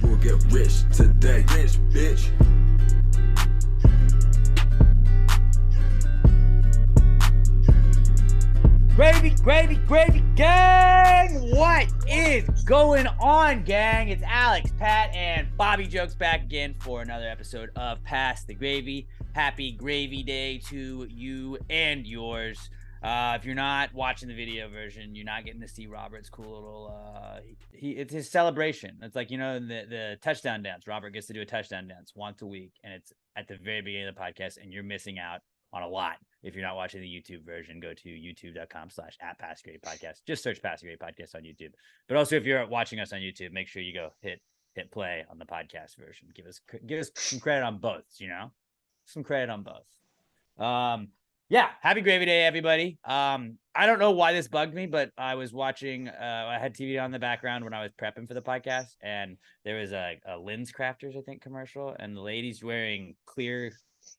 we'll get rich today. Rich, bitch. Gravy, gang! What is going on, gang? It's Alex, Pat, and Bobby Jokes back again for another episode of Pass the Gravy. Happy Gravy Day to you and yours. If you're not watching the video version, you're not getting to see Robert's cool little, it's his celebration. It's like, you know, the touchdown dance. Robert gets to do a touchdown dance once a week, and it's at the very beginning of the podcast, and you're missing out on a lot. If you're not watching the YouTube version, go to youtube.com/@PassGradePodcast. Just search Pass the Grade Podcast on YouTube. But also, if you're watching us on YouTube, make sure you go hit play on the podcast version. Give us some credit on both, you know? Some credit on both. Yeah, happy Gravy Day, everybody. I don't know why this bugged me, but I was watching, I had TV on the background when I was prepping for the podcast, and there was a Lens Crafters, I think, commercial, and the lady's wearing clear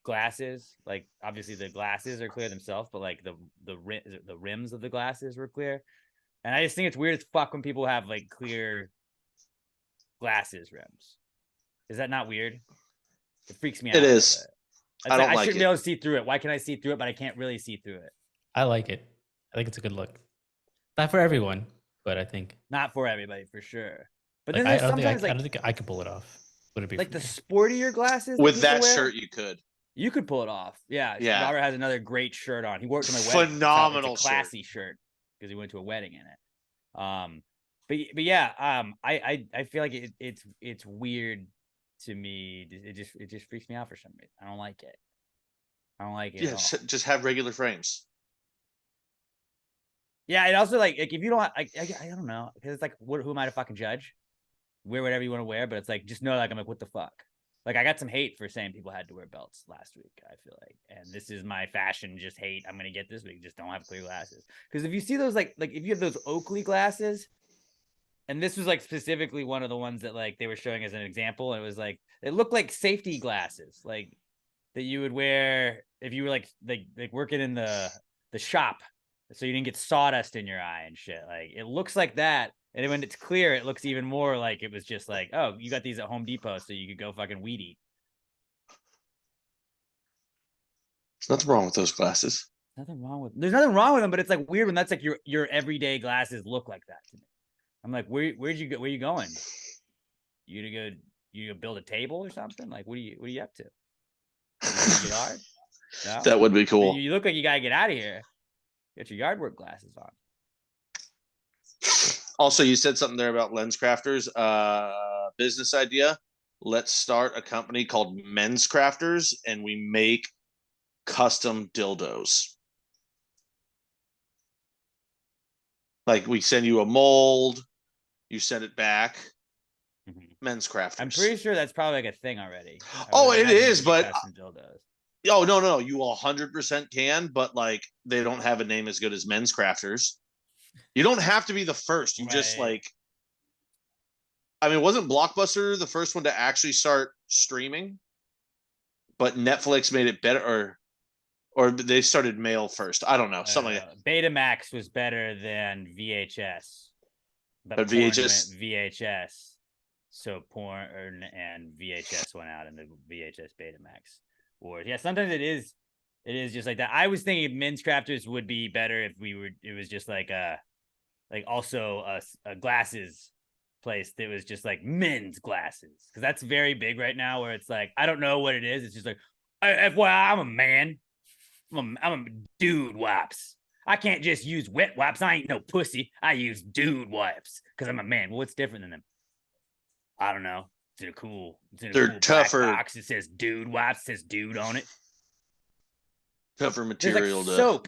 glasses. Like, obviously the glasses are clear themselves, but like the rims of the glasses were clear. And I just think it's weird as fuck when people have like clear glasses rims. Is that not weird? It freaks me out. It is. I don't like I shouldn't be able to see through it. Why can I see through it, but I can't really see through it? I like it. I think it's a good look. Not for everyone, but I think not for everybody for sure. But like, then I don't sometimes think I could pull it off. Would it be like the sportier glasses with that shirt? You could. You could pull it off. Yeah. Robert has another great shirt on. He wore it to my wedding. Phenomenal, it's a classy shirt because he went to a wedding in it. But yeah, I feel like it's weird to me. It just freaks me out for some reason. I don't like it. Yeah, just have regular frames. Yeah, and also like if you don't, I don't know, because it's like, who am I to fucking judge? Wear whatever you want to wear, but it's like, just know, like, I'm like, what the fuck? Like, I got some hate for saying people had to wear belts last week, I feel like. And this is my fashion, just hate I'm going to get this week. Just don't have clear glasses. Because if you see those, like if you have those Oakley glasses, and this was, like, specifically one of the ones that, like, they were showing as an example. And it was, like, it looked like safety glasses, like, that you would wear if you were, like working in the shop. So you didn't get sawdust in your eye and shit. Like, it looks like that. And then when it's clear, it looks even more like it was just like, oh, you got these at Home Depot so you could go fucking weed eat. There's nothing wrong with those glasses. There's nothing wrong with them, but it's like weird when that's like your everyday glasses look like that to me. I'm like, where'd you go? Where you going? You gonna go build a table or something? Like, what are you up to? You yard? No? That would be cool. You look like you gotta get out of here. Get your yard work glasses on. Also, you said something there about Lens Crafters. Business idea. Let's start a company called Men's Crafters, and we make custom dildos. Like, we send you a mold, you send it back. Mm-hmm. Men's Crafters. I'm pretty sure that's probably like a thing already. Oh, it is, but oh no, you 100% can, but like they don't have a name as good as Men's Crafters. You don't have to be the first. You just like, I mean, wasn't Blockbuster the first one to actually start streaming? But Netflix made it better, or they started mail first. I don't know, something like that. Betamax was better than VHS, but VHS. So porn and VHS went out in the VHS Betamax wars. Yeah, sometimes it is just like that. I was thinking Men's Crafters would be better if it was just like also a glasses place that was just like men's glasses, because that's very big right now, where it's like, I don't know what it is. It's just like, FYI, I'm a man. I'm a dude wipes. I can't just use wet wipes. I ain't no pussy. I use dude wipes because I'm a man. Well, what's different than them? I don't know. They're cool tougher box. It says dude wipes. It says dude on it. Tougher material like to soap.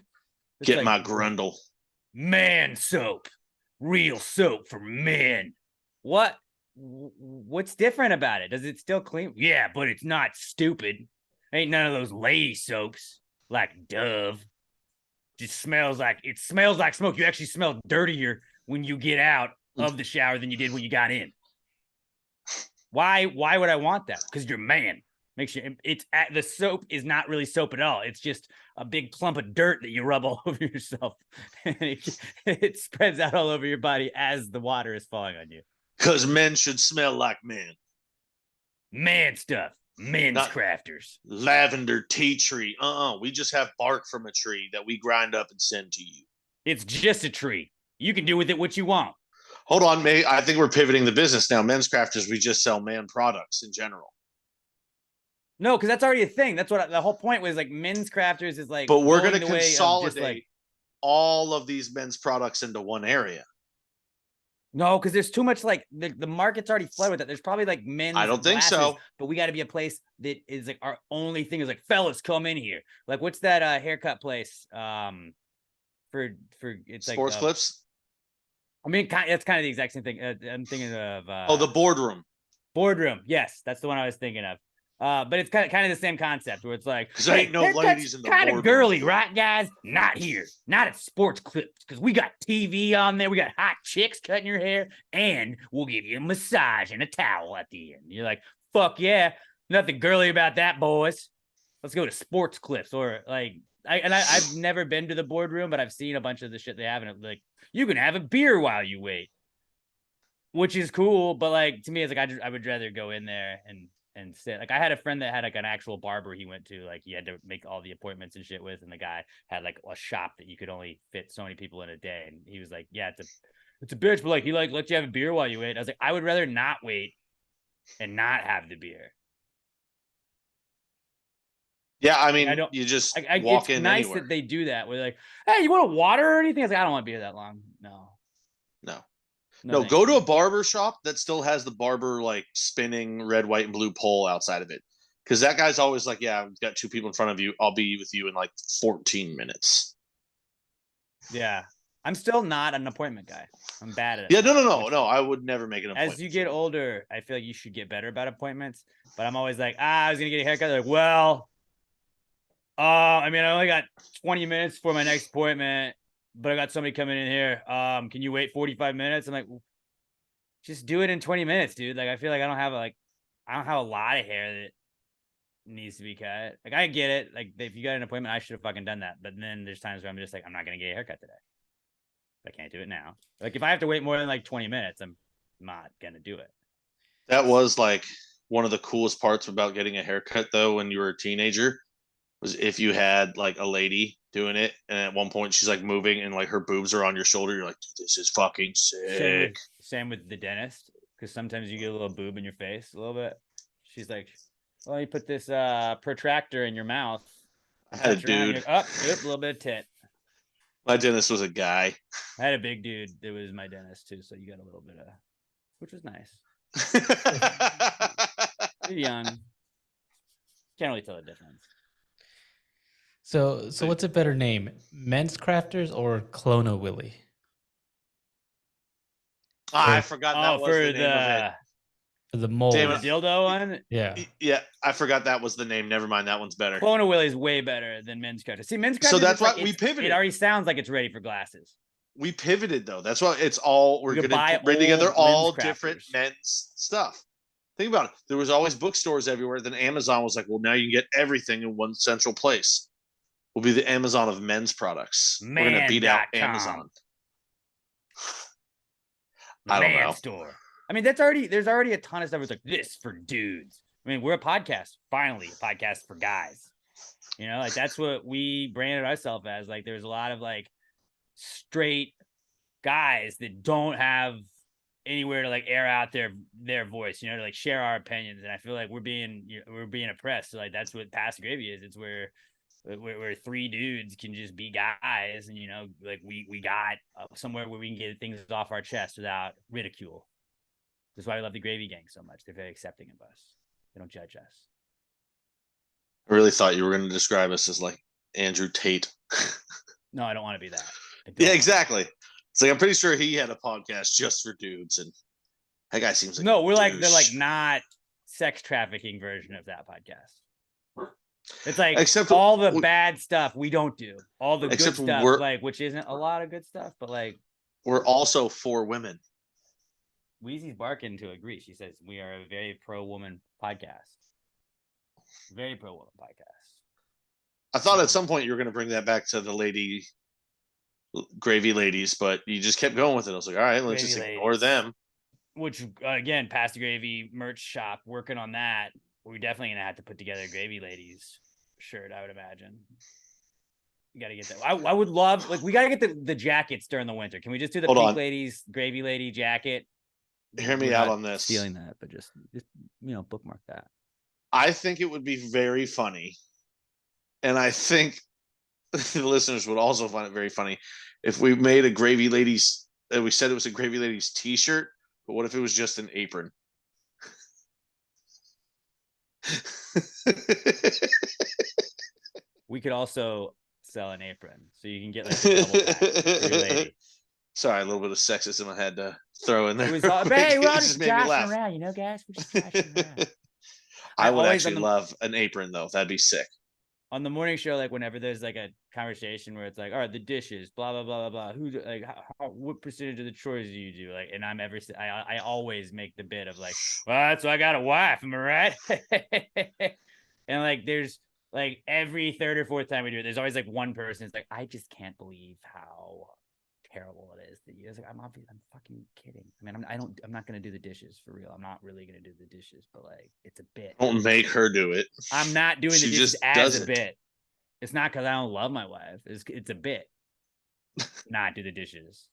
Get like my grundle. Man soap. Real soap for men. What's different about it? Does it still clean? Yeah, but it's not stupid. Ain't none of those lady soaps like Dove. It smells like smoke. You actually smell dirtier when you get out of the shower than you did when you got in. Why would I want that? Because you're a man. Make sure the soap is not really soap at all. It's just a big clump of dirt that you rub all over yourself, and it spreads out all over your body as the water is falling on you. Because men should smell like men. Man stuff. Men's Not crafters. lavender tea tree. We just have bark from a tree that we grind up and send to you. It's just a tree. You can do with it what you want. Hold on, mate. I think we're pivoting the business now. Men's crafters, we just sell man products in general. No, because that's already a thing. That's what the whole point was. Like men's crafters is like. But we're going to going the way of just, consolidate like, all of these men's products into one area. no, because there's too much. Like the market's already flooded with it. There's probably like men's. I don't think glasses, so. But we got to be a place that is like our only thing is like fellas come in here. Like what's that haircut place? For it's like Sports Clips. I mean, it's kind of the exact same thing. I'm thinking of The boardroom. Boardroom. Yes, that's the one I was thinking of. But it's kind of the same concept where it's like, because there ain't no ladies in the kind boardroom. of girly, right, guys? Not here, not at Sports Clips, because we got TV on there. We got hot chicks cutting your hair, and we'll give you a massage and a towel at the end. You're like, fuck yeah, nothing girly about that, boys. Let's go to Sports Clips, or like, I've never been to the boardroom, but I've seen a bunch of the shit they have, and like, you can have a beer while you wait, which is cool. But like to me, it's like I would rather go in there and sit. Like I had a friend that had like an actual barber he went to, like he had to make all the appointments and shit with, and the guy had like a shop that you could only fit so many people in a day, and he was like, yeah, it's a bitch, but like he like lets you have a beer while you wait. I was like, I would rather not wait and not have the beer. Yeah, I mean, you just walk in nice anywhere. that they do that. We're like, hey, you want a water or anything? I was like, I don't want to be here that long. No, go to a barber shop that still has the barber like spinning red, white, and blue pole outside of it. Because that guy's always like, yeah, I've got two people in front of you. I'll be with you in like 14 minutes. Yeah. I'm still not an appointment guy. I'm bad at it. Yeah, no. I would never make an appointment. As you get older, I feel like you should get better about appointments. But I'm always like, I was going to get a haircut. They're like, well, I mean, I only got 20 minutes for my next appointment, but I got somebody coming in here. Can you wait 45 minutes? I'm like, just do it in 20 minutes, dude. Like, I feel like I don't have a lot of hair that needs to be cut. Like, I get it. Like, if you got an appointment, I should have fucking done that. But then there's times where I'm just like, I'm not going to get a haircut today. I can't do it now. Like, if I have to wait more than like 20 minutes, I'm not going to do it. That was like one of the coolest parts about getting a haircut, though, when you were a teenager, was if you had like a lady doing it, and at one point she's like moving and like her boobs are on your shoulder. You're like, dude, this is fucking sick. Same with the dentist, because sometimes you get a little boob in your face a little bit. She's like, well, you put this protractor in your mouth. I had a dude. Like, oh, yep, a little bit of tit. My dentist was a guy. I had a big dude that was my dentist too, so you got a little bit of, which was nice. You're young. Can't really tell the difference. So what's a better name? Men's Crafters or Clona Willy? I forgot that was the name of it. For the mold. The dildo one? Yeah, I forgot that was the name. Never mind, that one's better. Clona Willy is way better than Men's Crafters. See, Men's Crafters. So that's why we pivoted. It already sounds like it's ready for glasses. We pivoted though. That's why it's all we're going to bring together all different men's stuff. Think about it. There was always bookstores everywhere. Then Amazon was like, well, now you can get everything in one central place. We'll be the Amazon of men's products. We're going to beat out Amazon. I don't know. Store. I mean, there's already a ton of stuff. It's like this for dudes. I mean, we're a podcast, finally, a podcast for guys. You know, like that's what we branded ourselves as. Like, there's a lot of like straight guys that don't have anywhere to like air out their voice, you know, to like share our opinions. And I feel like we're being oppressed. So like that's what Pass the Gravy is. It's where three dudes can just be guys, and you know, like we got somewhere where we can get things off our chest without ridicule. That's why we love the Gravy Gang so much. They're very accepting of us. They don't judge us. I really thought you were going to describe us as like Andrew Tate. No, I don't want to be that. Yeah, exactly. It's like I'm pretty sure he had a podcast just for dudes, and that guy seems like no. They're like not sex trafficking version of that podcast. It's like except all the bad stuff we don't do, all the good stuff, like which isn't a lot of good stuff, but like we're also for women. Wheezy's barking to agree. She says we are a very pro-woman podcast. Very pro-woman podcast. I thought at some point you were going to bring that back to the Gravy ladies, but you just kept going with it. I was like, all right, let's just ignore them. which again, Pass the Gravy merch shop, working on that. We're definitely gonna have to put together a Gravy Ladies shirt, I would imagine. You gotta get that. I would love, like, we gotta get the jackets during the winter. Can we just do the Pink Ladies Gravy Lady jacket? Hear me out on this. Stealing that, but just bookmark that. I think it would be very funny, and I think the listeners would also find it very funny if we made a Gravy Ladies. We said it was a Gravy Ladies T-shirt, but what if it was just an apron? We could also sell an apron, so you can get like a double pack for your lady. Sorry, a little bit of sexism I had to throw in there. It was all, hey, we're all just joshing around, guys. We're just joshing around. I would actually love an apron, though. That'd be sick. On the morning show, like whenever there's like a conversation where it's like, all right, the dishes, blah blah blah blah blah. Who like what percentage of the chores do you do? Like, and I always make the bit of like, well, so I got a wife, am I right? And like, there's like every third or fourth time we do it, there's always like one person. It's like, I just can't believe how terrible it is that you guys like, I'm fucking kidding. I mean, I'm not gonna do the dishes for real. I'm not really gonna do the dishes, but like, it's a bit. Don't make her do it. I'm not doing the dishes as a bit. It's not because I don't love my wife. It's a bit. Not do the dishes.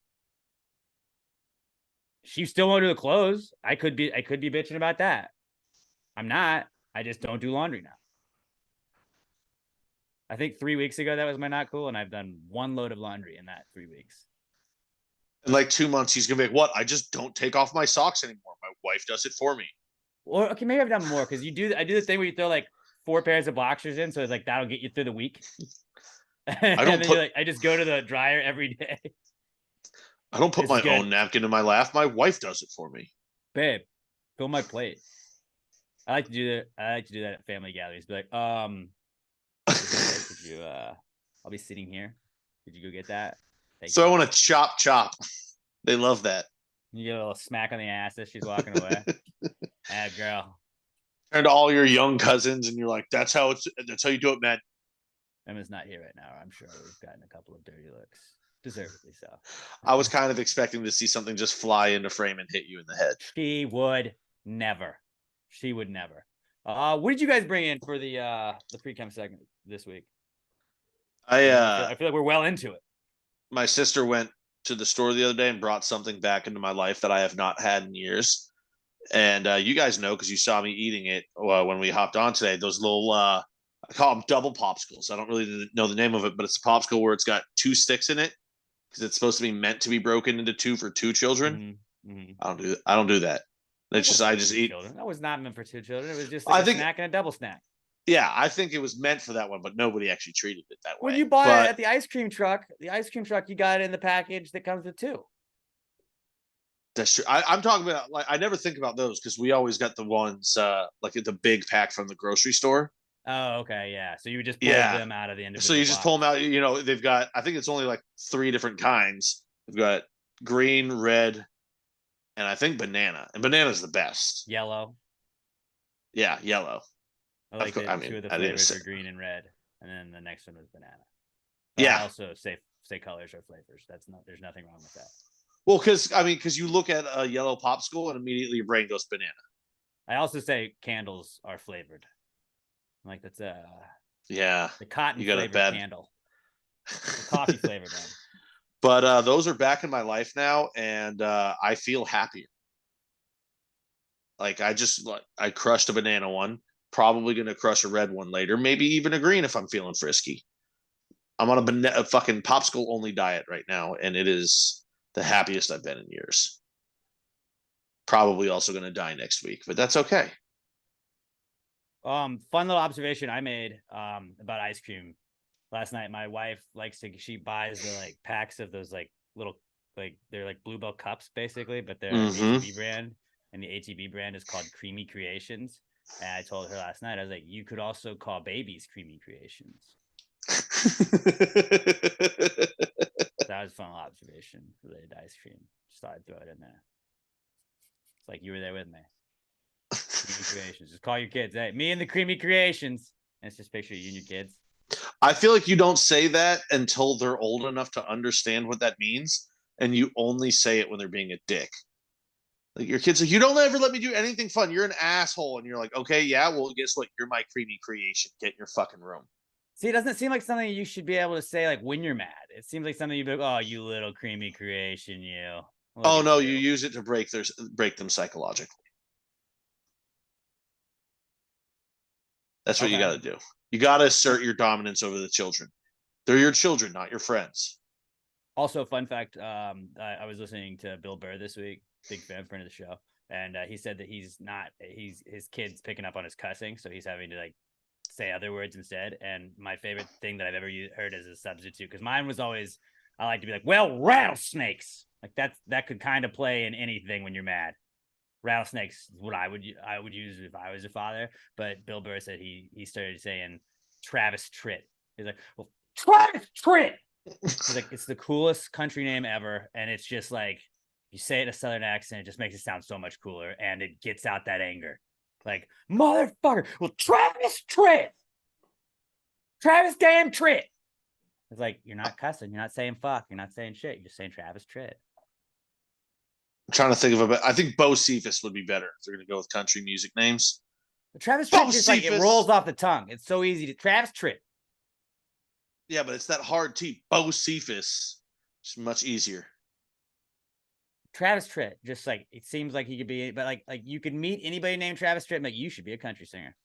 She still won't do the clothes. I could be bitching about that. I'm not. I just don't do laundry now. I think 3 weeks ago that was my not cool, and I've done one load of laundry in that 3 weeks. In like 2 months, he's gonna be like, "What? I just don't take off my socks anymore. My wife does it for me." Or okay, maybe I've done more because I do the thing where you throw like 4 pairs of boxers in, so it's like that'll get you through the week. I just go to the dryer every day. I don't put my own napkin in my lap. My wife does it for me. Babe, fill my plate. I like to do that. I like to do that at family gatherings. Be like, could you? I'll be sitting here. Could you go get that? I want to chop. They love that. You get a little smack on the ass as she's walking away. Girl. Turn to all your young cousins, and you're like, "That's how you do it, man." Emma's not here right now. I'm sure we've gotten a couple of dirty looks, deservedly so. I was kind of expecting to see something just fly into frame and hit you in the head. She would never. What did you guys bring in for the Precome segment this week? I feel like we're well into it. My sister went to the store the other day and brought something back into my life that I have not had in years. And you guys know, because you saw me eating it when we hopped on today, those little, I call them double popsicles. I don't really know the name of it, but it's a popsicle where it's got 2 sticks in it because it's supposed to be meant to be broken into 2 for 2 children. Mm-hmm. I don't do that. It's I just eat. Children. That was not meant for 2 children. It was just like a snack and a double snack. Yeah, I think it was meant for that one, but nobody actually treated it that way. When you bought it at the ice cream truck, you got it in the package that comes with 2. That's true. I'm talking about, like, I never think about those because we always got the ones like the big pack from the grocery store. Oh, okay, yeah. So you would just pull them out of the individual. So you just pull them out. They've got, I think it's only like 3 different kinds. They've got green, red, and I think banana. And banana's the best. Yellow. Yeah, yellow. I like that 2 of the flavors are green and red, and then the next one was banana. But yeah. I also say colors or flavors. There's nothing wrong with that. Well, because you look at a yellow popsicle and immediately your brain goes banana. I also say candles are flavored. Like that's the cotton flavored candle, the coffee flavored one. But those are back in my life now, and I feel happier. Like I crushed a banana one. Probably gonna crush a red one later. Maybe even a green if I'm feeling frisky. I'm on a fucking popsicle only diet right now, and it is the happiest I've been in years. Probably also going to die next week, but that's okay. Fun little observation I made about ice cream last night. My wife she buys the like packs of those like little, like they're like Bluebell cups basically, but they're ATB brand, and the ATB brand is called Creamy Creations. And I told her last night, I was like, you could also call babies Creamy Creations. That was a fun observation related to ice cream. Just thought I'd throw it in there. It's like you were there with me. Creamy Creations. Just call your kids. Hey, me and the Creamy Creations. And it's just picture you and your kids. I feel like you don't say that until they're old enough to understand what that means. And you only say it when they're being a dick. Like your kid's like, you don't ever let me do anything fun. You're an asshole. And you're like, okay, yeah, well, guess what? You're my creamy creation. Get in your fucking room. See, it doesn't seem like something you should be able to say like when you're mad. It seems like something you'd be like, oh, you little creamy creation, you. Look Oh at no, you use it to break them psychologically. That's what you got to do. You got to assert your dominance over the children. They're your children, not your friends. Also, fun fact, I was listening to Bill Burr this week, big friend of the show, and he said that his kid's picking up on his cussing, so he's having to like say other words instead. And my favorite thing that I've ever heard as a substitute, because mine was always, I like to be like, well, rattlesnakes. Like that could kind of play in anything when you're mad. Rattlesnakes is what I would use if I was a father. But Bill Burr said he started saying Travis Tritt. He's like, well, Travis Tritt. He's like, it's the coolest country name ever, and it's just like you say it in a southern accent, it just makes it sound so much cooler, and it gets out that anger. Like, motherfucker, well, Travis Tritt. Travis damn Tritt. It's like, you're not cussing, you're not saying fuck, you're not saying shit, you're just saying Travis Tritt. I'm trying to think of I think Bo Cephas would be better if they're gonna go with country music names. But Travis Tritt just like it rolls off the tongue. It's so easy to Travis Tritt. Yeah, but it's that hard T. Bo Cephas. It's much easier. Travis Tritt, just like it seems like he could be, but like you could meet anybody named Travis Tritt, and like you should be a country singer.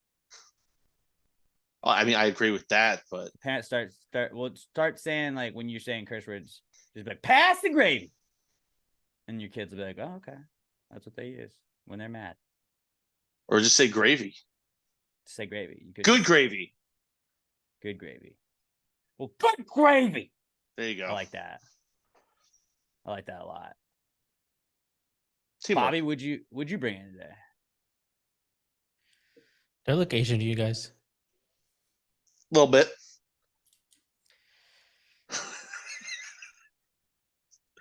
Well, I mean, I agree with that, but parents start saying like when you're saying curse words, just be like pass the gravy, and your kids will be like, oh, okay, that's what they use when they're mad. Or just say gravy. Say gravy. Good gravy. Good gravy. Well, good gravy. There you go. I like that. I like that a lot. Teamwork. Bobby, would you bring in today? Do I look Asian to you guys? A little bit.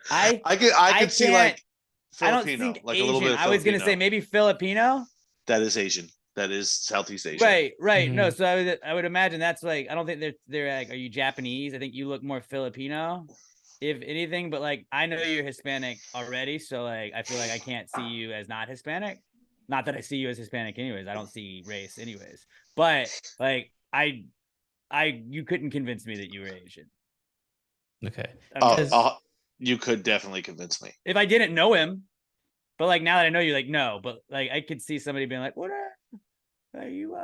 I could see like Filipino, I don't think like Asian. a little bit of I was gonna say maybe Filipino. That is Asian. That is Southeast Asia. Right. Mm-hmm. No, so I would imagine that's like, I don't think they're like, are you Japanese? I think you look more Filipino, if anything. But like, I know you're Hispanic already, so like, I feel like I can't see you as not Hispanic. Not that I see you as Hispanic, anyways. I don't see race, anyways. But like, you couldn't convince me that you were Asian. Okay. You could definitely convince me if I didn't know him. But like now that I know you, like no. But like I could see somebody being like, "What are you?"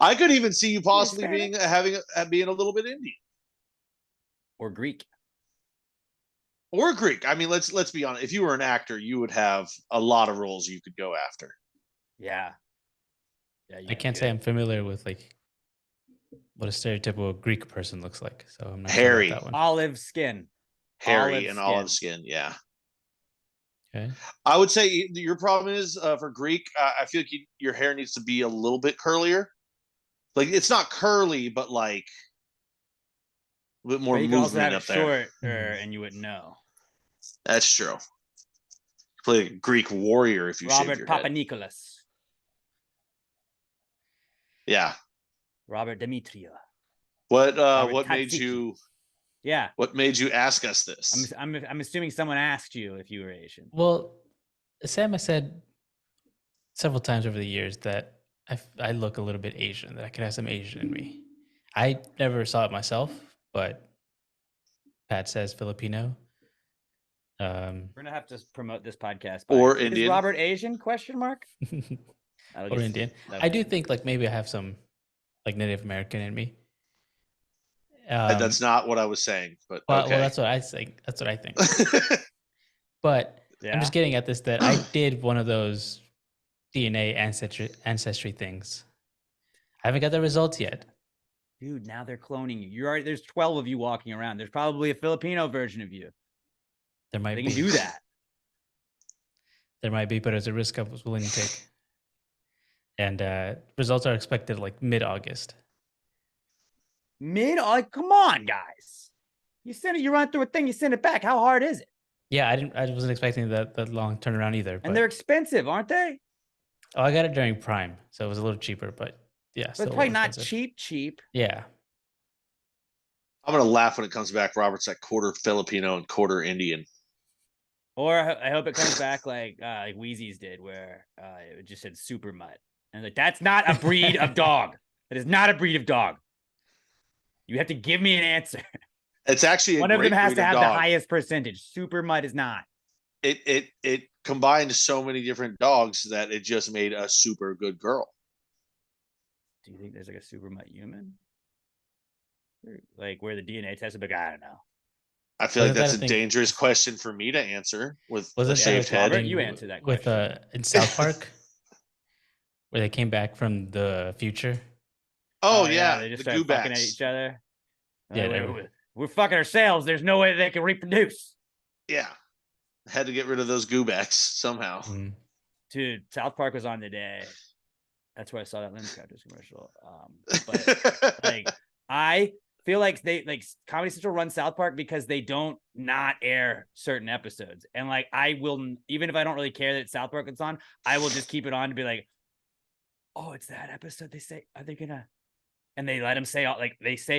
I could even see you possibly being a little bit Indian or Greek. Or Greek. I mean, let's be honest. If you were an actor, you would have a lot of roles you could go after. Yeah. I can't say I'm familiar with like what a stereotypical Greek person looks like, so I'm not hairy, sure about that one. Olive skin, olive skin. Yeah. Okay. I would say your problem is for Greek. I feel like your hair needs to be a little bit curlier. Like it's not curly, but like a bit more movement up there. Shorter, and you wouldn't know. That's true. Play a Greek warrior if you Robert shave your Papanikolaou. Yeah. Robert Demetria. What made you? Yeah. What made you ask us this? I'm assuming someone asked you if you were Asian. Well, Sam has said several times over the years that I look a little bit Asian, that I could have some Asian in me. I never saw it myself, but Pat says Filipino. We're gonna have to promote this podcast. Or Is Indian. Robert Asian? Question mark. Or Indian. I do think like maybe I have some like Native American in me. That's not what I was saying, but okay. Well, that's what I think. That's what I think. But yeah. I'm just getting at this that I did one of those DNA ancestry things. I haven't got the results yet. Dude, now they're cloning you. There's 12 of you walking around. There's probably a Filipino version of you. There might they be. Can do that. There might be, but it's a risk I was willing to take. And results are expected like mid-August. Come on, guys. You send it, you run through a thing, you send it back. How hard is it? Yeah, I wasn't expecting that long turnaround either. And they're expensive, aren't they? Oh, I got it during Prime, so it was a little cheaper, but yeah. But it's probably not cheap. Yeah. I'm gonna laugh when it comes back. Robert's like quarter Filipino and quarter Indian. Or I hope it comes back like Wheezy's did, where it just said super mutt. And like, that's not a breed of dog. That is not a breed of dog. You have to give me an answer. It's actually one of them has to have the highest percentage. Super mutt is not. It combined so many different dogs that it just made a super good girl. Do you think there's like a super mutt human? Like where the DNA test is, but I don't know. I feel like that's a dangerous question for me to answer with a shaved head. Robert, you answer that question. With in South Park, where they came back from the future. Oh yeah, they just started fucking at each other. Yeah, we're fucking ourselves. There's no way they can reproduce. Yeah, had to get rid of those goobacks somehow. Dude, South Park was on today. That's where I saw that Lens Crafters commercial. But like, I feel like Comedy Central runs South Park because they don't not air certain episodes. And like, I will, even if I don't really care that South Park is on, I will just keep it on to be like, oh, it's that episode. They say, are they gonna? And they let him say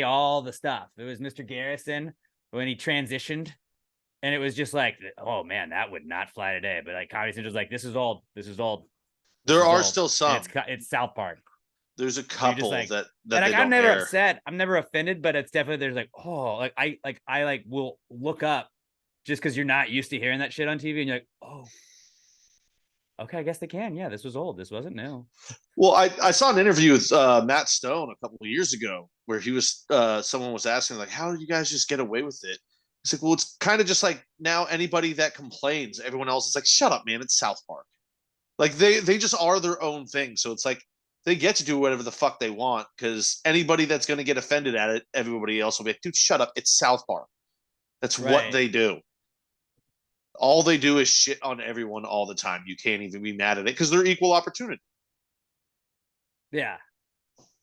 all the stuff. It was Mr. Garrison when he transitioned, and it was just like, oh man, that would not fly today. But like Comedy Central's like, this is old. There are still some. It's South Park. There's a couple that and like, I'm never upset. I'm never offended, but it's definitely there's like, oh, like I will look up just because you're not used to hearing that shit on TV, and you're like, oh. Okay, I guess they can. Yeah, this was old. This wasn't new. Well, I saw an interview with Matt Stone a couple of years ago where he was someone was asking like, how did you guys just get away with it? It's like, well, it's kind of just like now anybody that complains, everyone else is like, shut up, man, it's South Park. Like they just are their own thing. So it's like they get to do whatever the fuck they want because anybody that's going to get offended at it, everybody else will be like, dude, shut up, it's South Park. That's what they do. All they do is shit on everyone all the time. You can't even be mad at it because they're equal opportunity. Yeah.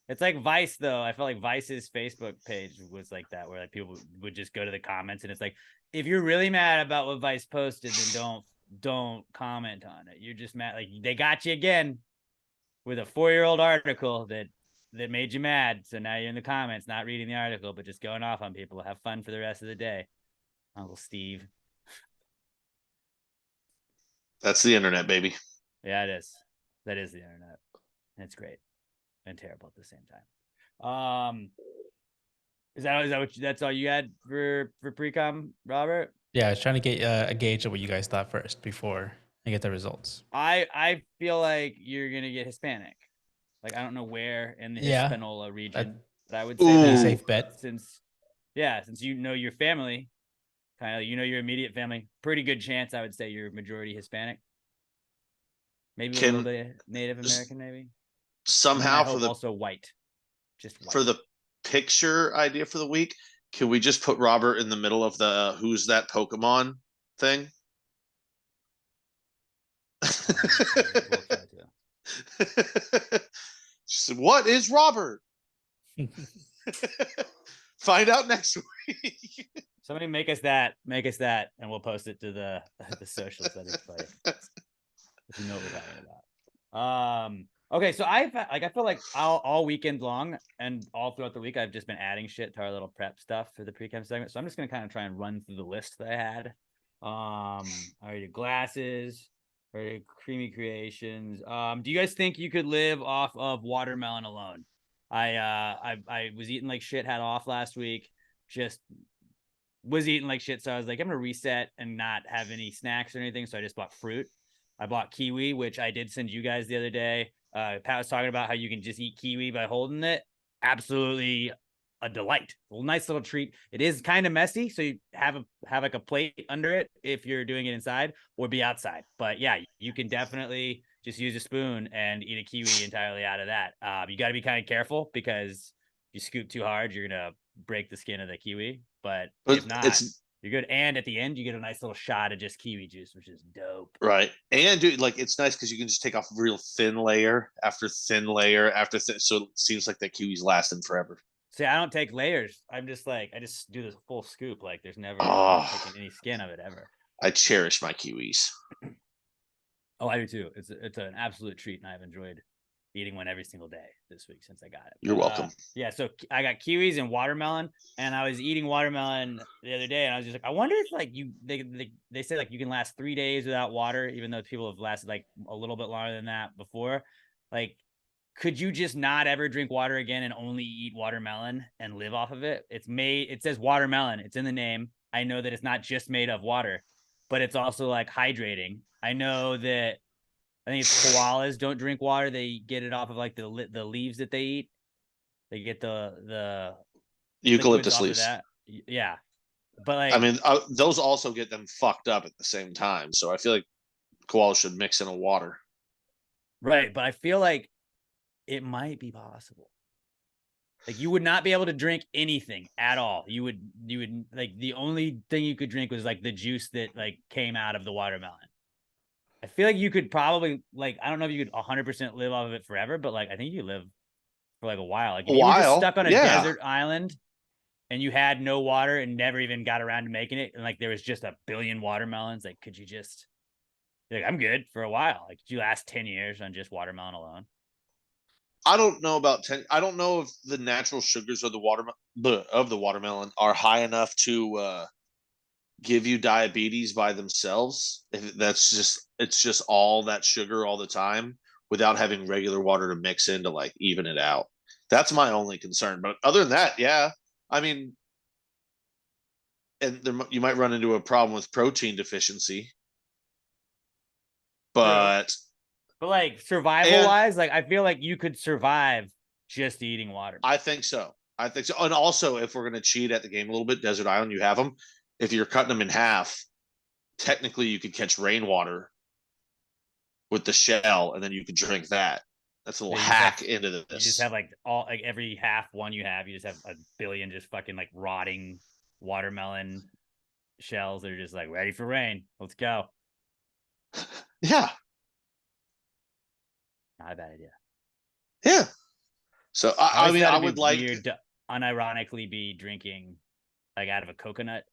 It's like Vice, though. I felt like Vice's Facebook page was like that, where like people would just go to the comments, and it's like, if you're really mad about what Vice posted, then don't comment on it. You're just mad. Like they got you again with a 4-year-old article that made you mad. So now you're in the comments, not reading the article, but just going off on people. Have fun for the rest of the day, Uncle Steve. That's the internet, baby. Yeah, it is. That is the internet. And it's great and terrible at the same time. Is that that's all you had for Precome, Robert? Yeah, I was trying to get a gauge of what you guys thought first before I get the results. I feel like you're gonna get Hispanic. Like I don't know where in the Hispaniola region, but I would say that's a safe bet. Since you know your family. Kind of, your immediate family. Pretty good chance, I would say, you're majority Hispanic. Maybe a little bit Native American, maybe. Somehow also white. Just white. For the picture idea for the week, can we just put Robert in the middle of the who's that Pokemon thing? She said, "What is Robert?" Find out next week. Somebody make us that, and we'll post it to the socials. That is funny. If you know what we're talking about. Okay, so I feel like all weekend long and all throughout the week I've just been adding shit to our little prep stuff for the Precome segment. So I'm just gonna kind of try and run through the list that I had. I already did glasses, I already did creamy creations. Do you guys think you could live off of watermelon alone? I was eating like shit, had off last week, just was eating like shit. So I was like, I'm gonna reset and not have any snacks or anything. So I just bought fruit. I bought kiwi, which I did send you guys the other day. Pat was talking about how you can just eat kiwi by holding it. Absolutely a delight. A nice little treat. It is kind of messy, so you have like a plate under it if you're doing it inside or be outside. But yeah, you can definitely just use a spoon and eat a kiwi entirely out of that. You got to be kind of careful because if you scoop too hard, you're gonna break the skin of the kiwi. But if not, you're good. And at the end, you get a nice little shot of just kiwi juice, which is dope. Right. And dude, like it's nice because you can just take off real thin layer after thin layer after thin. So it seems like that kiwi's lasting forever. See, I don't take layers. I'm just like, I just do this full scoop. Like there's never taking any skin of it ever. I cherish my kiwis. Oh, I do too. It's an absolute treat, and I've enjoyed eating one every single day this week since I got it. You're welcome. Yeah, so I got kiwis and watermelon, and I was eating watermelon the other day, and I was just like, I wonder if like they say like you can last 3 days without water, even though people have lasted like a little bit longer than that before. Like, could you just not ever drink water again and only eat watermelon and live off of it? It says watermelon, it's in the name. I know that it's not just made of water, but it's also like hydrating. I know that I think it's koalas don't drink water. They get it off of like the leaves that they eat. They get the Eucalyptus leaves. That. Yeah. But like, I mean, those also get them fucked up at the same time. So I feel like koalas should mix in a water. Right. But I feel like it might be possible. Like you would not be able to drink anything at all. You would like the only thing you could drink was like the juice that like came out of the watermelon. I feel like you could probably like, I don't know if you could 100% live off of it forever, but like, I think you live for like a while. Like if you were just stuck on a desert island and you had no water and never even got around to making it. And like, there was just a billion watermelons. Like, could you just like, I'm good for a while. Like, could you last 10 years on just watermelon alone? I don't know about 10. I don't know if the natural sugars of the watermelon are high enough to give you diabetes by themselves. If it's just all that sugar all the time without having regular water to mix in to like even it out. That's my only concern. But other than that, yeah, I mean, and you might run into a problem with protein deficiency, but like survival wise, like I feel like you could survive just eating water. I think so. And also, if we're gonna cheat at the game a little bit, Desert Island, you have them. If you're cutting them in half, technically you could catch rainwater with the shell, and then you could drink that. That's a little hack into this. You just have like every half one you just have a billion just fucking like rotting watermelon shells that are just like ready for rain. Let's go. Yeah. Not a bad idea. Yeah. So I mean, I would like to unironically be drinking like out of a coconut.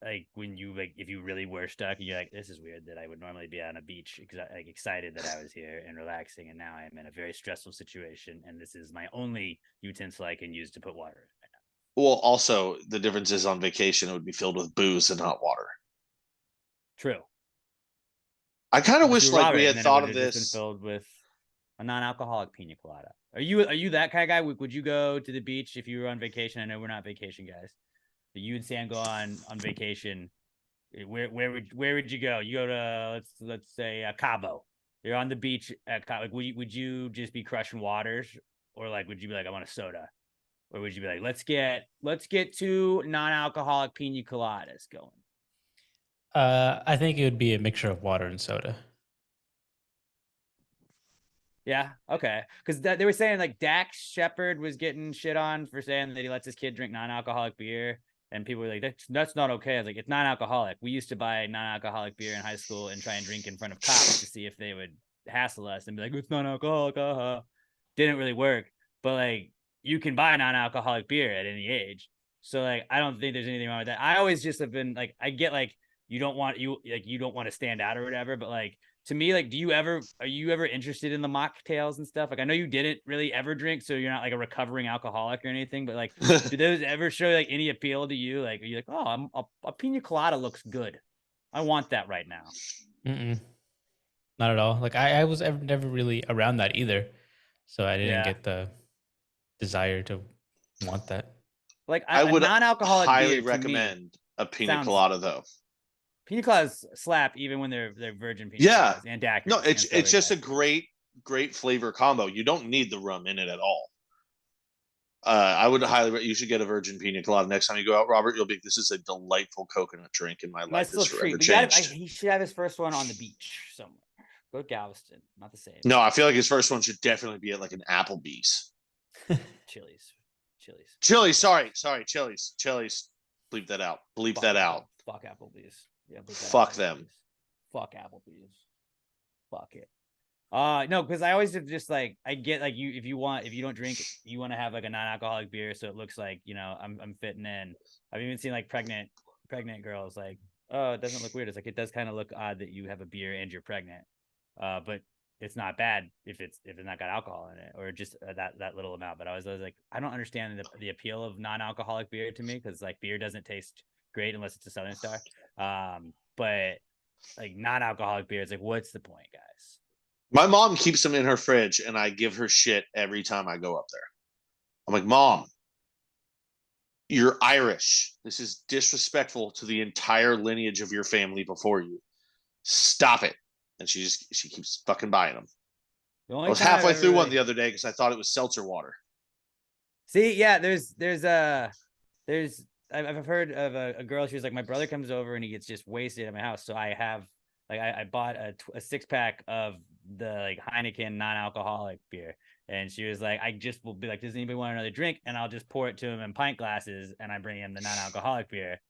Like when you like, if you really were stuck, and you're like, this is weird that I would normally be on a beach, like excited that I was here and relaxing, and now I'm in a very stressful situation, and this is my only utensil I can use to put water in right now. Well, also the difference is on vacation it would be filled with booze and not water. True. I kind of wish like we had thought of this. Been filled with a non-alcoholic pina colada. Are you that kind of guy? Would you go to the beach if you were on vacation? I know we're not vacation guys. But you and Sam go on vacation. Where would you go? You go to let's say Cabo. You're on the beach at Cabo. Like, would you just be crushing waters, or like would you be like I want a soda, or would you be like let's get 2 non-alcoholic pina coladas going? I think it would be a mixture of water and soda. Yeah, okay. Because they were saying like Dax Shepard was getting shit on for saying that he lets his kid drink non-alcoholic beer, and people were like, "That's not okay." I was like, "It's non-alcoholic. We used to buy non-alcoholic beer in high school and try and drink in front of cops to see if they would hassle us and be like, it's non-alcoholic." Didn't really work, but like you can buy non-alcoholic beer at any age. So like I don't think there's anything wrong with that. I always just have been like, I get like you don't want to stand out or whatever, but like to me, like, are you ever interested in the mocktails and stuff? Like, I know you didn't really ever drink, so you're not like a recovering alcoholic or anything, but like, do those ever show like any appeal to you? Like, are you like, oh, a pina colada looks good. I want that right now. Not at all. Like I was never really around that either. So I didn't get the desire to want that. Like I would non-alcoholic highly recommend a pina colada though. Pina coladas slap even when they're virgin pina coladas and daiquiris. No, it's just a great flavor combo. You don't need the rum in it at all. I would you should get a virgin pina colada next time you go out, Robert. You'll be this is a delightful coconut drink in my life. It's forever changed. He should have his first one on the beach somewhere. Go to Galveston, not the same. No, I feel like his first one should definitely be at like an Applebee's. Chili's. Sorry, Chili's. Bleep that out. Fuck Applebee's. Yeah, fuck them. Fuck Applebee's. Fuck it. No, because I always have just like I get like if you don't drink, you want to have like a non-alcoholic beer, so it looks like I'm fitting in. I've even seen like pregnant girls like, oh, it doesn't look weird. It's like it does kind of look odd that you have a beer and you're pregnant. But it's not bad if it's not got alcohol in it or just that little amount. But I was like, I don't understand the appeal of non-alcoholic beer to me, because like beer doesn't taste great unless it's a Southern Star. But like non-alcoholic beer, it's like, what's the point, guys? My mom keeps them in her fridge, and I give her shit every time I go up there. I'm like, Mom, you're Irish. This is disrespectful to the entire lineage of your family before you. Stop it. And she keeps fucking buying them. I was halfway through one the other day because I thought it was seltzer water. See, yeah, I've heard of a girl. She was like, my brother comes over and he gets just wasted at my house. So I bought a 6-pack of the like Heineken non-alcoholic beer. And she was like, I just will be like, does anybody want another drink? And I'll just pour it to him in pint glasses, and I bring him the non-alcoholic beer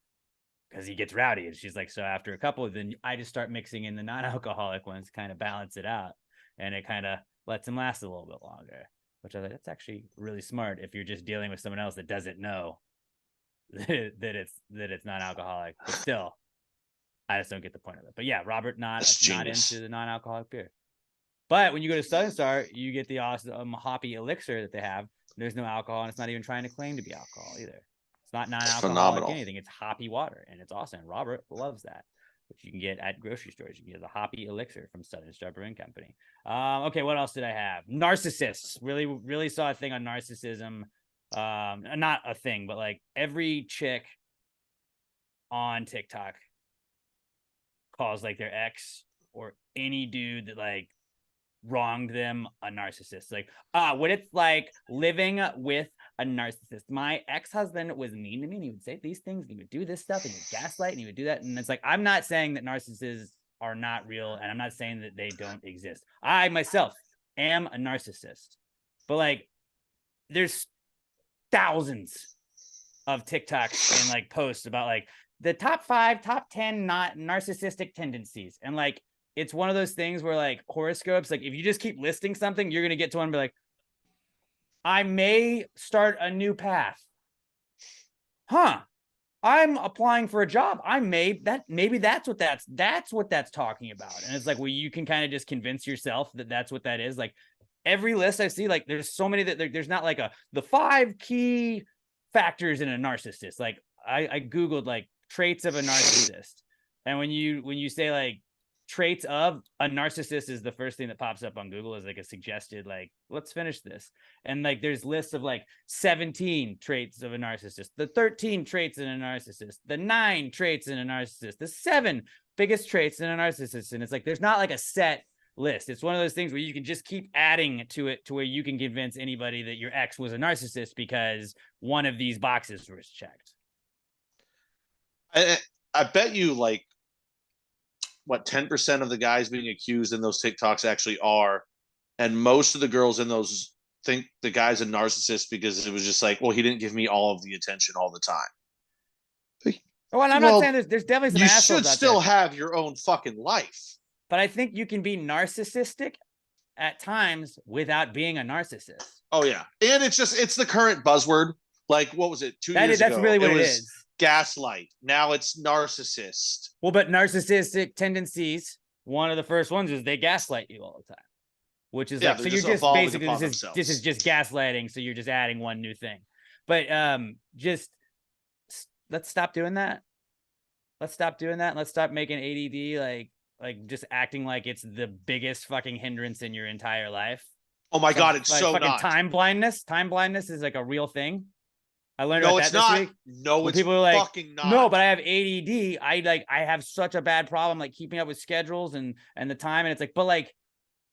because he gets rowdy. And she's like, so after a couple, then I just start mixing in the non-alcoholic ones, kind of balance it out, and it kind of lets him last a little bit longer. Which I was like, that's actually really smart if you're just dealing with someone else that doesn't know that it's non-alcoholic. But still, I just don't get the point of it. But yeah, Robert not into the non-alcoholic beer. But when you go to Southern Star, you get the awesome hoppy elixir that they have. There's no alcohol, and it's not even trying to claim to be alcohol either. It's not non-alcoholic anything. It's hoppy water, and it's awesome. Robert loves that, which you can get at grocery stores. You can get the hoppy elixir from Southern Star Brewing Company. Okay, what else did I have? Narcissists. Really saw a thing on narcissism. Not a thing, but like every chick on TikTok calls like their ex or any dude that like wronged them a narcissist. Like, what it's like living with a narcissist. My ex-husband was mean to me, and he would say these things, and he would do this stuff, and he would gaslight, and he would do that. And it's like, I'm not saying that narcissists are not real, and I'm not saying that they don't exist. I myself am a narcissist, but like, there's thousands of TikToks and like posts about like the top 5, top 10 not narcissistic tendencies, and like, it's one of those things where like horoscopes, like if you just keep listing something, you're going to get to one and be like, I may start a new path. I'm applying for a job. Maybe that's what that's talking about. And it's like, well, you can kind of just convince yourself that that's what that is. Like every list I see, like there's so many that there's not like the 5 key factors in a narcissist. Like I Googled like traits of a narcissist. And when you say like traits of a narcissist, is the first thing that pops up on Google, is like a suggested, like, let's finish this. And like, there's lists of like 17 traits of a narcissist, the 13 traits in a narcissist, the 9 traits in a narcissist, the 7 biggest traits in a narcissist. And it's like, there's not like a set list. It's one of those things where you can just keep adding to it to where you can convince anybody that your ex was a narcissist because one of these boxes was checked. I bet you like, what 10% of the guys being accused in those TikToks actually are, and most of the girls in those think the guy's a narcissist because it was just like, well, he didn't give me all of the attention all the time. Well, I'm not saying there's definitely some assholes. You should still have your own fucking life. But I think you can be narcissistic at times without being a narcissist. Oh yeah, and it's the current buzzword. Like, what was it? 2 years ago? That's really what it is. Gaslight. Now it's narcissist. Well, but narcissistic tendencies, one of the first ones is they gaslight you all the time, which is like, so you're just basically, this is just gaslighting. So you're just adding one new thing, but just let's stop doing that. Let's stop doing that. Let's stop making ADD like just acting like it's the biggest fucking hindrance in your entire life. Oh my God, it's like so fucking not. Time blindness. Time blindness is like a real thing. I learned no, about it's that not. This week. No, it's people are like, fucking not. No, but I have ADD. I have such a bad problem like keeping up with schedules and the time. And it's like, but like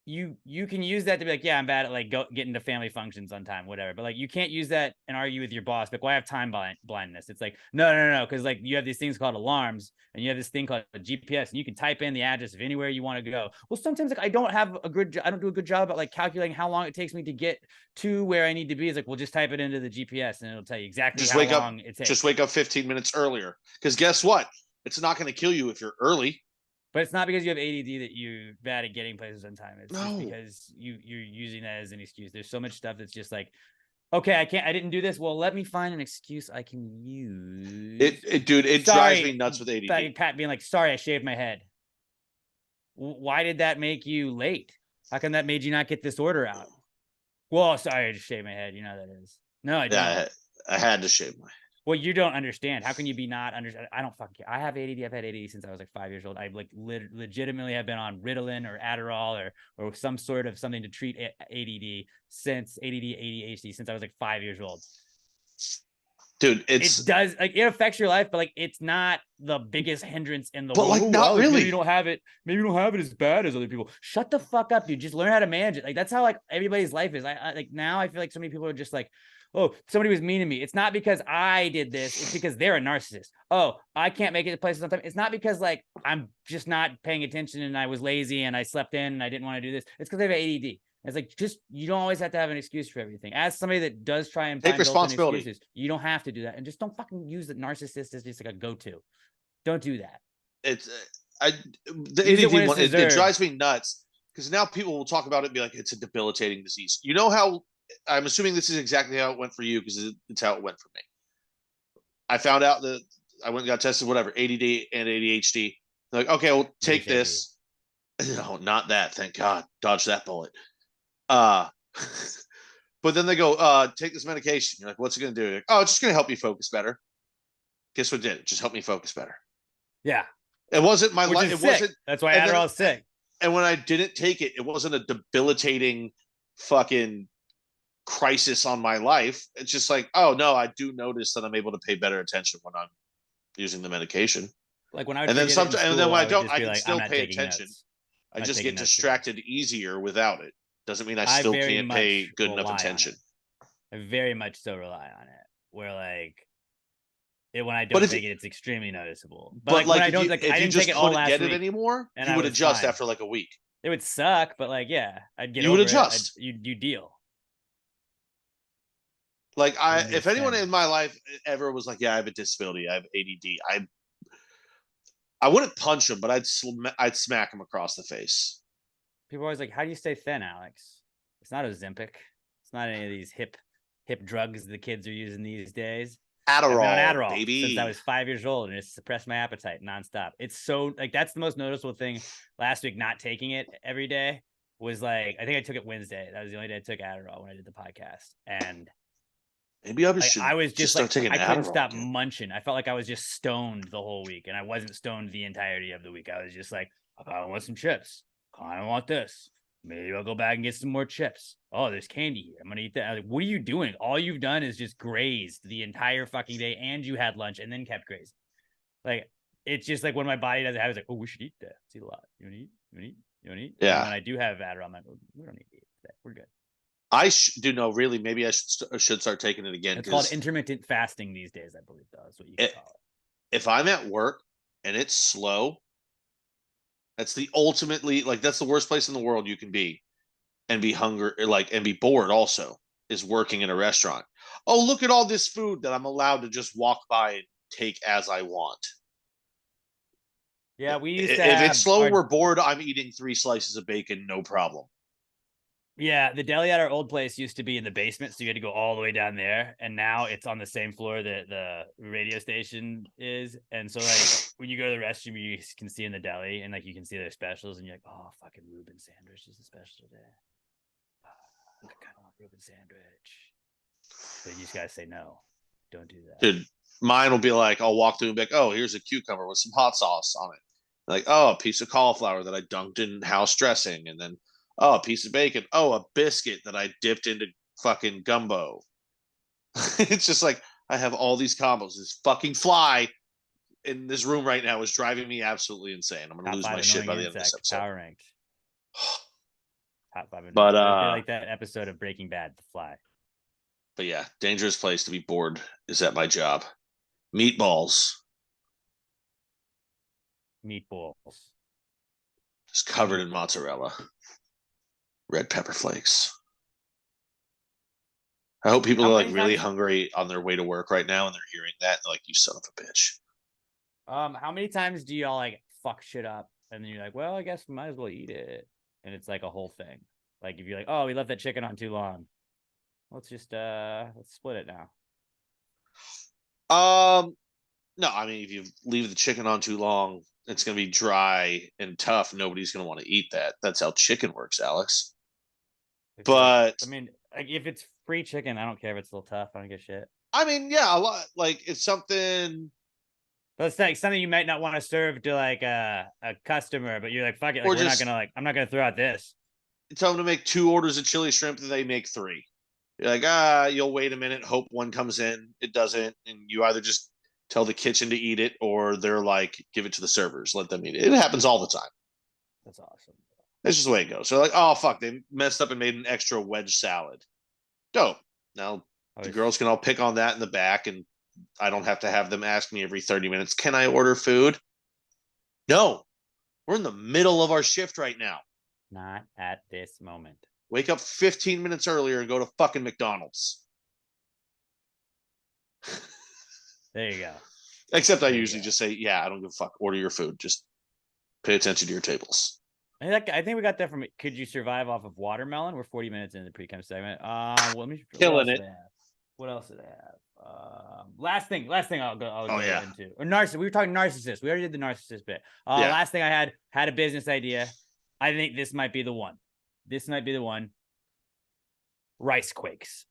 you can use that to be like, yeah, I'm bad at like getting to family functions on time, whatever. But like, you can't use that and argue with your boss. Like, well, I have time blindness. It's like, no. Cause like you have these things called alarms and you have this thing called a GPS and you can type in the address of anywhere you want to go. Well, sometimes like I don't do a good job at like calculating how long it takes me to get to where I need to be. It's like, well, just type it into the GPS and it'll tell you exactly how long it takes. Just wake up 15 minutes earlier. Cause guess what? It's not going to kill you if you're early. But it's not because you have ADD that you're bad at getting places on time. It's just because you're using that as an excuse. There's so much stuff that's just like, okay, I didn't do this. Well, let me find an excuse I can use. It drives me nuts with ADD. Pat being like, sorry, I shaved my head. Why did that make you late? How come that made you not get this order out? Well, sorry, I just shaved my head. You know how that is. No, I don't. Yeah, I had to shave my head. Well, you don't understand. How can you be not understand? I don't fucking care. I have ADD. I've had ADD since I was like 5 years old. I like legitimately have been on Ritalin or Adderall or some sort of something to treat ADD since ADHD since I was like 5 years old. Dude, it does like it affects your life, but like it's not the biggest hindrance in the but world. like not really. Maybe you don't have it. Maybe you don't have it as bad as other people. Shut the fuck up, dude. Just learn how to manage it. Like that's how like everybody's life is. I like now I feel like so many people are just like, oh, somebody was mean to me. It's not because I did this. It's because they're a narcissist. Oh, I can't make it to places sometimes. It's not because like I'm just not paying attention and I was lazy and I slept in and I didn't want to do this. It's because they have ADD. It's like just you don't always have to have an excuse for everything. As somebody that does try and take responsibility, excuses, you don't have to do that, and just don't fucking use the narcissist as just like a go-to. Don't do that. It's the ADD one. It drives me nuts because now people will talk about it and be like, it's a debilitating disease. You know how? I'm assuming this is exactly how it went for you because it's how it went for me. I found out that I went and got tested, whatever, ADD and ADHD. They're like, okay, well, take this. No, not that. Thank God, dodge that bullet. But then they go, take this medication. You're like, what's it gonna do? Like, oh, it's just gonna help you focus better. Guess what did it? Just helped me focus better. Yeah. It wasn't my life. It wasn't. That's why Adderall is sick. And when I didn't take it, it wasn't a debilitating fucking crisis on my life. It's just like, oh no, I do notice that I'm able to pay better attention when I'm using the medication. Like when I would and then sometimes, and then when I don't, I can like, still pay attention. I just get distracted easier without it. Doesn't mean I still can't pay good enough attention. I very much so rely on it. Where like when I don't take it, it's extremely noticeable. But like when I don't, like I didn't take it all last week. If you just couldn't get it anymore, you would adjust after like a week. It would suck, but like yeah, I'd get. You would adjust. You deal. Like if anyone in my life ever was like, yeah, I have a disability, I have ADD, I wouldn't punch him, but I'd smack him across the face. People are always like, how do you stay thin, Alex? It's not Ozempic. It's not any of these hip drugs the kids are using these days. Adderall, baby. Since I was 5 years old, and it's suppressed my appetite nonstop. It's so like that's the most noticeable thing. Last week, not taking it every day was like I think I took it Wednesday. That was the only day I took Adderall when I did the podcast, and maybe I was just like I couldn't stop munching. I felt like I was just stoned the whole week, and I wasn't stoned the entirety of the week. I was just like, I want some chips. I don't want this. Maybe I'll go back and get some more chips. Oh, there's candy here. I'm gonna eat that. I was like, what are you doing? All you've done is just grazed the entire fucking day, and you had lunch and then kept grazing. Like it's just like when my body doesn't have, it's like, oh, we should eat that. Let's eat a lot. You want to eat? You want to eat? You want to eat? Yeah. And when I do have Adderall, I'm like, we don't need to eat today. We're good. I do know. Really, maybe I should start taking it again. It's called intermittent fasting these days, I believe. Though is what you can call it. If I'm at work and it's slow, that's the ultimately like that's the worst place in the world you can be, and be hungry, like and be bored. Also, is working in a restaurant. Oh, look at all this food that I'm allowed to just walk by and take as I want. Yeah, we used to. If it's slow, we're bored. I'm eating 3 slices of bacon, no problem. Yeah, the deli at our old place used to be in the basement, so you had to go all the way down there. And now it's on the same floor that the radio station is. And so, like, when you go to the restroom, you can see in the deli, and like you can see their specials, and you're like, "Oh, fucking Reuben sandwich is a special today. I kind of want Reuben sandwich." But you just gotta say no. Don't do that. Dude, mine will be like, I'll walk through and be like, "Oh, here's a cucumber with some hot sauce on it." Like, "Oh, a piece of cauliflower that I dunked in house dressing," and then. Oh, a piece of bacon. Oh, a biscuit that I dipped into fucking gumbo. It's just like I have all these combos. This fucking fly in this room right now is driving me absolutely insane. I'm gonna lose my shit by the end of this episode. Power ranked. Top 5. But I feel like that episode of Breaking Bad, The Fly. But yeah, dangerous place to be bored is at my job. Meatballs. Just covered in mozzarella. Red pepper flakes. I hope people are like really hungry on their way to work right now and they're hearing that and they're like, you son of a bitch. How many times do y'all like fuck shit up and then you're like, well, I guess we might as well eat it, and it's like a whole thing. Like if you're like, oh, we left that chicken on too long, let's split it now. No, I mean if you leave the chicken on too long, It's going to be dry and tough. Nobody's going to want to eat that. That's how chicken works, Alex. But I mean, like, if it's free chicken, I don't care if it's a little tough. I don't give a shit. I mean, yeah, a lot. Like it's something. But it's like something you might not want to serve to like a customer, but you're like, fuck it, like, we're not gonna like, I'm not gonna throw out this. Tell them to make 2 orders of chili shrimp, and they make 3. You're like, you'll wait a minute, hope one comes in. It doesn't, and you either just tell the kitchen to eat it, or they're like, give it to the servers, let them eat it. It happens all the time. That's awesome. That's just the way it goes. So like, oh fuck, they messed up and made an extra wedge salad. Dope. Now the girls can all pick on that in the back, and I don't have to have them ask me every 30 minutes, can I order food? No. We're in the middle of our shift right now. Not at this moment. Wake up 15 minutes earlier and go to fucking McDonald's. There you go. Except I usually just say, yeah, I don't give a fuck. Order your food. Just pay attention to your tables. I think we got that from Could You Survive Off of Watermelon? We're 40 minutes into the pre-com segment. Let me Killing it. What else did I have? Last thing I'll go into. Or narcissist. We were talking narcissist. We already did the narcissist bit. Last thing I had a business idea. I think this might be the one. Rice Quakes.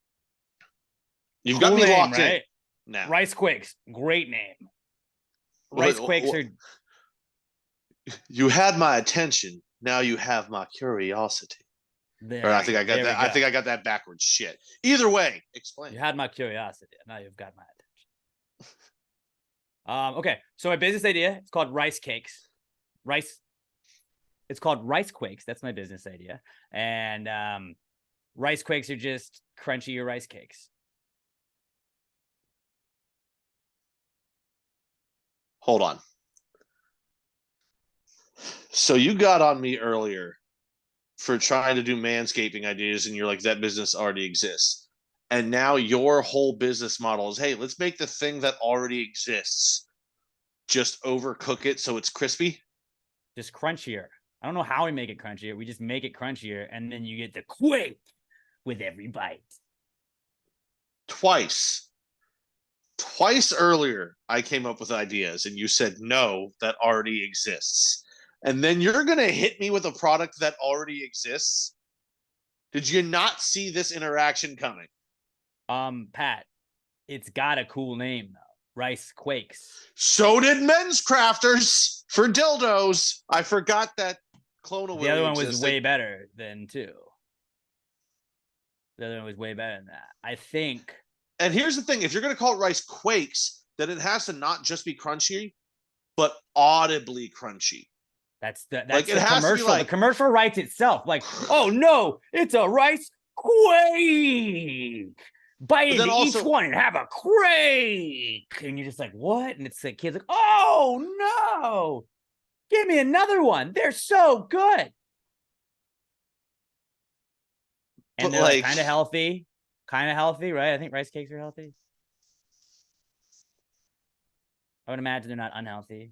You've got me locked in. Right? Now. Rice Quakes. Great name. Rice Quakes are. You had my attention. Now you have my curiosity. I think I got that. I think I got that backwards. Shit. Either way, explain. You had my curiosity. Now you've got my attention. Okay. So my business idea, it's called Rice Cakes. It's called Rice Quakes. That's my business idea. And Rice Quakes are just crunchier rice cakes. Hold on. So you got on me earlier for trying to do manscaping ideas, and you're like, that business already exists. And now your whole business model is, hey, let's make the thing that already exists, just overcook it so it's crispy. Just crunchier. I don't know how we make it crunchier. We just make it crunchier, and then you get the quake with every bite. Twice earlier, I came up with ideas, and you said, no, that already exists. And then you're going to hit me with a product that already exists? Did you not see this interaction coming? Pat, it's got a cool name, though. Rice Quakes. So did Men's Crafters for dildos. I forgot that Clone The other one was way better than 2. The other one was way better than that. I think. And here's the thing. If you're going to call it Rice Quakes, then it has to not just be crunchy, but audibly crunchy. That's the commercial. Like, the commercial writes itself. Like, oh no, it's a rice quake. Bite into each one and have a quake. And you're just like, what? And it's like kids like, oh no, give me another one. They're so good. And they're like, kind of healthy, right? I think rice cakes are healthy. I would imagine they're not unhealthy.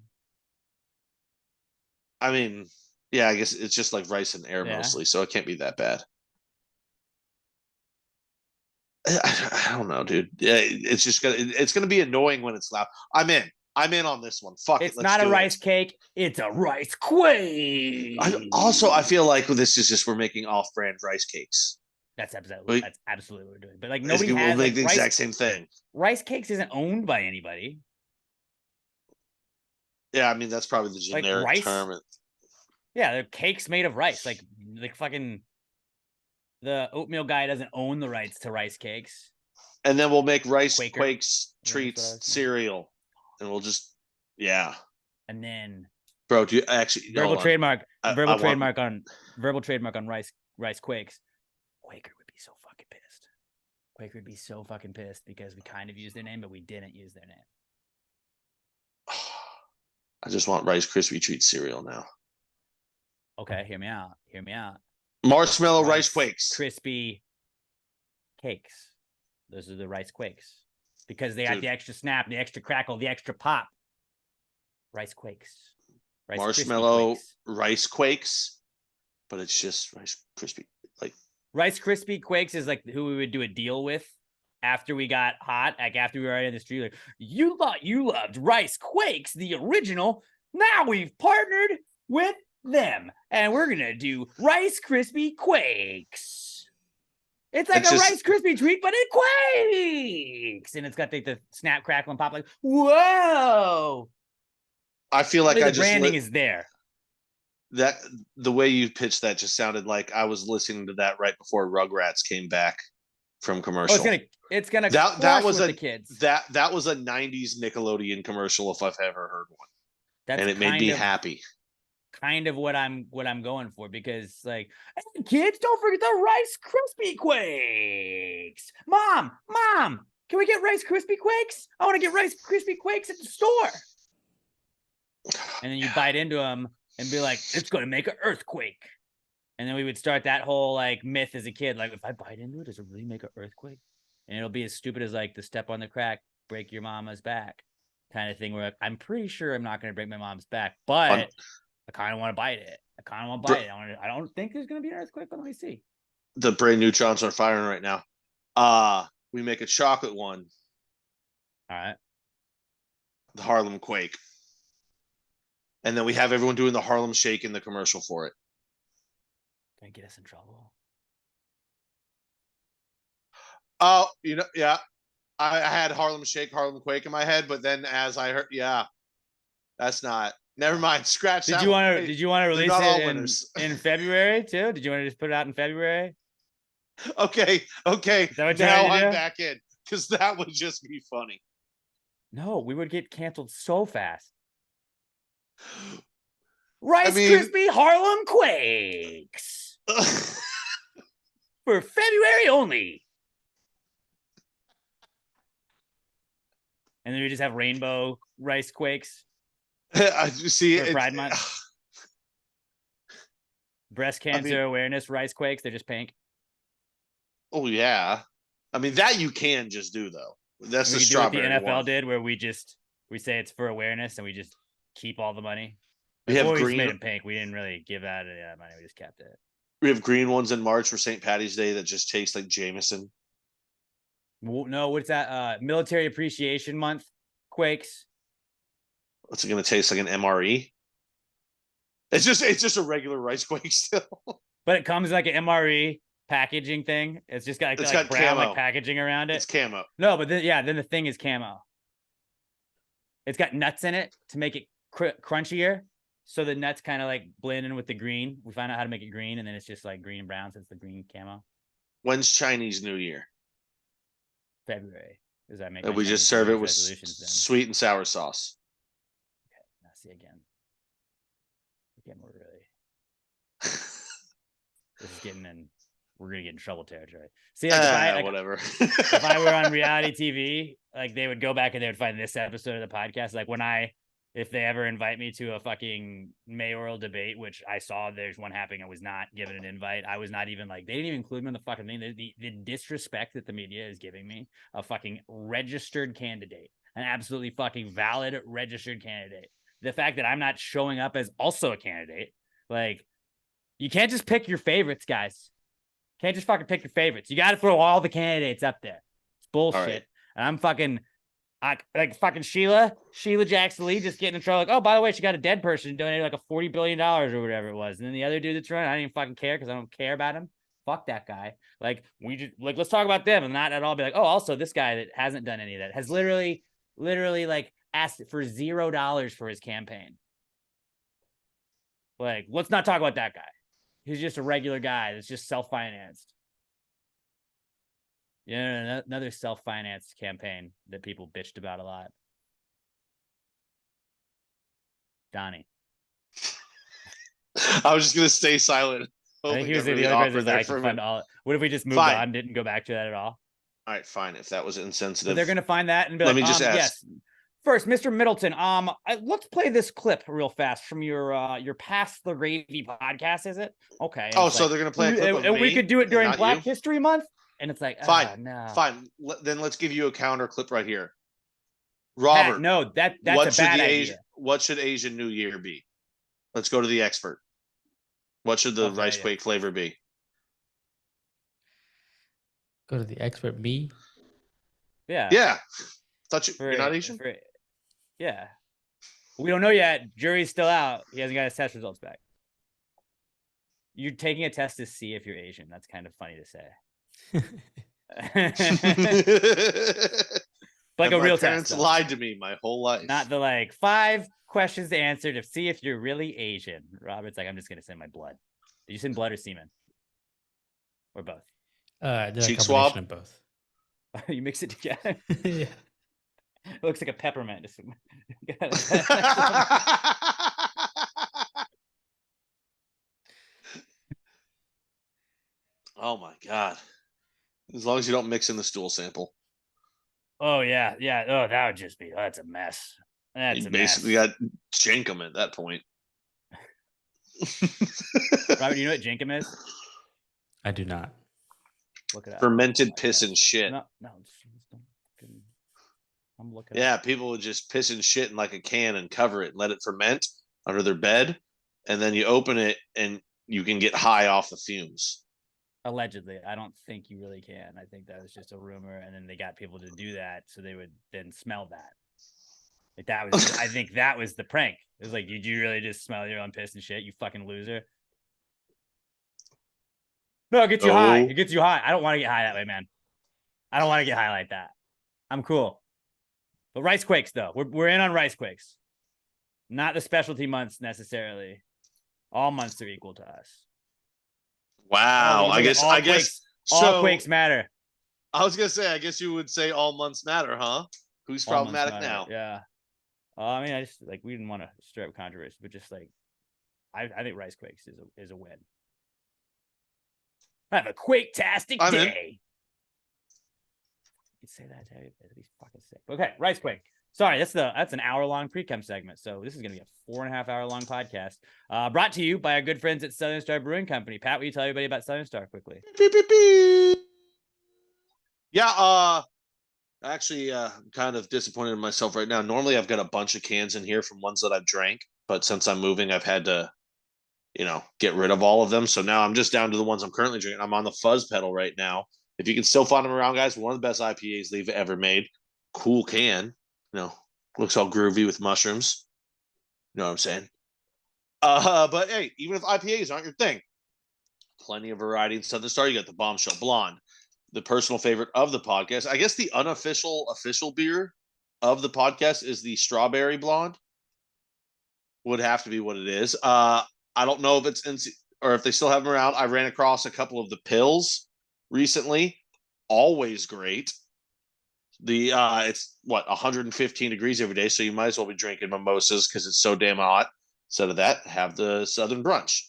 I mean, yeah, I guess it's just like rice and air mostly, so it can't be that bad. I don't know, dude. Yeah, it's gonna be annoying when it's loud. I'm in on this one. Fuck it. It's not a rice cake. It's a rice quake. I feel like this is just we're making off-brand rice cakes. That's absolutely what we're doing. But like nobody has we'll make the exact same thing. Rice Cakes isn't owned by anybody. Yeah, I mean that's probably the generic term. Yeah, they're cakes made of rice. Like fucking the oatmeal guy doesn't own the rights to rice cakes. And then we'll make Rice Quakes treats cereal, and we'll just And then, bro, do you actually verbal trademark on rice Quakes? Quaker would be so fucking pissed. Quaker would be so fucking pissed because we kind of used their name, but we didn't use their name. I just want Rice Krispie Treat cereal now. Okay, hear me out. Marshmallow Rice Quakes. Crispy cakes. Those are the Rice Quakes. Because they got the extra snap, the extra crackle, the extra pop. Rice Quakes. Marshmallow Rice Quakes, but it's just Rice Krispie. Like Rice Krispie Quakes is like who we would do a deal with after we got hot, like after we were already in the street. Like, you thought you loved Rice Quakes, the original Now we've partnered with them, and we're gonna do Rice Krispie Quakes. It's like a Rice Krispie treat, but it quakes, and it's got the snap, crackle, and pop. Like, whoa! I feel like the branding is there. That the way you pitched that just sounded like I was listening to that right before Rugrats came back from commercial. Oh, it's gonna that was the kids. That was a 90s Nickelodeon commercial if I've ever heard one. And it made me happy. Kind of what I'm going for, because like, hey, kids, don't forget the Rice Krispie Quakes. Mom, can we get Rice Krispie Quakes? I want to get Rice Krispie Quakes at the store. And then you bite into them and be like, it's going to make an earthquake. And then we would start that whole like myth as a kid. Like, if I bite into it, does it really make an earthquake? And it'll be as stupid as like the step on the crack, break your mama's back kind of thing, where I'm pretty sure I'm not going to break my mom's back, but I kind of want to bite it. I don't think there's going to be an earthquake, but let me see. The brain neutrons are firing right now. We make a chocolate one. All right. The Harlem Quake. And then we have everyone doing the Harlem Shake in the commercial for it. Can it get us in trouble? Oh, yeah. I had Harlem Shake, Harlem Quake in my head, but then as I heard, that's not. Never mind. Scratch that. Did you want to release it in February too? Did you want to just put it out in February? Okay. Now I'm back in, because that would just be funny. No, we would get canceled so fast. Rice Krispie Harlem Quakes for February only. And then we just have rainbow Rice Quakes. See, for Pride Month. Breast cancer awareness Rice Quakes. They're just pink. Oh yeah, I mean that you can just do though. That's the strawberry. Do what the NFL one. did, where we say it's for awareness and we just keep all the money. We have green. We made them pink. We didn't really give out any of that money. We just kept it. We have green ones in March for St. Patty's Day that just taste like Jameson. No, what's that? Military Appreciation Month Quakes. What's it going to taste like? An MRE? It's just a regular rice quake still. But it comes like an MRE packaging thing. It's just got got brown like packaging around it. It's camo. No, but then the thing is camo. It's got nuts in it to make it crunchier. So the nuts kind of like blend in with the green. We find out how to make it green, and then it's just like green and brown, so it's the green camo. When's Chinese New Year? February. Does that make? And we just serve it with sweet and sour sauce. Okay, now see again. We're really. This is getting in. We're gonna get in trouble territory. See, whatever. If I were on reality TV, like they would go back and they would find this episode of the podcast. Like if they ever invite me to a fucking mayoral debate, which I saw there's one happening, I was not given an invite. I was not even they didn't even include me in the fucking thing. The disrespect that the media is giving me, a fucking registered candidate, an absolutely fucking valid registered candidate. The fact that I'm not showing up as also a candidate, like you can't just pick your favorites, guys. Can't just fucking pick your favorites. You got to throw all the candidates up there. It's bullshit. Right. And I'm fucking. Like fucking Sheila Jackson Lee just getting in trouble. Like, oh, by the way, she got a dead person donated like a $40 billion or whatever it was. And then the other dude that's running, I didn't even fucking care because I don't care about him. Fuck that guy. Like, let's talk about them and not at all be like, oh, also this guy that hasn't done any of that has literally like asked for $0 for his campaign. Like, let's not talk about that guy. He's just a regular guy that's just self-financed. Yeah, another self-financed campaign that people bitched about a lot. Donnie. I was just gonna stay silent. I think he was the other person that fund all. What if we just moved on, didn't go back to that at all? All right, fine. If that was insensitive, but they're gonna find that and be let me just ask. Yes. First, Mr. Middleton, let's play this clip real fast from your Pass the Gravy podcast. Is it okay? Oh, so they're gonna play a clip of and me, we could do it during Black History Month. And it's like, fine, no. Fine. Then let's give you a counter clip right here. Robert, Pat, no, that's a bad idea. What should Asian New Year be? Let's go to the expert. What should the rice quake flavor be? Go to the expert. Me? Yeah. Yeah. You're not Asian? Yeah. We don't know yet. Jury's still out. He hasn't got his test results back. You're taking a test to see if you're Asian. That's kind of funny to say. Like and a real my parents test. lied to me my whole life. Not the like 5 questions to answer to see if you're really Asian. Robert's like, I'm just gonna send my blood. Did you send blood or semen? Or both? Cheek swab? Of both. You mix it together. Yeah. It looks like a peppermint. Oh my god! As long as you don't mix in the stool sample. Oh yeah. Oh, that would just be. That's a mess. That's You a basically mess. got Jenkum at that point. Robert, you know what Jenkum is? I do not. Look it up. Fermented piss and shit. No. I'm looking. Yeah, people would just piss and shit in like a can and cover it and let it ferment under their bed, and then you open it and you can get high off the fumes. Allegedly, I don't think you really can. I think that was just a rumor, and then they got people to do that so they would then smell that. Like that was, I think that was the prank. It was like, did you really just smell your own piss and shit? You fucking loser. No, it gets you high. It gets you high. I don't want to get high that way, man. I don't want to get high like that. I'm cool. But rice quakes, though, we're in on rice quakes. Not the specialty months necessarily. All months are equal to us. Wow, I guess all quakes matter. I was gonna say, I guess you would say all months matter, huh? Who's All problematic months now? matter. Yeah. I mean, I just like we didn't want to stir up controversy, but just like I think rice quakes is a win. Have a quake-tastic day. You say that, Terry? That'd be fucking sick. Okay, rice quake. Sorry, that's an hour-long Precome segment. So this is gonna be a 4.5-hour-long podcast. Brought to you by our good friends at Southern Star Brewing Company. Pat, will you tell everybody about Southern Star quickly? Beep, beep, beep. Yeah, actually, I'm kind of disappointed in myself right now. Normally, I've got a bunch of cans in here from ones that I've drank, but since I'm moving, I've had to, get rid of all of them. So now I'm just down to the ones I'm currently drinking. I'm on the fuzz pedal right now. If you can still find them around, guys, one of the best IPAs they've ever made. Cool can. Looks all groovy with mushrooms. You know what I'm saying? But hey, even if IPAs aren't your thing, plenty of variety in Southern Star. You got the Bombshell Blonde, the personal favorite of the podcast. I guess the unofficial official beer of the podcast is the Strawberry Blonde. Would have to be what it is. I don't know if it's or if they still have them around. I ran across a couple of the pills recently. Always great. It's 115 degrees every day, so you might as well be drinking mimosas because it's so damn hot. Instead of that, have the Southern Brunch.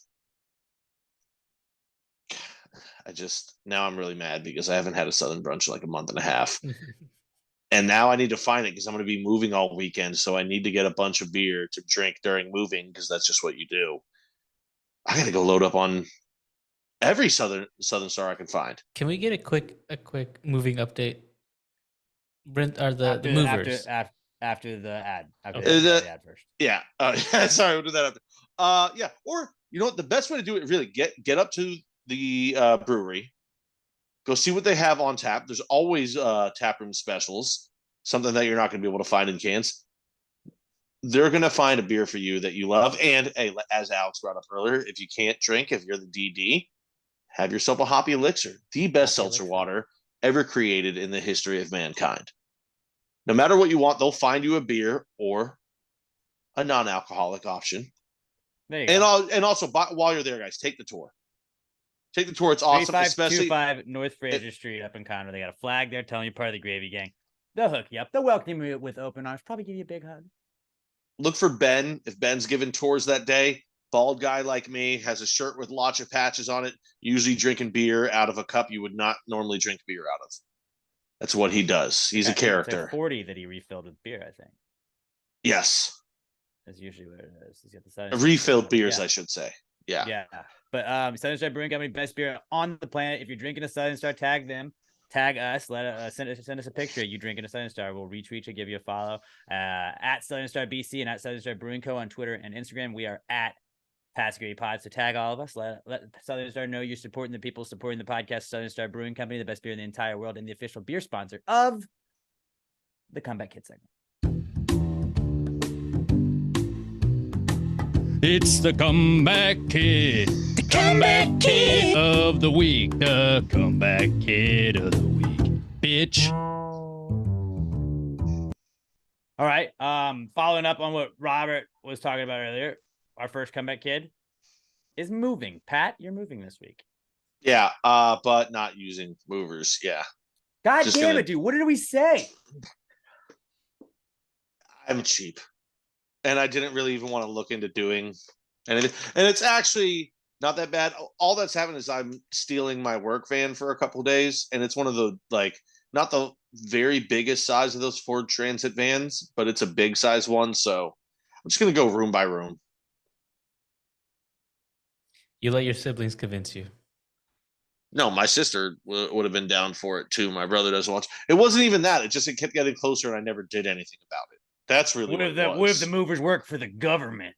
Now I'm really mad because I haven't had a Southern Brunch in like a month and a half. And now I need to find it because I'm going to be moving all weekend. So I need to get a bunch of beer to drink during moving because that's just what you do. I got to go load up on every Southern Star I can find. Can we get a quick moving update? Brent, are the movers after the ad? Okay. The ad first. Yeah. Sorry, we'll do that after. Yeah. Or you know what? The best way to do it, really get up to the brewery. Go see what they have on tap. There's always taproom specials, something that you're not going to be able to find in cans. They're going to find a beer for you that you love. And hey, as Alex brought up earlier, if you can't drink, if you're the DD, have yourself a hoppy elixir, the best seltzer water ever created in the history of mankind. No matter what you want, they'll find you a beer or a non-alcoholic option. There you go. And also, while you're there, guys, take the tour. Take the tour. It's awesome, especially 3525 North Fraser Street up in Conroe. They got a flag there telling you part of the Gravy Gang. They'll hook you up. They'll welcome you with open arms. Probably give you a big hug. Look for Ben. If Ben's giving tours that day, bald guy like me, has a shirt with lots of patches on it, usually drinking beer out of a cup you would not normally drink beer out of. That's what he does. He's a character. It's like 40 that he refilled with beer, I think. Yes. That's usually what it is. He's got the refilled beers, I should say. Yeah. Yeah. But Southern Star Brewing Company, best beer on the planet. If you're drinking a Southern Star, tag them. Tag us. Send us a picture of you drinking a Southern Star. We'll retweet you, give you a follow. At Southern Star BC and at Southern Star Brewing Co. on Twitter and Instagram. We are at Pat's Gravy Pod. So tag all of us. Let Southern Star know you're supporting the people supporting the podcast. Southern Star Brewing Company, the best beer in the entire world, and the official beer sponsor of the Comeback Kid segment. It's the comeback kid. The comeback kid of the week. The comeback kid of the week. Bitch. All right. Following up on what Robert was talking about earlier, our first comeback kid is moving. Pat, you're moving this week. Yeah, but not using movers. Yeah. God damn it, dude. What did we say? I'm cheap. And I didn't really even want to look into doing anything. And it's actually not that bad. All that's happened is I'm stealing my work van for a couple of days. And it's one of the, like, not the very biggest size of those Ford Transit vans, but it's a big size one. So I'm just going to go room by room. You let your siblings convince you. No, my sister would have been down for it too. My brother doesn't want to. It wasn't even that. It kept getting closer and I never did anything about it. That's really what if the movers work for the government?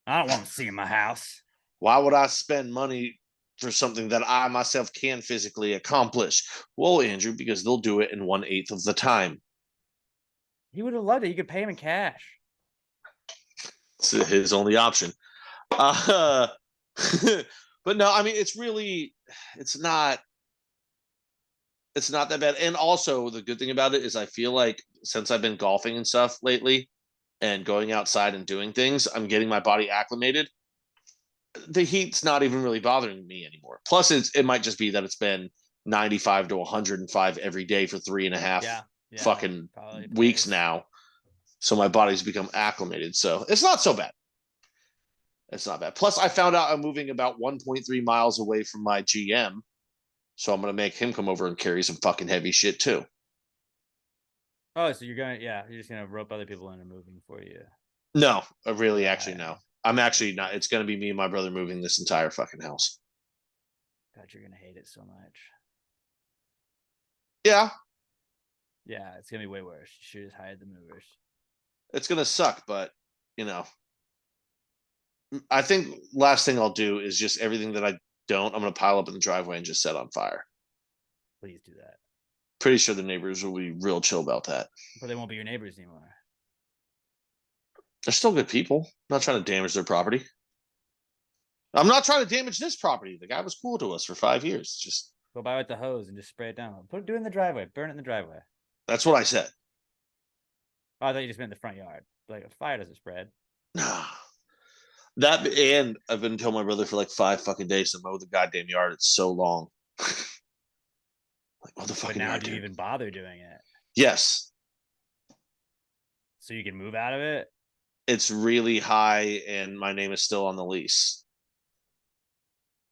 I don't want to see in my house. Why would I spend money for something that I myself can physically accomplish? Well, Andrew, because they'll do it in 1/8 of the time. He would have loved it. You could pay him in cash. It's his only option. But no, I mean, it's not that bad. And also the good thing about it is I feel like since I've been golfing and stuff lately and going outside and doing things, I'm getting my body acclimated. The heat's not even really bothering me anymore. Plus it might just be that it's been 95 to 105 every day for 3.5 fucking weeks now. So my body's become acclimated. So it's not so bad. It's not bad. Plus, I found out I'm moving about 1.3 miles away from my GM. So I'm going to make him come over and carry some fucking heavy shit too. Oh, so you're just going to rope other people into moving for you. No, actually, no. I'm actually not. It's going to be me and my brother moving this entire fucking house. God, you're going to hate it so much. Yeah. Yeah, it's going to be way worse. You should just hire the movers. It's going to suck, but, I think last thing I'll do is just everything that I'm going to pile up in the driveway and just set on fire. Please do that. Pretty sure the neighbors will be real chill about that. But they won't be your neighbors anymore. They're still good people. I'm not trying to damage their property. I'm not trying to damage this property. The guy was cool to us for 5 years. Just go by with the hose and just spray it down. Do it in the driveway. Burn it in the driveway. That's what I said. Oh, I thought you just meant the front yard. Like a fire doesn't spread. Nah. That, and I've been telling my brother for like 5 fucking days to mow the goddamn yard. It's so long. Like, what the fuck? But now do you even bother doing it? Yes. So you can move out of it? It's really high and my name is still on the lease.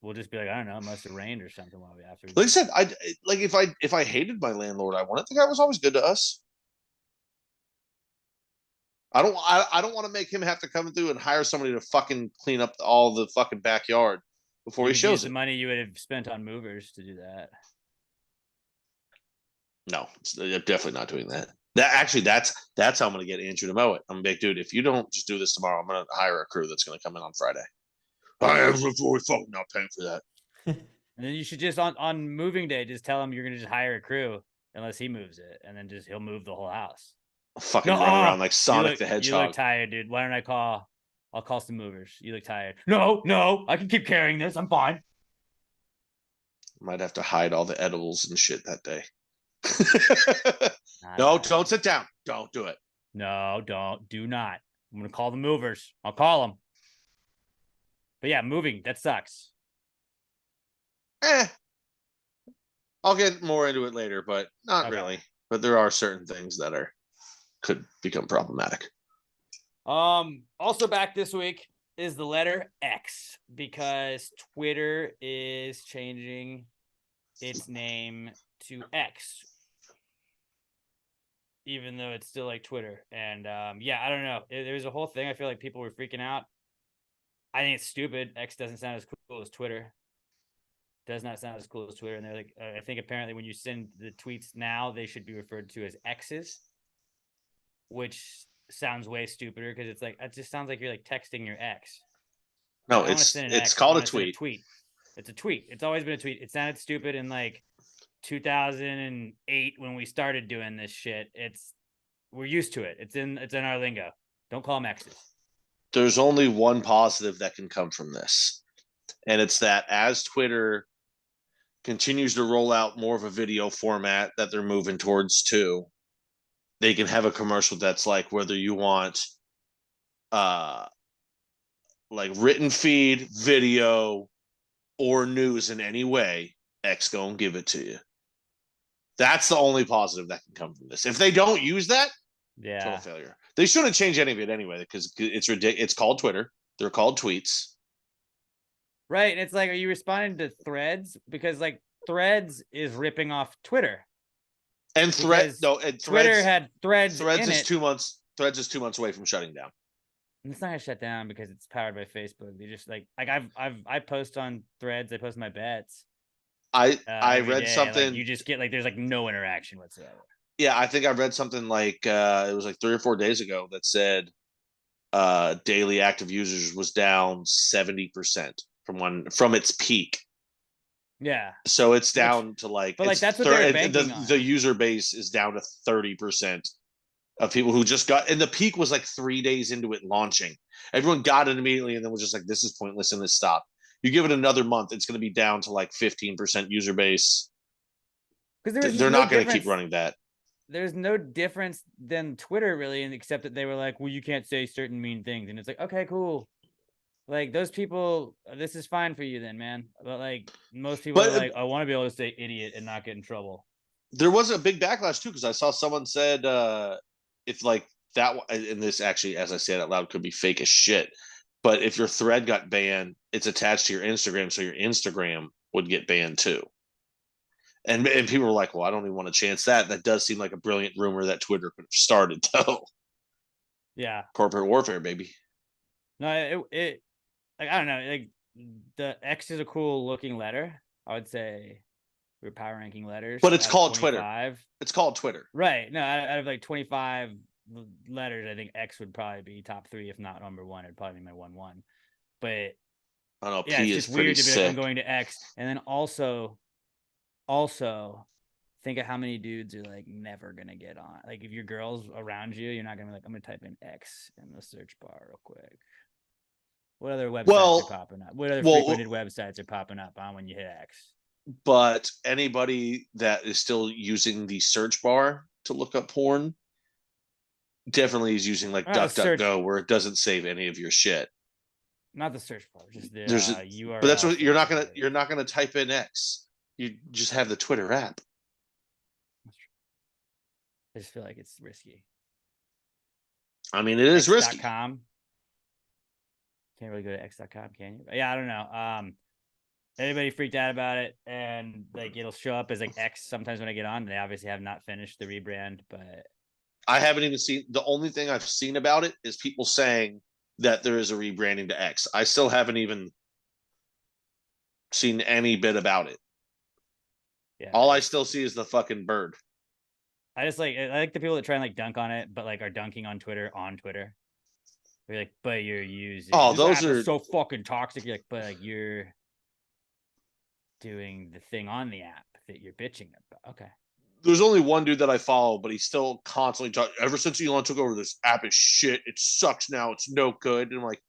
We'll just be like, I don't know, it must have rained or something while we after. Like I said, if I hated my landlord, I wouldn't. The guy was always good to us. I don't want to make him have to come through and hire somebody to fucking clean up all the fucking backyard before he shows the money you would have spent on movers to do that. No, I'm definitely not doing that. That's how I'm gonna get Andrew to mow it. I'm like, dude, if you don't just do this tomorrow, I'm gonna hire a crew that's gonna come in on Friday. I am fucking not paying for that. And then you should just on moving day just tell him you're gonna just hire a crew unless he moves it, and then he'll move the whole house. I'll fucking run around like Sonic the Hedgehog. You look tired, dude. Why don't I'll call some movers. You look tired. No, I can keep carrying this. I'm fine. Might have to hide all the edibles and shit that day. No, don't sit down. Don't do it. No, do not. I'm gonna call the movers. I'll call them. But yeah, moving, that sucks. I'll get more into it later, but not really. But there are certain things that could become problematic. Also back this week is the letter X, because Twitter is changing its name to X, even though it's still like Twitter. And I don't know. There's a whole thing. I feel like people were freaking out. I think it's stupid. X doesn't sound as cool as Twitter. Does not sound as cool as Twitter. And they're like, I think apparently when you send the tweets now, they should be referred to as X's, which sounds way stupider because it's like, it just sounds like you're like texting your ex. No, it's called a tweet. It's a tweet. It's always been a tweet. It sounded stupid in like 2008 when we started doing this shit. We're used to it. It's in our lingo. Don't call them X's. There's only one positive that can come from this, and it's that as Twitter continues to roll out more of a video format that they're moving towards too, they can have a commercial that's like whether you want like written feed, video, or news in any way, X gonna give it to you. That's the only positive that can come from this. If they don't use that, total failure. They shouldn't change any of it anyway because it's ridiculous. It's called Twitter. They're called tweets. Right. And it's like, are you responding to threads? Because like Threads is ripping off Twitter. And Twitter had threads. Threads is 2 months. Threads is 2 months away from shutting down. And it's not gonna shut down because it's powered by Facebook. They just like I post on Threads. I post my bets. I read something. Like, you just get like there's like no interaction whatsoever. Yeah, I think I read something like it was like 3 or 4 days ago that said daily active users was down 70% from its peak. Yeah. So it's down to like, but like that's what they're banking on. The user base is down to 30% of people who just got, and the peak was like 3 days into it launching. Everyone got it immediately and then was just like, this is pointless and this stopped. You give it another month, it's going to be down to like 15% user base. Because they're not going to keep running that. There's no difference than Twitter really, except that they were like, well, you can't say certain mean things. And it's like, okay, cool. Like those people, this is fine for you then, man. But like most people are like, I want to be able to say idiot and not get in trouble. There was a big backlash too, because I saw someone said if like that, and this actually, as I said out loud, could be fake as shit. But if your thread got banned, it's attached to your Instagram, so your Instagram would get banned too. And people were like, well, I don't even want to chance that. That does seem like a brilliant rumor that Twitter could have started, though. Yeah. Corporate warfare, baby. No, it like, I don't know. Like the X is a cool looking letter. I would say we're power ranking letters. But it's called Twitter. It's called Twitter. Right. No, out of like 25 letters, I think X would probably be top 3, if not number 1. It'd probably be my 1-1. But I don't know. Yeah, P it's just weird to be like, I'm going to X. And then also think of how many dudes are like never gonna get on. Like if your girl's around you, you're not gonna be like, I'm gonna type in X in the search bar real quick. What other websites are popping up? What other frequented websites are popping up on when you hit X? But anybody that is still using the search bar to look up porn definitely is using like DuckDuckGo, where it doesn't save any of your shit. Not the search bar, just the URL. But that's what you're not gonna type in X. You just have the Twitter app. I just feel like it's risky. I mean, it is risky. X.com. Can't really go to X.com, can you? But yeah, I don't know. Everybody freaked out about it, and like it'll show up as like X sometimes when I get on. They obviously have not finished the rebrand, but I haven't even seen. The only thing I've seen about it is people saying that there is a rebranding to X. I still haven't even seen any bit about it. Yeah. All I still see is the fucking bird. I like the people that try and like dunk on it, but like are dunking on Twitter. You're like, but you're using. Oh, those are so fucking toxic. You're like, but like you're doing the thing on the app that you're bitching about. Okay. There's only one dude that I follow, but he's still constantly talking. Ever since Elon took over, this app is shit. It sucks now. It's no good. And I'm like,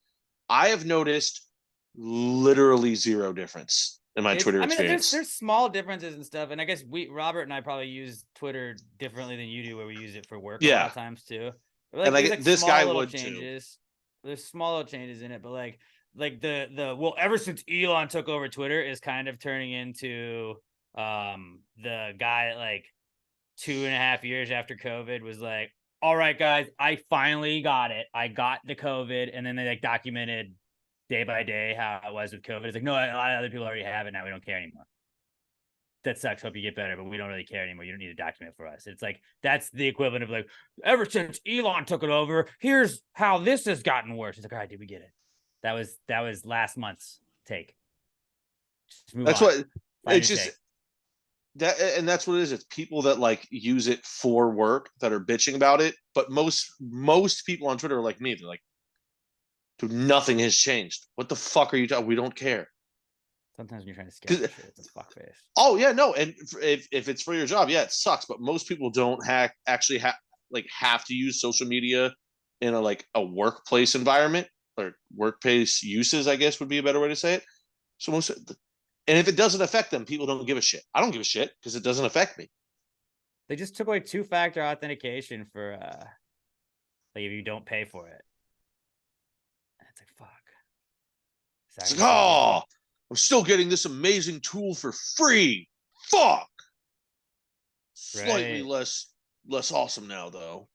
I have noticed literally zero difference in my Twitter experience. There's small differences and stuff. And I guess Robert and I probably use Twitter differently than you do, where we use it for work a lot of times too. But like, and this guy would changes. Too. There's small little changes in it, but like the ever since Elon took over Twitter is kind of turning into the guy that like 2.5 years after COVID was like, all right, guys, I finally got it. I got the COVID. And then they like documented day by day how it was with COVID. It's like, no, a lot of other people already have it now. We don't care anymore. That sucks. Hope you get better, but we don't really care anymore. You don't need to document for us. It's like, that's the equivalent of like, ever since Elon took it over, here's how this has gotten worse. It's like, all right, did we get it? That was last month's take. That's on. What it's just take. That, and that's what it is. It's people that like use it for work that are bitching about it. But most people on Twitter are like me. They're like, dude, nothing has changed. What the fuck are you talking? We don't care. Sometimes when you're trying to scare shit, it's a fuck face. Oh yeah, no. And if it's for your job, yeah, it sucks. But most people don't actually have to use social media in a workplace environment. or workplace uses, I guess would be a better way to say it. So and if it doesn't affect them, people don't give a shit. I don't give a shit because it doesn't affect me. They just took away 2-factor authentication for like if you don't pay for it. And it's like, fuck. It's like, oh, I'm still getting this amazing tool for free. Fuck. Slightly less awesome now though.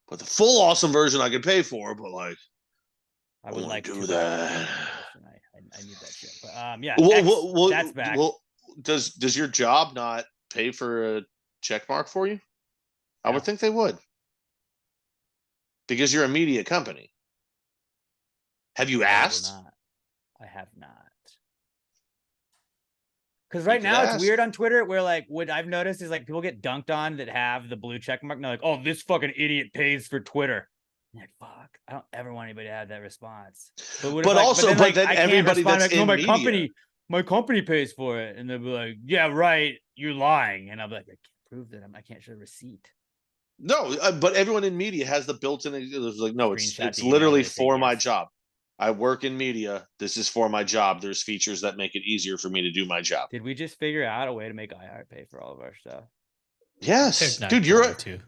But the full awesome version I could pay for, but like I would like to to do that. I need that shit. But yeah, that's back. Well, does your job not pay for a check mark for you? I would think they would. Because you're a media company. Have you asked? I have not. Because right now it's weird on Twitter where like what I've noticed is like people get dunked on that have the blue check mark and they're like, oh, this fucking idiot pays for Twitter. I'm like, fuck, I don't ever want anybody to have that response. But then everybody that's in media, my company pays for it, and they'll be like, yeah, right, you're lying, and I'll be like, I can't prove that. I can't show a receipt. No, but everyone in media has the built-in. It's like, no, it's literally for my job. I work in media. This is for my job. There's features that make it easier for me to do my job. Did we just figure out a way to make iHeart pay for all of our stuff? Yes, dude, you're too.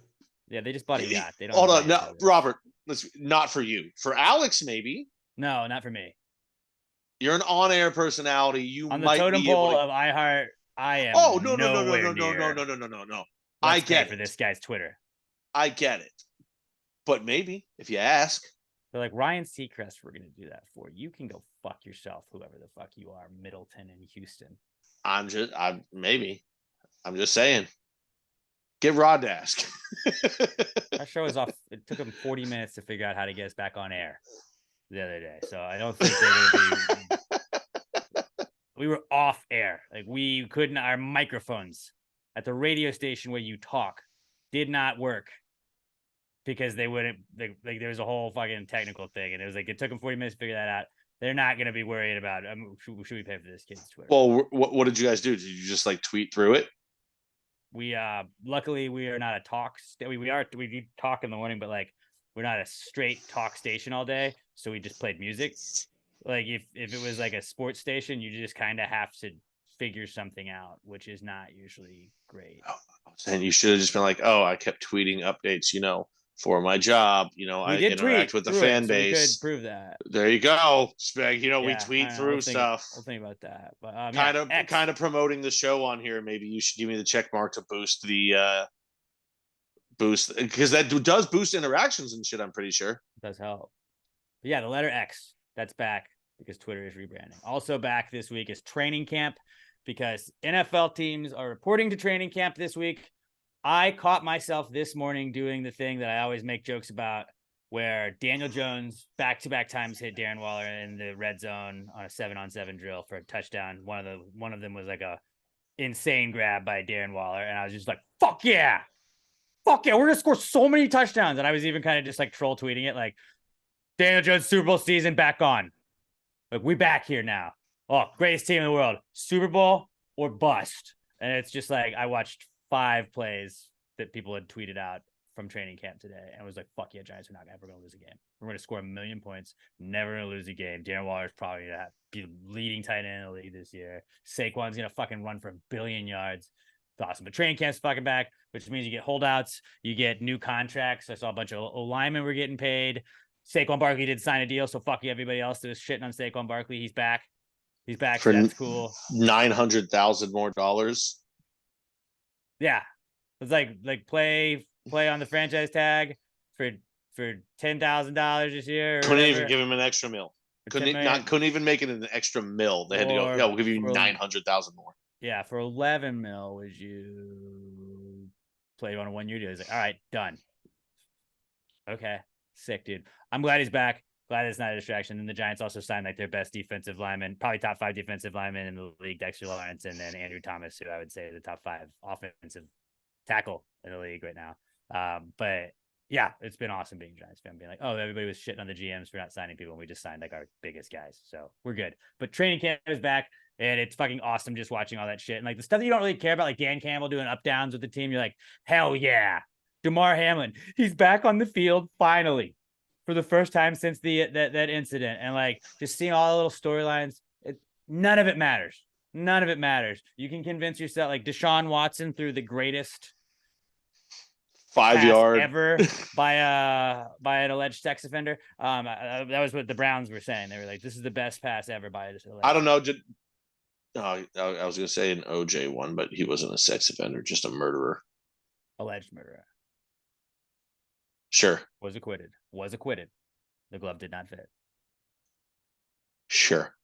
Yeah, they just bought a yacht. They don't. Hold on, no, Robert. Not for you. For Alex, maybe. No, not for me. You're an on-air personality. You on the might totem be pole able to... of iHeart. I am. Oh no! I get for this guy's Twitter. I get it, but maybe if you ask. They're like, Ryan Seacrest, we're going to do that for you. You can go fuck yourself, whoever the fuck you are, Middleton and Houston. I'm just saying. Get Rod to ask. Our show is off. It took him 40 minutes to figure out how to get us back on air the other day. So I don't think they're going to be. We were off air. Like we couldn't, our microphones at the radio station where you talk did not work. Because they wouldn't, like there was a whole fucking technical thing, and it was like it took them 40 minutes to figure that out. They're not going to be worried about. Should we pay for this kid's Twitter? Well, what did you guys do? Did you just like tweet through it? We luckily we are not a talk. We do talk in the morning, but like we're not a straight talk station all day. So we just played music. Like if it was like a sports station, you just kind of have to figure something out, which is not usually great. And you should have just been like, oh, I kept tweeting updates, for my job, I interact with the fan base. We could prove that. There you go, Speg. We tweet through stuff. We'll think about that. But kind of promoting the show on here. Maybe you should give me the check mark to boost the because that does boost interactions and shit. I'm pretty sure it does help. But yeah, the letter X that's back because Twitter is rebranding. Also back this week is training camp because NFL teams are reporting to training camp this week. I caught myself this morning doing the thing that I always make jokes about where Daniel Jones back-to-back times hit Darren Waller in the red zone on a 7-on-7 drill for a touchdown. One of them was like a insane grab by Darren Waller. And I was just like, fuck yeah. We're going to score so many touchdowns. And I was even kind of just like troll tweeting it like Daniel Jones Super Bowl season back on. Like we back here now. Oh, greatest team in the world. Super Bowl or bust. And it's just like, I watched 5 plays that people had tweeted out from training camp today and was like, fuck yeah, Giants are not ever going to lose a game. We're going to score 1 million points, never going to lose a game. Darren Waller is probably going to be leading tight end in the league this year. Saquon's going to fucking run for 1 billion yards. It's awesome. But training camp's fucking back, which means you get holdouts, you get new contracts. I saw a bunch of linemen were getting paid. Saquon Barkley did sign a deal, so fuck you, everybody else that was shitting on Saquon Barkley. He's back. So that's cool. $900,000 more. Yeah, it's like play on the franchise tag for $10,000 this year. Couldn't even give him an extra mil. Couldn't even make it an extra mil. They had to go. Yeah, we'll give you 900,000 more. Yeah, for 11 mil, would you play on a 1-year deal? He's like, all right, done. Okay, sick, dude. I'm glad he's back. Glad it's not a distraction. And the Giants also signed like their best defensive lineman, probably top 5 defensive lineman in the league, Dexter Lawrence, and then Andrew Thomas, who I would say is the top 5 offensive tackle in the league right now. But yeah, it's been awesome being Giants fan, being like, oh, everybody was shitting on the GMs for not signing people, and we just signed like our biggest guys. So we're good. But training camp is back, and it's fucking awesome just watching all that shit. And like the stuff that you don't really care about, like Dan Campbell doing up downs with the team, you're like, hell yeah. DeMar Hamlin, he's back on the field finally. for the first time since that incident, and like just seeing all the little storylines. None of it matters. None of it matters. You can convince yourself, like Deshaun Watson threw the greatest 5-yard ever by an alleged sex offender. That was what the Browns were saying. They were like, "This is the best pass ever by this." I don't know. I was gonna say an OJ one, but he wasn't a sex offender, just a murderer. Alleged murderer. Sure. Was acquitted. Was acquitted. The glove did not fit. Sure.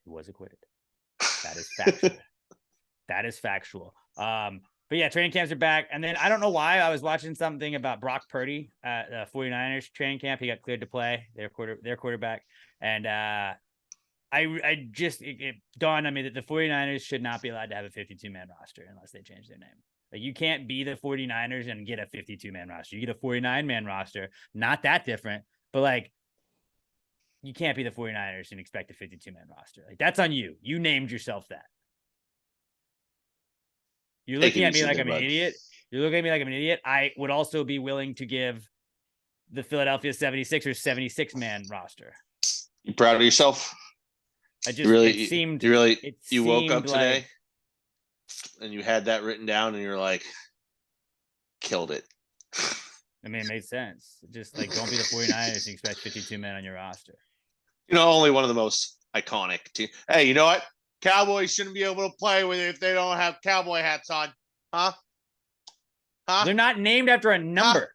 He was acquitted. That is factual. That is factual. But yeah, training camps are back. And then I don't know why I was watching something about Brock Purdy at 49ers training camp. He got cleared to play their quarterback. And it dawned on me that the 49ers should not be allowed to have a 52-man roster unless they change their name. Like, you can't be the 49ers and get a 52-man roster. You get a 49-man roster, not that different, but like, you can't be the 49ers and expect a 52-man roster. Like, that's on you. You named yourself that. You're looking at me like I'm an idiot. You're looking at me like I'm an idiot. I would also be willing to give the Philadelphia 76ers 76-man roster. You proud of yourself? You woke up today and you had that written down and you're like, killed it. I mean, it made sense. Just like, don't be the 49ers and expect 52 men on your roster. Only one of the most iconic teams. Hey, you know what? Cowboys shouldn't be able to play with it if they don't have cowboy hats on. Huh? They're not named after a number.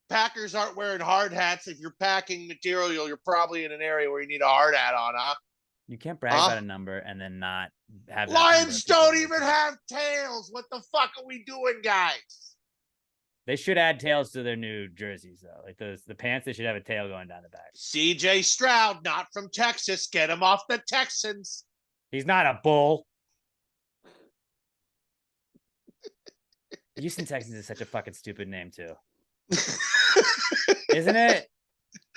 Packers aren't wearing hard hats. If you're packing material, you're probably in an area where you need a hard hat on, huh? You can't brag about a number and then not have that. Lions don't even have tails. What the fuck are we doing, guys? They should add tails to their new jerseys, though. Like the pants, they should have a tail going down the back. CJ Stroud, not from Texas. Get him off the Texans. He's not a bull. Houston Texans is such a fucking stupid name, too. Isn't it?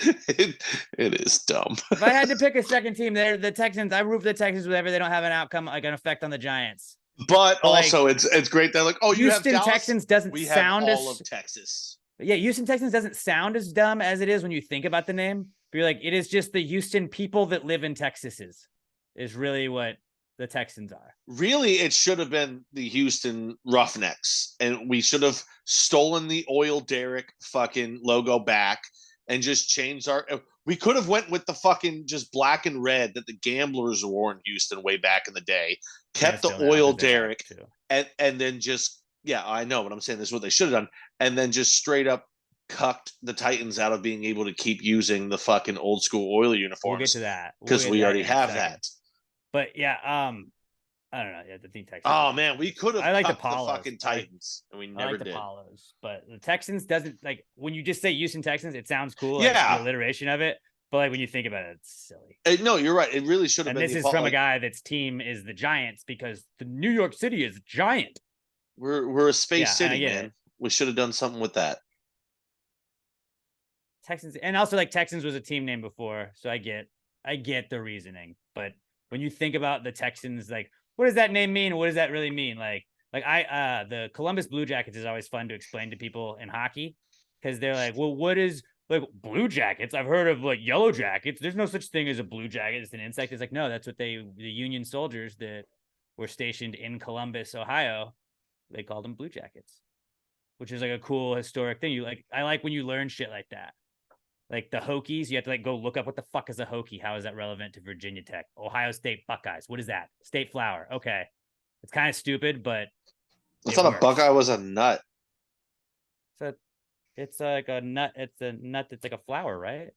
It is dumb. If I had to pick a second team, they're the Texans. I root for the Texans whenever they don't have an outcome, like an effect on the Giants. But also, it's great that like, you have Houston Texans doesn't sound as all of Texas. Yeah, Houston Texans doesn't sound as dumb as it is when you think about the name. But you're like, it is just the Houston people that live in Texas is really what the Texans are. Really, it should have been the Houston Roughnecks, and we should have stolen the Oil Derrick fucking logo back and just changed we could have went with the fucking just black and red that the Gamblers wore in Houston way back in the day, kept the Oil Derrick, and then just, I know, but I'm saying this is what they should have done, and then just straight up cucked the Titans out of being able to keep using the fucking old school Oiler uniforms. We'll get to that. Because we already have that. But yeah, I don't know. Yeah, the Texans. Oh man, we could have. I like the fucking Titans, and we never did. The Apollos, but the Texans doesn't, like, when you just say Houston Texans, it sounds cool. Yeah, like, the alliteration of it. But like when you think about it, it's silly. No, you're right. It really should have been. And this is from a guy that's team is the Giants, because the New York City is giant. We're a space city, man. We should have done something with that. Texans, and also like Texans was a team name before, so I get the reasoning, but when you think about the Texans, like, what does that name mean? What does that really mean? Like the Columbus Blue Jackets is always fun to explain to people in hockey, because they're like, well, what is like Blue Jackets? I've heard of like Yellow Jackets. There's no such thing as a Blue Jacket. It's an insect. It's like, no, that's what the Union soldiers that were stationed in Columbus, Ohio, they called them Blue Jackets, which is like a cool historic thing. I like when you learn shit like that. Like the Hokies, you have to like go look up what the fuck is a Hokie. How is that relevant to Virginia Tech? Ohio State Buckeyes. What is that? State flower. Okay. It's kind of stupid, but I thought a Buckeye was a nut. It's like a nut. It's a nut that's like a flower, right?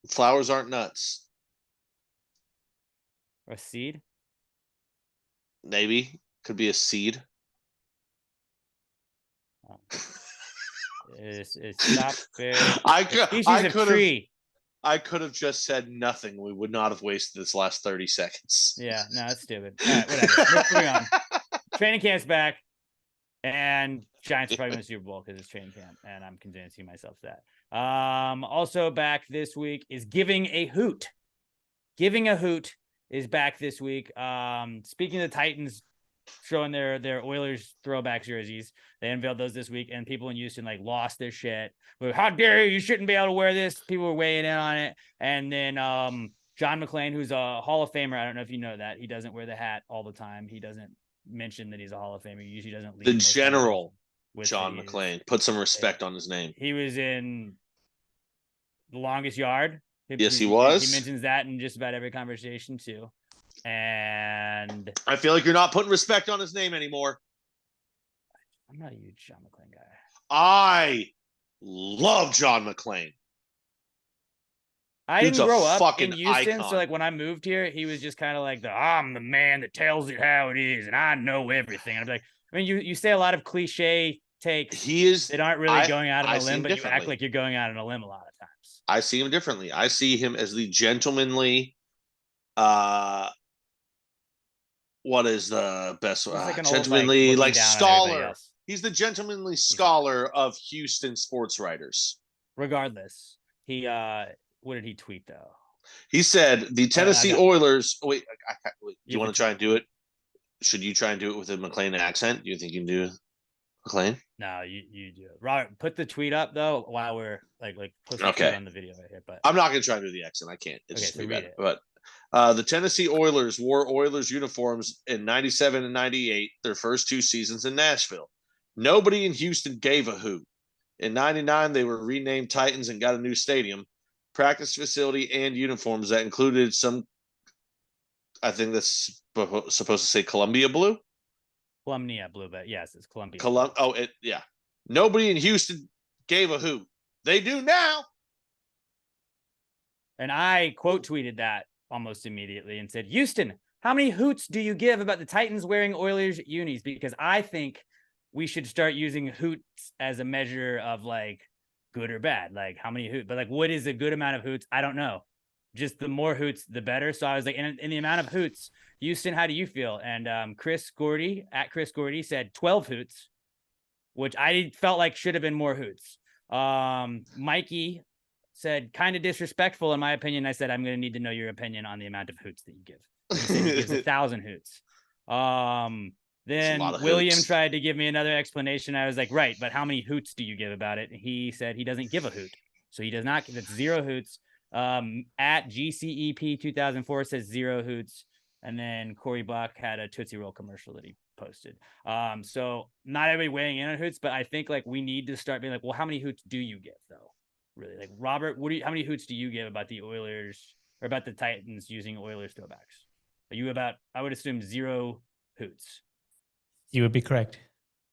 Flowers aren't nuts. Or a seed? Maybe. Could be a seed. Oh. It's strawberry. I could have just said nothing. We would not have wasted this last 30 seconds. Yeah, no, that's stupid. All right, whatever. Moving on. Training camp's back, and Giants are probably going to Super Bowl because it's training camp, and I'm convincing myself that. Also back this week is Giving a Hoot. Giving a Hoot is back this week. Speaking of the Titans showing their Oilers throwback jerseys. They unveiled those this week, and people in Houston like lost their shit. Like, how dare you? You shouldn't be able to wear this. People were weighing in on it. And then John McClain, who's a Hall of Famer. I don't know if you know that. He doesn't wear the hat all the time. He doesn't mention that he's a Hall of Famer. He usually doesn't leave. The general John McClain. Put some respect on his name. He was in The Longest Yard. Yes, he was. He mentions that in just about every conversation too. And I feel like you're not putting respect on his name anymore. I'm not a huge John McClain guy. I love John McClain. I didn't grow up in Houston, icon. so like when I moved here, he was just kind of like I'm the man that tells it how it is, and I know everything. I'm like, I mean, you say a lot of cliche takes that aren't really going out on a limb, but you act like you're going out on a lim a lot of times. I see him differently. I see him as the gentlemanly. What is the best? Like gentlemanly, old, like scholar. He's the gentlemanly scholar of Houston sports writers. Regardless, he what did he tweet though? He said the Tennessee Oilers. Wait, do you want to try and do it? Should you try and do it with a McClain accent? Do you think you can do McClain? No, you do it. Robert, put the tweet up though while we're like posting on the video right here. But I'm not gonna try and do the accent. I can't. It's just so read it. But the Tennessee Oilers wore Oilers uniforms in 97 and 98, their first 2 seasons in Nashville. Nobody in Houston gave a hoot. In 99, they were renamed Titans and got a new stadium, practice facility, and uniforms that included some, I think that's supposed to say Columbia blue? Columbia blue, but yes, it's Columbia. Yeah. Nobody in Houston gave a hoot. They do now. And I quote tweeted that almost immediately and said, Houston, how many hoots do you give about the Titans wearing Oilers unis? Because I think we should start using hoots as a measure of like good or bad. Like how many hoots, but like what is a good amount of hoots? I don't know. Just the more hoots, the better. So I was like, in the amount of hoots, Houston, how do you feel? And Chris Gordy said 12 hoots, which I felt like should have been more hoots. Mikey said kind of disrespectful in my opinion. I said, I'm going to need to know your opinion on the amount of hoots that you give. He said he gives 1,000 hoots. Then William tried to give me another explanation. I was like, right, but how many hoots do you give about it? He said he doesn't give a hoot. So he does not, that's 0 hoots. At GCEP 2004 says 0 hoots. And then Corey Buck had a Tootsie Roll commercial that he posted. So not everybody weighing in on hoots, but I think like we need to start being like, well, how many hoots do you give though? Really, like Robert, how many hoots do you give about the Oilers or about the Titans using Oilers throwbacks? Are you about? I would assume 0 hoots. You would be correct.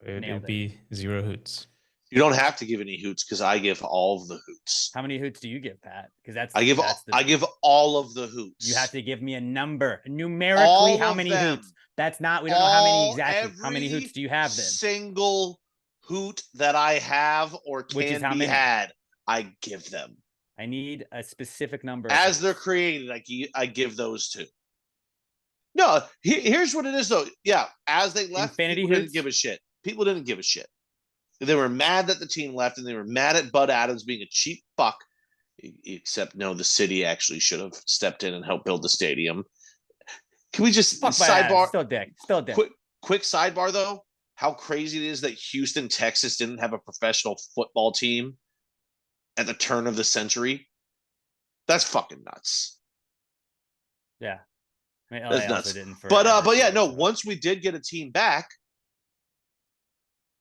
It would be 0 hoots. You don't have to give any hoots because I give all of the hoots. How many hoots do you give, Pat? Because I give all of the hoots. You have to give me a number numerically. All how many hoots? That's not. We don't know how many exactly. How many hoots do you have then? Single hoot that I have or can be had, I give them. I need a specific number. As they're created, I give those to. No, here's what it is though. Yeah, as they left, people didn't give a shit. People didn't give a shit. They were mad that the team left, and they were mad at Bud Adams being a cheap fuck. Except, no, the city actually should have stepped in and helped build the stadium. Can we just sidebar? Still dick. Quick sidebar though. How crazy it is that Houston, Texas didn't have a professional football team at the turn of the century. That's fucking nuts. Yeah. I mean, that's nuts. But yeah, no, once we did get a team back,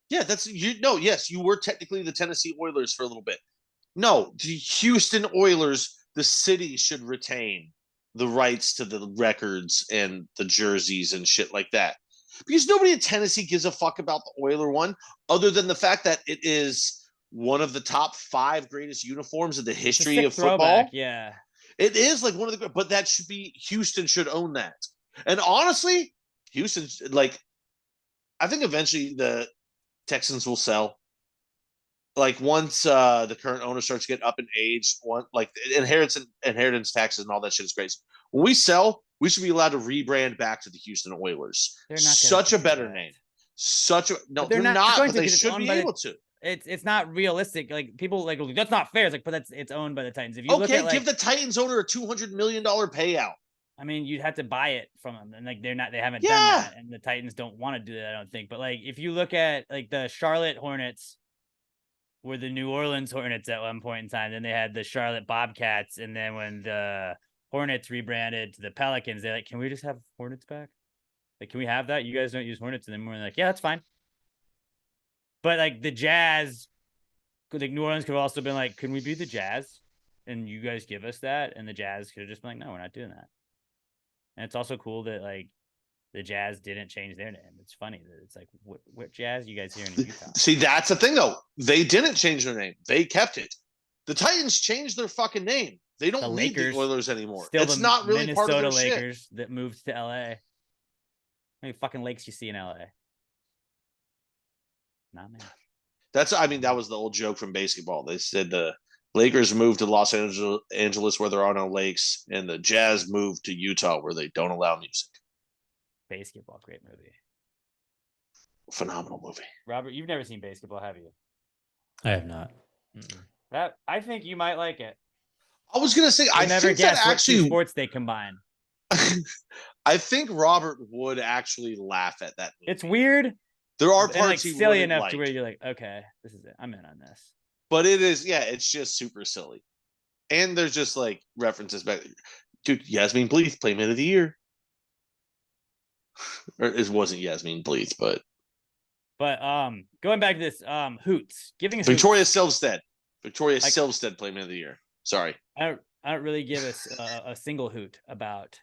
yeah, yes, you were technically the Tennessee Oilers for a little bit. No, the Houston Oilers, the city should retain the rights to the records and the jerseys and shit like that. Because nobody in Tennessee gives a fuck about the Oiler one, other than the fact that it is one of the top 5 greatest uniforms in the history of football. Yeah. It is like one of the, but that should be, Houston should own that. And honestly, Houston, like, I think eventually the Texans will sell. Like once the current owner starts to get up in age, like inheritance taxes and all that shit is crazy. When we sell, we should be allowed to rebrand back to the Houston Oilers. Such a better name. They're not, but they should be able to. It's not realistic. Like people like that's not fair. It's like, but it's owned by the Titans. If you look at, give the Titans owner a $200 million payout. I mean, you'd have to buy it from them, and like they haven't done Yeah. that, and the Titans don't want to do that, I don't think. But like, if you look at like the Charlotte Hornets were the New Orleans Hornets at one point in time, then they had the Charlotte Bobcats, and then when the Hornets rebranded to the Pelicans, they're like, "Can we just have Hornets back? Like, can we have that? You guys don't use Hornets anymore." And they're like, "Yeah, that's fine." But like the Jazz, like New Orleans could have also been like, "Can we be the Jazz? And you guys give us that?" And the Jazz could have just been like, "No, we're not doing that." And it's also cool that like the Jazz didn't change their name. It's funny that it's like, what Jazz you guys here in Utah? See, that's the thing though. They didn't change their name. They kept it. The Titans changed their fucking name. They don't need the Oilers anymore. It's not really Minnesota part of their Lakers shit. that moved to LA. How many fucking lakes you see in LA? Not many. That was the old joke from basketball. They said the Lakers moved to Los Angeles where there are no lakes, and the Jazz moved to Utah where they don't allow music. Basketball, great movie. Phenomenal movie. Robert, you've never seen Basketball, have you? I have not. That I think you might like it. I was gonna say, I never think that guess what two actually sports they combine. I think Robert would actually laugh at that movie. It's weird. There are and parts like he silly wouldn't enough like, to where you're like, okay, this is it. I'm in on this. but it is, yeah, it's just super silly. And there's just like references back. Dude, Yasmin Bleeth, Playmate of the Year. Or it wasn't Yasmin Bleeth, but going back to this, hoots. Giving Victoria hoots, Silvstedt. Victoria Silvstedt, Playmate of the Year. Sorry. I don't really give us a single hoot about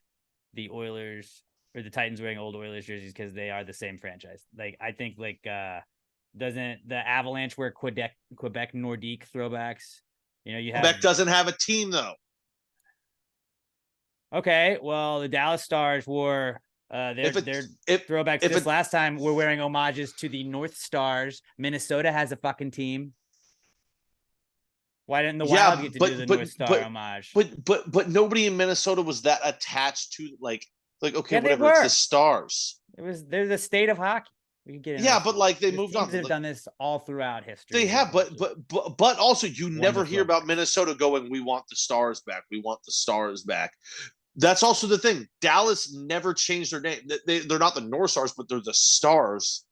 the Oilers or the Titans wearing old Oilers jerseys because they are the same franchise. Like I think like doesn't the Avalanche wear Quebec Nordique throwbacks? You know, you have Quebec doesn't have a team though. Okay, well the Dallas Stars wore their throwbacks last time. We're wearing homages to the North Stars. Minnesota has a fucking team. Why didn't the Wild get to do the North Star homage? But nobody in Minnesota was that attached to like okay, yeah, whatever. It's the Stars. They're the state of hockey. We can get into but like they moved on. They've done this all throughout history. They have, but also you never hear about Minnesota going, "We want the Stars back. We want the Stars back." That's also the thing. Dallas never changed their name. They're not the North Stars, but they're the Stars.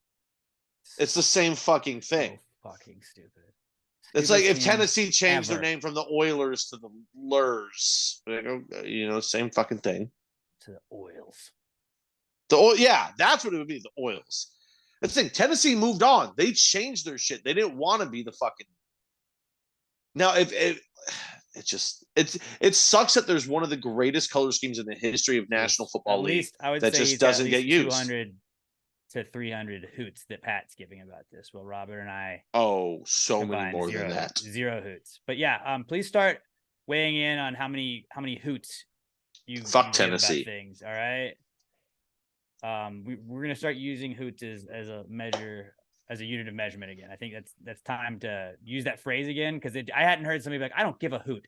It's the same fucking thing. So fucking stupid. It's like if Tennessee changed their name from the Oilers to the Lurs, same fucking thing. To the Oils. That's what it would be. The Oils. That's the thing. Tennessee moved on. They changed their shit. They didn't want to be the fucking. Now, it sucks that there's one of the greatest color schemes in the history of National Football League that just doesn't get used. 200 to 300 hoots that Pat's giving about this. Well, Robert and I. Oh, so many more than that. 0 hoots. But yeah, please start weighing in on how many hoots you fuck Tennessee things. All right. We're gonna start using hoots as a measure, as a unit of measurement again. I think that's time to use that phrase again because I hadn't heard somebody be like, I don't give a hoot,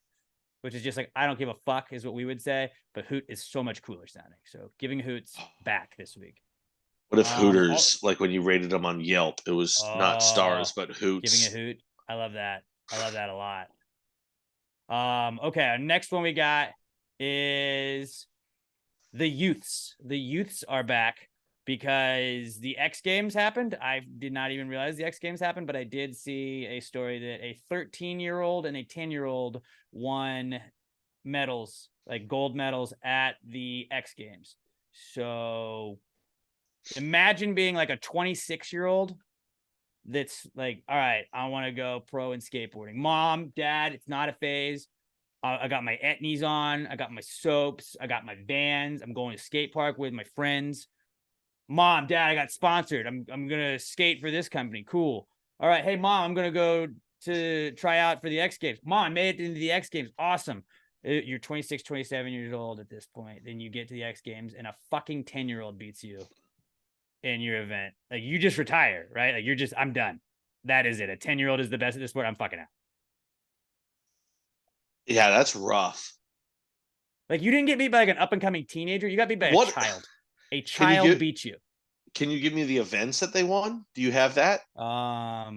which is just like I don't give a fuck is what we would say, but hoot is so much cooler sounding. So giving hoots back this week. What if Hooters, like when you rated them on Yelp, it was not stars but hoots? Giving a hoot, I love that. I love that a lot. Okay, our next one we got is the youths. The youths are back because the X Games happened. I did not even realize the X Games happened, but I did see a story that a 13-year-old and a 10-year-old won medals, like gold medals at the X Games. So imagine being like a 26-year-old that's like, all right, I want to go pro in skateboarding. Mom, Dad, it's not a phase. I got my etnies on. I got my soaps. I got my Vans. I'm going to skate park with my friends. Mom, Dad, I got sponsored. I'm going to skate for this company. Cool. All right. Hey, Mom, I'm going to go to try out for the X Games. Mom, I made it into the X Games. Awesome. You're 26, 27 years old at this point. Then you get to the X Games and a fucking 10-year-old beats you in your event. Like you just retire, right? Like I'm done. That is it. A 10-year-old is the best at this sport. I'm fucking out. Yeah, that's rough. Like you didn't get beat by like an up and coming teenager. You got beat by a child. A child beat you. Can you give me the events that they won? Do you have that? Yeah.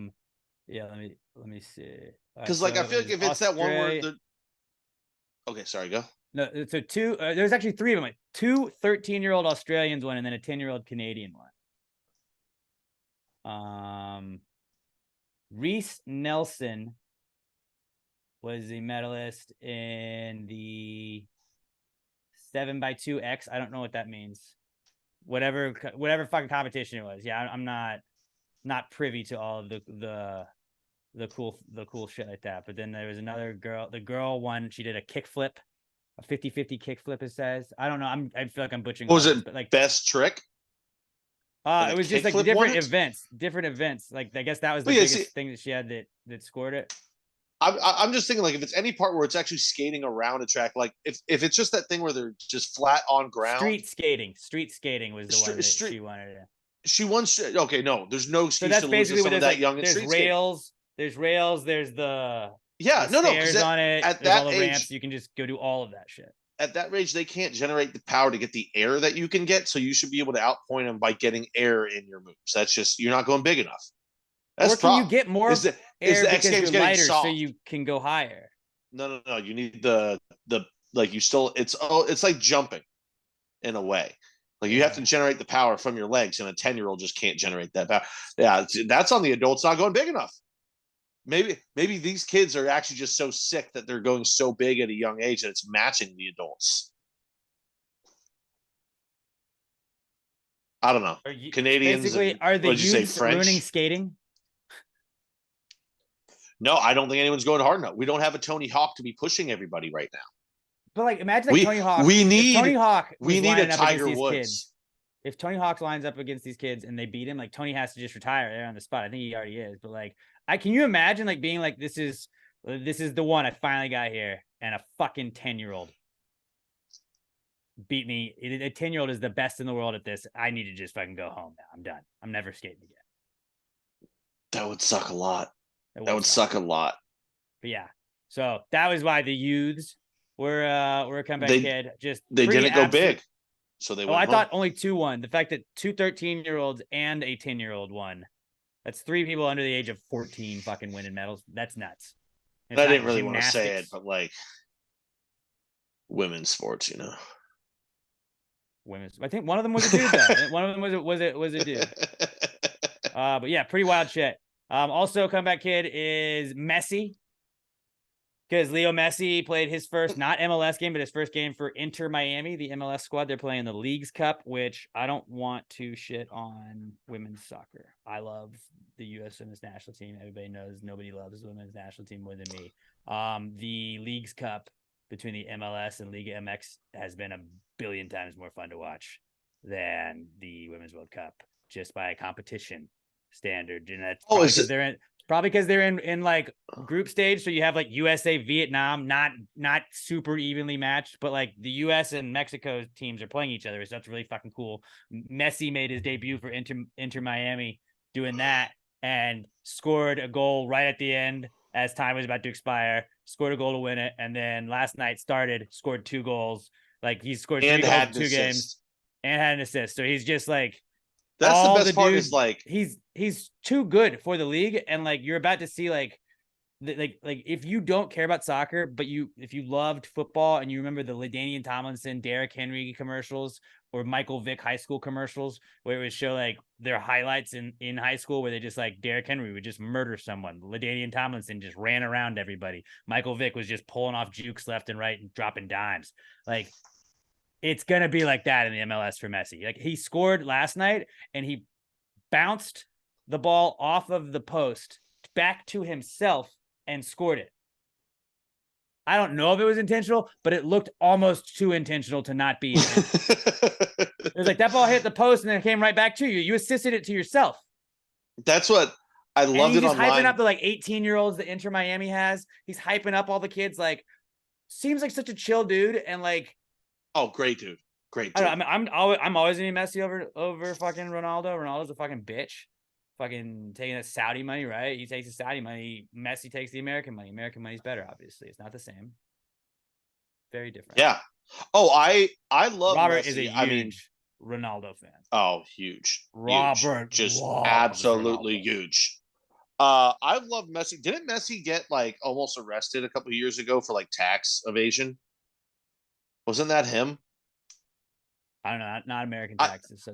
Let me see. Because I feel like if it's that one where okay, sorry, go. No, so two. There's actually three of them. Like two 13-year-old Australians one, and then a 10-year-old Canadian one. Reese Nelson was the medalist in the 7x2X. I don't know what that means. Whatever fucking competition it was. Yeah, I'm not privy to all of the cool shit like that. But then there was another girl. The girl won. She did a kickflip, a 50-50 kickflip. It says. I don't know. I feel like I'm butchering. What was all it? this, but like Best trick? it was just like different events. Like I guess that was the biggest thing that she had that scored it. I'm just thinking, like, if it's any part where it's actually skating around a track, like if it's just that thing where they're just flat on ground. Street skating was the one that she wanted to. She won. Okay, no, there's no excuse so that's to lose to basically someone what that young. There's rails. There's rails. There's the stairs on it. At there's that all the age, ramps. You can just go do all of that shit. At that age, they can't generate the power to get the air that you can get. So you should be able to outpoint them by getting air in your moves. That's just, you're not going big enough. That's or can you get more air because you're lighter, soft. so you can go higher? No. You need the like you still. It's like jumping, in a way. Like you have to generate the power from your legs, and a 10-year-old just can't generate that power. Yeah, that's on the adults not going big enough. Maybe these kids are actually just so sick that they're going so big at a young age that it's matching the adults. I don't know. Canadians. Basically, are the youths ruining skating? No, I don't think anyone's going hard enough. We don't have a Tony Hawk to be pushing everybody right now. But like, imagine Tony Hawk. We need a Tiger Woods. If Tony Hawk lines up against these kids and they beat him, like Tony has to just retire there on the spot. I think he already is. But like, can you imagine like being like, this is the one I finally got here, and a fucking 10-year-old beat me. A 10-year-old is the best in the world at this. I need to just fucking go home now. I'm done. I'm never skating again. That would suck a lot. That would suck a lot. But yeah, so that was why the youths were a comeback kid. Just they didn't go big, so they. I thought only two won. The fact that two 13-year-olds and a 10-year-old won. That's three people under the age of 14 fucking winning medals. That's nuts. I didn't really want to say it, but like women's sports, you know. Women's. I think one of them was a dude though. One of them was a dude. But yeah, pretty wild shit. Also, comeback kid is Messi, because Leo Messi played his first, not MLS game, but his first game for Inter Miami, the MLS squad. They're playing the Leagues Cup, which I don't want to shit on women's soccer. I love the U.S. women's national team. Everybody knows nobody loves the women's national team more than me. The Leagues Cup between the MLS and Liga MX has been a billion times more fun to watch than the Women's World Cup, just by a competition standard. And that's probably because they're in like group stage, so you have like USA, Vietnam, not super evenly matched, but like the US and Mexico teams are playing each other, so that's really fucking cool. Messi made his debut for Inter Miami doing that, and scored a goal right at the end as time was about to expire, scored a goal to win it, and then last night scored 2 goals. Like he scored 3 goals in 2 games and had an assist. So he's just like, that's the best part, is like he's too good for the league, and like you're about to see like if you don't care about soccer, but if you loved football and you remember the LaDainian Tomlinson, Derrick Henry commercials, or Michael Vick high school commercials, where it would show like their highlights in high school, where they just like Derrick Henry would just murder someone, LaDainian Tomlinson just ran around everybody, Michael Vick was just pulling off jukes left and right and dropping dimes. Like, it's going to be like that in the MLS for Messi. Like, he scored last night and he bounced the ball off of the post back to himself and scored it. I don't know if it was intentional, but it looked almost too intentional to not be. It was like that ball hit the post and then it came right back to you. You assisted it to yourself. That's what I loved it online. He's hyping up the like 18-year-olds that Inter Miami has. He's hyping up all the kids. Like, seems like such a chill dude, and like, oh, great dude. Great dude. I'm always gonna be Messi over fucking Ronaldo. Ronaldo's a fucking bitch. Fucking taking that Saudi money, right? He takes the Saudi money. Messi takes the American money. American money's better, obviously. It's not the same. Very different. Yeah. Oh, I love Robert Messi. is a huge Ronaldo fan. Oh, huge. Robert huge. Just absolutely Ronaldo. Huge. I love Messi. Didn't Messi get like almost arrested a couple of years ago for like tax evasion? Wasn't that him? I don't know, not American taxes. So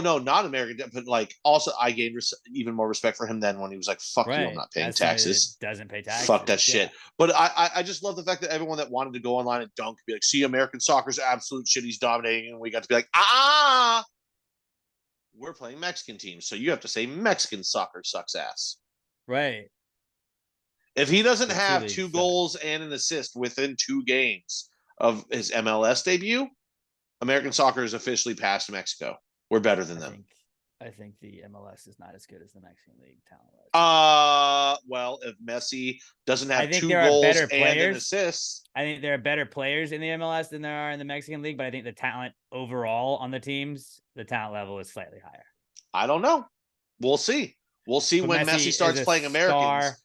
no, not American, but like also I gained even more respect for him then when he was like, "Fuck you, I'm not paying taxes." Doesn't pay taxes. Fuck that shit. But I just love the fact that everyone that wanted to go online and dunk be like, "See, American soccer's absolute shit. He's dominating," and we got to be like, we're playing Mexican teams, so you have to say Mexican soccer sucks ass. Right. If he doesn't have 2 goals and an assist within 2 games of his MLS debut, American soccer is officially past Mexico. We're better than them. I think the MLS is not as good as the Mexican League talent-wise. Well, if Messi doesn't have 2 goals and an assist, I think there are better players in the MLS than there are in the Mexican League, but I think the talent overall on the teams, the talent level is slightly higher. I don't know. We'll see. We'll see when Messi starts playing Americans.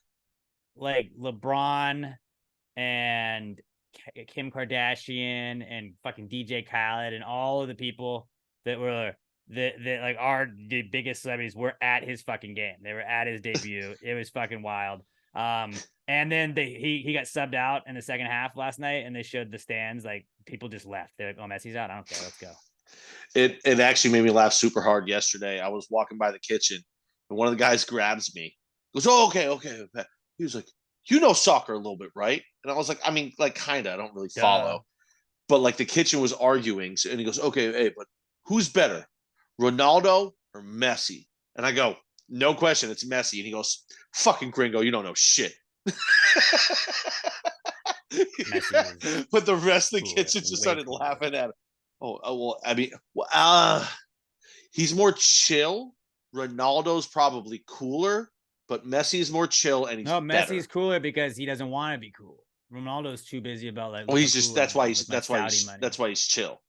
Like LeBron and Kim Kardashian and fucking DJ Khaled and all of the people that were that like are the biggest celebrities were at his fucking game. They were at his debut. It was fucking wild. And then he got subbed out in the second half last night, and they showed the stands. Like people just left. They're like, "Oh, Messi's out. I don't care. Let's go." It actually made me laugh super hard yesterday. I was walking by the kitchen, and one of the guys grabs me. Goes, "Oh, okay." He was like, "You know soccer a little bit, right?" And I was like, "I mean, like, kind of. I don't really follow." But, like, the kitchen was arguing. And he goes, "Okay, hey, but who's better, Ronaldo or Messi?" And I go, "No question, it's Messi." And he goes, "Fucking gringo, you don't know shit." But the rest of the kitchen just started laughing at him. Oh, well, I mean, he's more chill. Ronaldo's probably cooler. But Messi is more chill, and Messi's cooler because he doesn't want to be cool. Ronaldo's too busy about like. Well, he's just that's why he's chill. That's why he's chill.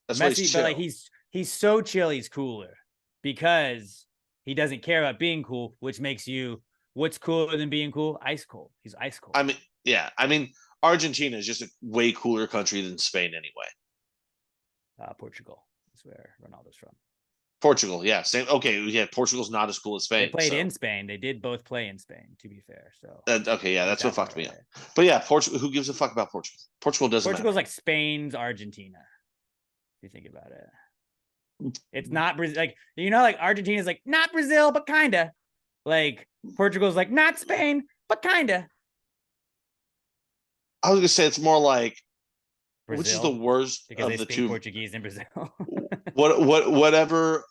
But like he's so chill, he's cooler because he doesn't care about being cool, which makes you what's cooler than being cool? Ice cold. He's ice cold. I mean, Argentina is just a way cooler country than Spain anyway. Portugal is where Ronaldo's from. Portugal, yeah. Same. Okay, yeah. Portugal's not as cool as Spain. They played in Spain. They did both play in Spain, to be fair. So okay, yeah, that's what fucked me up. But yeah, Portugal. Who gives a fuck about Portugal? Portugal's matter. Like Spain's Argentina. If you think about it, it's not Brazil. Like like Argentina's like not Brazil, but kinda. Like Portugal's like not Spain, but kinda. I was gonna say it's more like Brazil, which is the worst because of they the speak two. Portuguese in Brazil. Whatever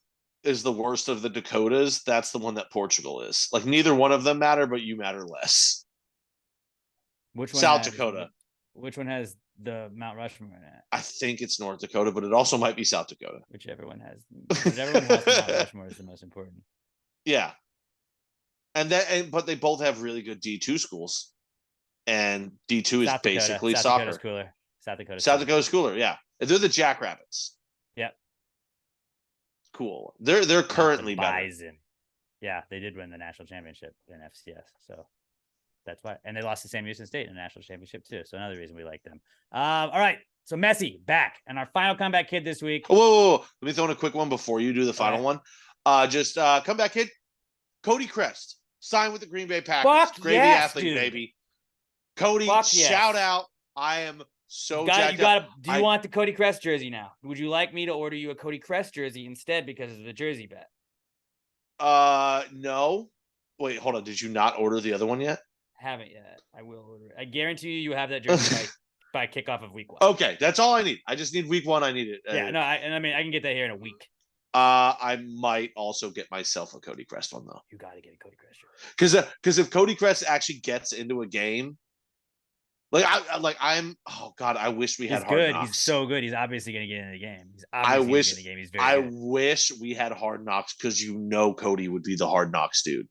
is the worst of the Dakotas, that's the one that Portugal is. Like neither one of them matter, but you matter less. Which one? South Dakota. Which one has the Mount Rushmore in it? I think it's North Dakota, but it also might be South Dakota. Whichever one has the Mount Rushmore is the most important. Yeah. But they both have really good D2 schools. And D2 is basically soccer. South Dakota's cooler, yeah. They're the Jackrabbits. Yep. Cool. They're currently better. Yeah, they did win the national championship in FCS, so that's why. And they lost to Sam Houston State in the national championship too. So another reason we like them. All right. So Messi back, and our final comeback kid this week. Whoa. Let me throw in a quick one before you do the final one. Comeback kid, Cody Crest, signed with the Green Bay Packers. Gravy athlete, dude. Baby. Cody, shout out. I am so jacked up. Do you want the Cody Crest jersey now? Would you like me to order you a Cody Crest jersey instead because of the jersey bet? No. Wait, hold on. Did you not order the other one yet? Haven't yet. I will order it. I guarantee you have that jersey by kickoff of week 1. Okay, that's all I need. I just need week 1. I need it. Yeah, no, I can get that here in a week. I might also get myself a Cody Crest one though. You got to get a Cody Crest jersey. Because if Cody Crest actually gets into a game. I wish we had Hard Knocks. He's so good. He's obviously going to get in the game. I wish we had Hard Knocks because Cody would be the Hard Knocks dude.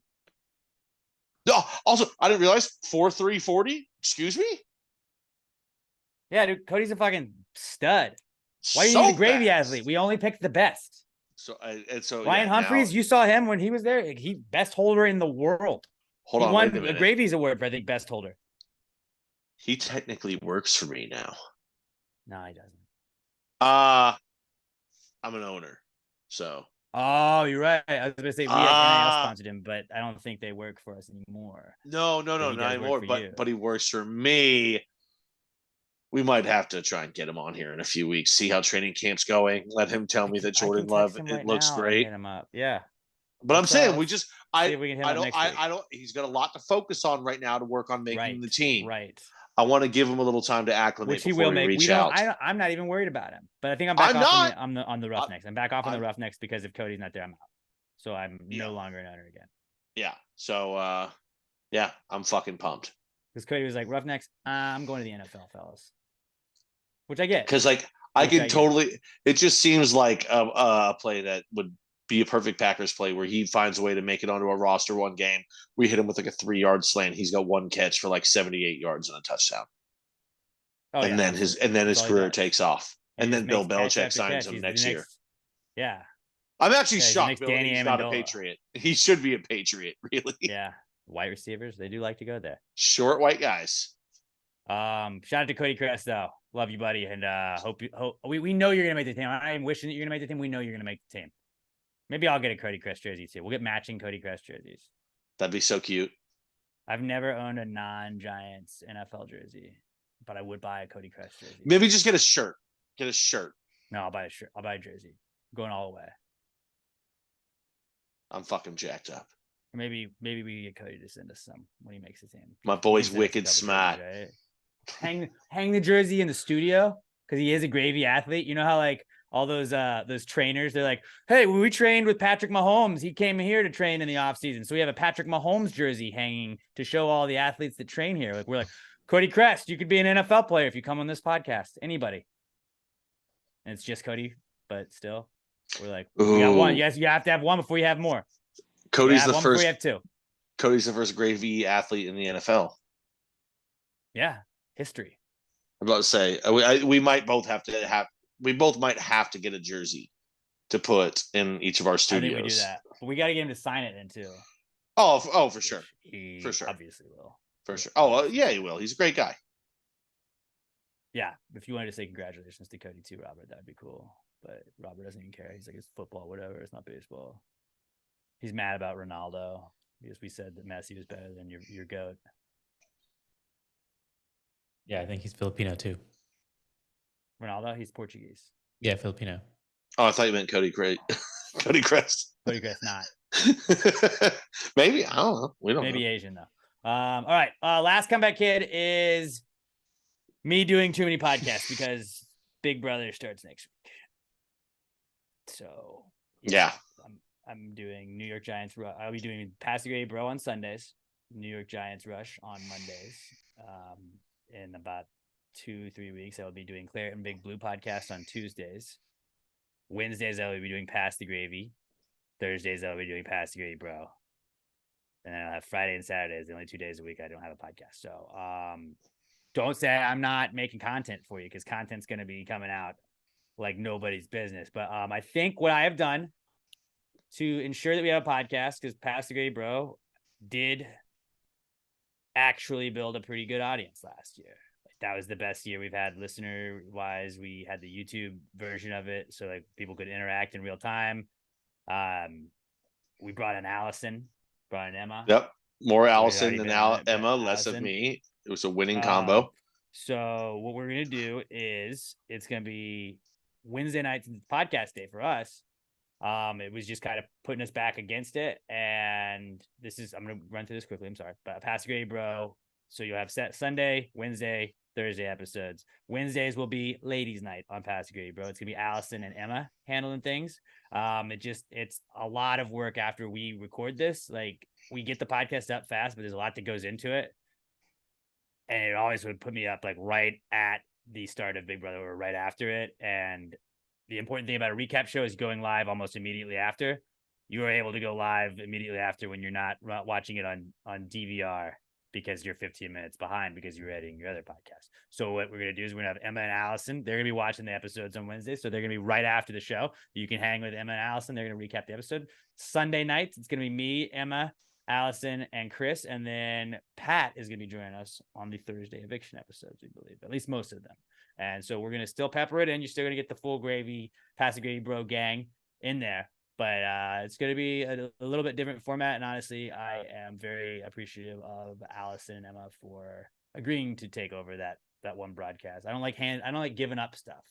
No, also, I didn't realize 4.340. Excuse me? Yeah, dude, Cody's a fucking stud. Why are you need a gravy athlete? We only picked the best. Ryan Humphreys, you saw him when he was there. He best holder in the world. He won a Gravy's award for, I think, best holder. He technically works for me now. No, he doesn't. I'm an owner, so. Oh, you're right. I was going to say we had sponsored him, but I don't think they work for us anymore. No, not anymore. But he works for me. We might have to try and get him on here in a few weeks, see how training camp's going. Let him tell me that Jordan Love, it looks great. Hit him up. Yeah. But I'm saying see if we can hit him up next week. I don't, he's got a lot to focus on right now to work on making the team. Right. I want to give him a little time to acclimate Which he before will we make. reach out. I'm not even worried about him, but I think I'm back on the Roughnecks. I'm back off on the Roughnecks because if Cody's not there, I'm out. So I'm no longer an owner again. Yeah. So, yeah, I'm fucking pumped. Because Cody was like, Roughnecks, I'm going to the NFL, fellas. Which I get. Because, like, it just seems like a play that would be a perfect Packers play where he finds a way to make it onto a roster one game. We hit him with like a 3-yard slant. He's got one catch for like 78 yards and a touchdown. And then his career takes off. And then Bill Belichick signs him next year. Yeah. I'm actually shocked he's not a Patriot. He should be a Patriot, really. Yeah. White receivers, they do like to go there. Short white guys. Shout out to Cody Crest, though. Love you, buddy. And we know you're gonna make the team. I'm not even wishing that you're gonna make the team. We know you're gonna make the team. Maybe I'll get a Cody Crest jersey too. We'll get matching Cody Crest jerseys. That'd be so cute. I've never owned a non-Giants NFL jersey, but I would buy a Cody Crest jersey. Maybe just get a shirt. Get a shirt. No, I'll buy a shirt. I'll buy a jersey. I'm going all the way. I'm fucking jacked up. Maybe we get Cody to send us some when he makes the team. My boy's wicked smart. Jerseys, right? Hang the jersey in the studio because he is a gravy athlete. You know how like all those trainers, they're like, hey, when we trained with Patrick Mahomes, he came here to train in the offseason. So we have a Patrick Mahomes jersey hanging to show all the athletes that train here. Like we're like, Cody Crest, you could be an NFL player if you come on this podcast. Anybody. And it's just Cody, but still. We're like, we got one. Yes, you have to have one before you have more. Cody's the first. We have two. Cody's the first gravy athlete in the NFL. Yeah, history. I'm about to say we might both have to have. We both might have to get a jersey to put in each of our studios. I think we do that, but we got to get him to sign it then too. Oh, for sure. For sure, obviously will. For sure. Oh, yeah, he will. He's a great guy. Yeah, if you wanted to say congratulations to Cody too, Robert, that'd be cool. But Robert doesn't even care. He's like, it's football, whatever. It's not baseball. He's mad about Ronaldo because we said that Messi was better than your GOAT. Yeah, I think he's Filipino too. Ronaldo, he's Portuguese. Yeah, Filipino. Oh, I thought you meant Cody Crest. Cody Crest. Cody Crest, not. Maybe. I don't know. We don't Maybe know. Asian, though. All right. Last comeback kid is me doing too many podcasts because Big Brother starts next week. So, yeah. I'm doing New York Giants. I'll be doing Pass the Grade Bro on Sundays, New York Giants Rush on Mondays. In about 2-3 weeks, I will be doing Claret and Big Blue podcast on Tuesdays. Wednesdays, I will be doing Pass the Gravy. Thursdays, I'll be doing Pass the Gravy Bro. And then I'll have Friday and Saturdays, the only 2 days a week I don't have a podcast. So don't say I'm not making content for you because content's going to be coming out like nobody's business. But I think what I have done to ensure that we have a podcast, because Pass the Gravy Bro did actually build a pretty good audience last year. That was the best year we've had listener wise. We had the YouTube version of it, so like people could interact in real time. We brought in Allison, brought in Emma. Yep. More Allison than Emma, less of me. It was a winning combo. So what we're going to do is it's going to be Wednesday night podcast day for us. It was just kind of putting us back against it. And I'm going to run through this quickly. I'm sorry, but Pass the Grade Bro. So you'll have set Sunday, Wednesday, Thursday episodes. Wednesdays will be ladies night on Pass the Grade Bro. It's going to be Allison and Emma handling things. It's a lot of work after we record this. Like we get the podcast up fast, but there's a lot that goes into it. And it always would put me up like right at the start of Big Brother or right after it. And the important thing about a recap show is going live almost immediately after. You are able to go live immediately after when you're not watching it on DVR because you're 15 minutes behind because you're editing your other podcast. So what we're going to do is we're going to have Emma and Allison. They're going to be watching the episodes on Wednesday. So they're going to be right after the show. You can hang with Emma and Allison. They're going to recap the episode. Sunday nights, it's going to be me, Emma, Allison, and Chris. And then Pat is going to be joining us on the Thursday eviction episodes, we believe, at least most of them. And so we're going to still pepper it in. You're still going to get the full gravy, Pass the Gravy Bro gang in there. But it's going to be a little bit different format. And honestly, I am very appreciative of Allison and Emma for agreeing to take over that that one broadcast. I don't like giving up stuff.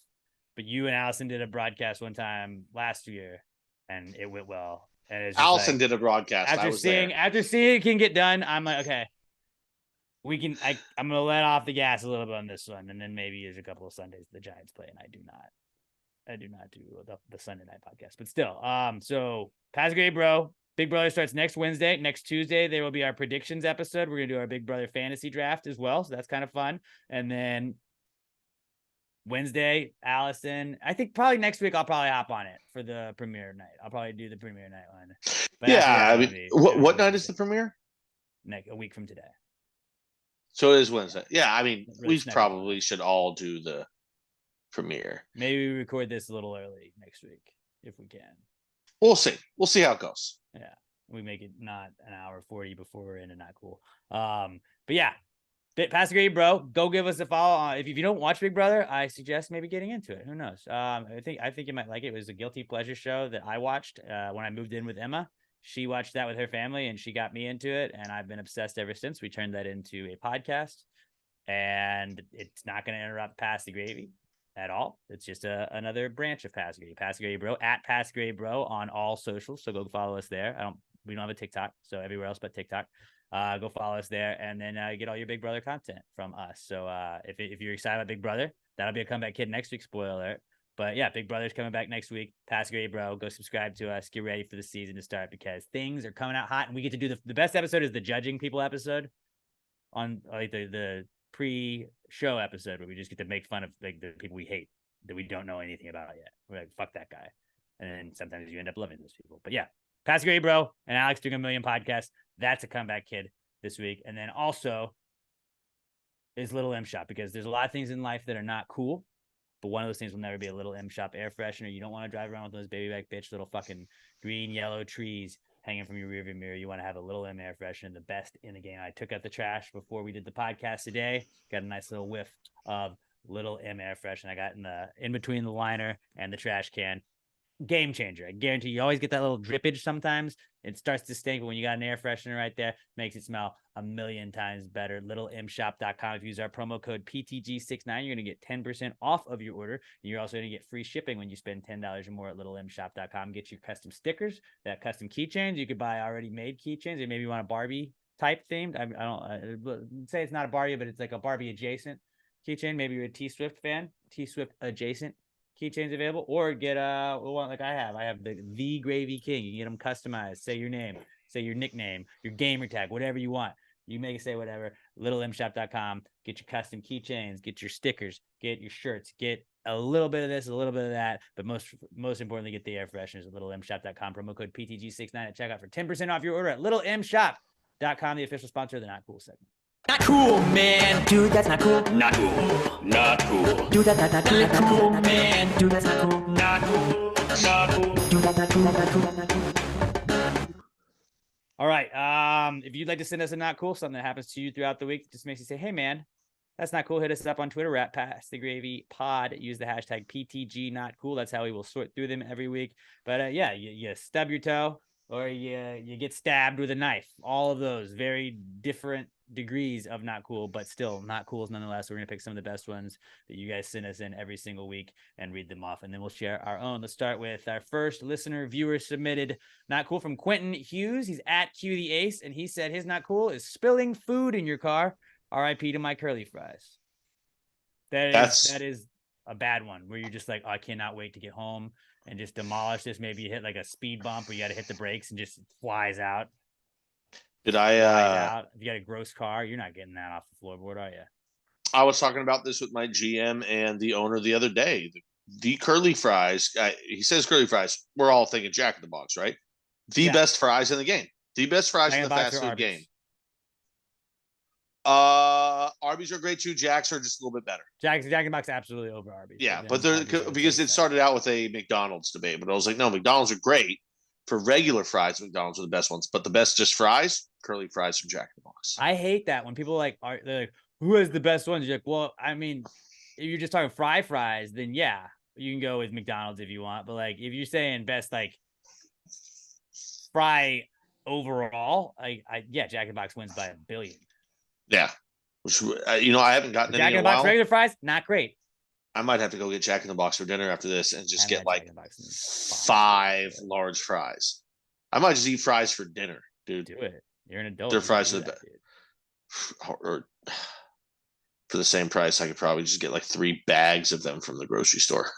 But you and Allison did a broadcast one time last year, and it went well. And it's Allison did a broadcast. After seeing it can get done, I'm like, okay, I'm gonna let off the gas a little bit on this one, and then maybe there's a couple of Sundays the Giants play, and I do not do the Sunday night podcast. But still, so Pass Grade Bro, Big Brother starts next Wednesday. Next Tuesday, there will be our predictions episode. We're gonna do our Big Brother fantasy draft as well, so that's kind of fun. And then Wednesday, Allison. I think probably next week I'll probably hop on it for the premiere night. I'll probably do the premiere night one. But yeah, I mean, what night is the premiere? A week from today. So it is Wednesday. Yeah, I mean, we probably should all do the premiere. Maybe we record this a little early next week if we can. We'll see. We'll see how it goes. Yeah, we make it not an hour 40 before we're in and not cool. But yeah. Pass Grade Bro, go give us a follow. If you don't watch Big Brother, I suggest maybe getting into it. Who knows? I think you might like it. It was a guilty pleasure show that I watched when I moved in with Emma. She watched that with her family, and she got me into it, and I've been obsessed ever since. We turned that into a podcast, and it's not going to interrupt Pass the Gravy at all. It's just another branch of Pass Grade. Pass Grade Bro at Pass Grade Bro on all socials. So go follow us there. We don't have a TikTok, so everywhere else but TikTok. Go follow us there, and then get all your Big Brother content from us. So if you're excited about Big Brother, that'll be a comeback kid next week. Spoiler alert. But yeah, Big Brother's coming back next week. Pass Grade Bro, go subscribe to us. Get ready for the season to start because things are coming out hot, and we get to do the best episode is the judging people episode on like the pre-show episode where we just get to make fun of like the people we hate that we don't know anything about yet. We're like, fuck that guy, and then sometimes you end up loving those people. But yeah, Pass Grade Bro and Alex doing a million podcasts. That's a comeback kid this week. And then also is Little M Shop, because there's a lot of things in life that are not cool, but one of those things will never be a Little M Shop air freshener. You don't want to drive around with those baby back bitch little fucking green, yellow trees hanging from your rearview mirror. You want to have a Little M air freshener, the best in the game. I took out the trash before we did the podcast today. Got a nice little whiff of Little M air freshener. I got in between the liner and the trash can. Game changer. I guarantee you always get that little drippage sometimes. It starts to stink, but when you got an air freshener right there, makes it smell a million times better. LittleMShop.com. If you use our promo code PTG69, you're going to get 10% off of your order. And you're also going to get free shipping when you spend $10 or more at LittleMShop.com. Get your custom stickers, that custom keychains. You could buy already made keychains. Or maybe you want a Barbie type themed. I don't say it's not a Barbie, but it's like a Barbie adjacent keychain. Maybe you're a T-Swift fan. T-Swift adjacent keychains available, or get one like I have the Gravy King. You can get them customized. Say your name, say your nickname, your gamer tag, whatever you want. You make it say whatever. LittleMShop.com. Get your custom keychains, get your stickers, get your shirts, get a little bit of this, a little bit of that, but most importantly, get the air fresheners at LittleMShop.com. Promo code PTG69 at checkout for 10% off your order at LittleMShop.com, the official sponsor of the Not Cool segment. Not cool, man. Dude, that's not cool. Not cool. Not cool. Dude, that's not cool, man. Dude, that's not cool. Not cool. Not cool. Dude, that's not cool. Not cool. Not cool. All right. If you'd like to send us a not cool, something that happens to you throughout the week that just makes you say, hey man, that's not cool. Hit us up on Twitter at Pass the Gravy Pod. Use the hashtag PTG Not Cool. That's how we will sort through them every week. But yeah, you stub your toe or you get stabbed with a knife. All of those very different degrees of not cool, but still not cool nonetheless. We're gonna pick some of the best ones that you guys send us in every single week and read them off, and then we'll share our own. Let's start with our first listener viewer submitted not cool from Quentin Hughes. He's at Q the Ace, and he said his not cool is spilling food in your car. RIP to my curly fries. That is a bad one where you're just like, oh, I cannot wait to get home and just demolish this. Maybe you hit like a speed bump where you got to hit the brakes and just flies out. If you got a gross car, you're not getting that off the floorboard, are you? I was talking about this with my GM and the owner the other day. The curly fries, he says curly fries. We're all thinking Jack in the Box, right? The best fries in the game. The best fries in the fast food game. Arby's are great too. Jack's are just a little bit better. Jack in the Box absolutely over Arby's. Yeah, but they're because it started out with a McDonald's debate, but I was like, no, McDonald's are great. For regular fries, McDonald's are the best ones, but the best just fries, curly fries from Jack in the Box. I hate that when people they're like, who has the best ones? You're like, well, I mean, if you're just talking fries, then yeah, you can go with McDonald's if you want. But like, if you're saying best like fry overall, Jack in the Box wins by a billion. Yeah, Which I haven't gotten any Jack in in a the Box while. regular fries, not great. I might have to go get Jack in the Box for dinner after this and just get like 5 large fries. I might just eat fries for dinner, dude. Do it. You're an adult. Their fries are or for the same price, I could probably just get like 3 bags of them from the grocery store.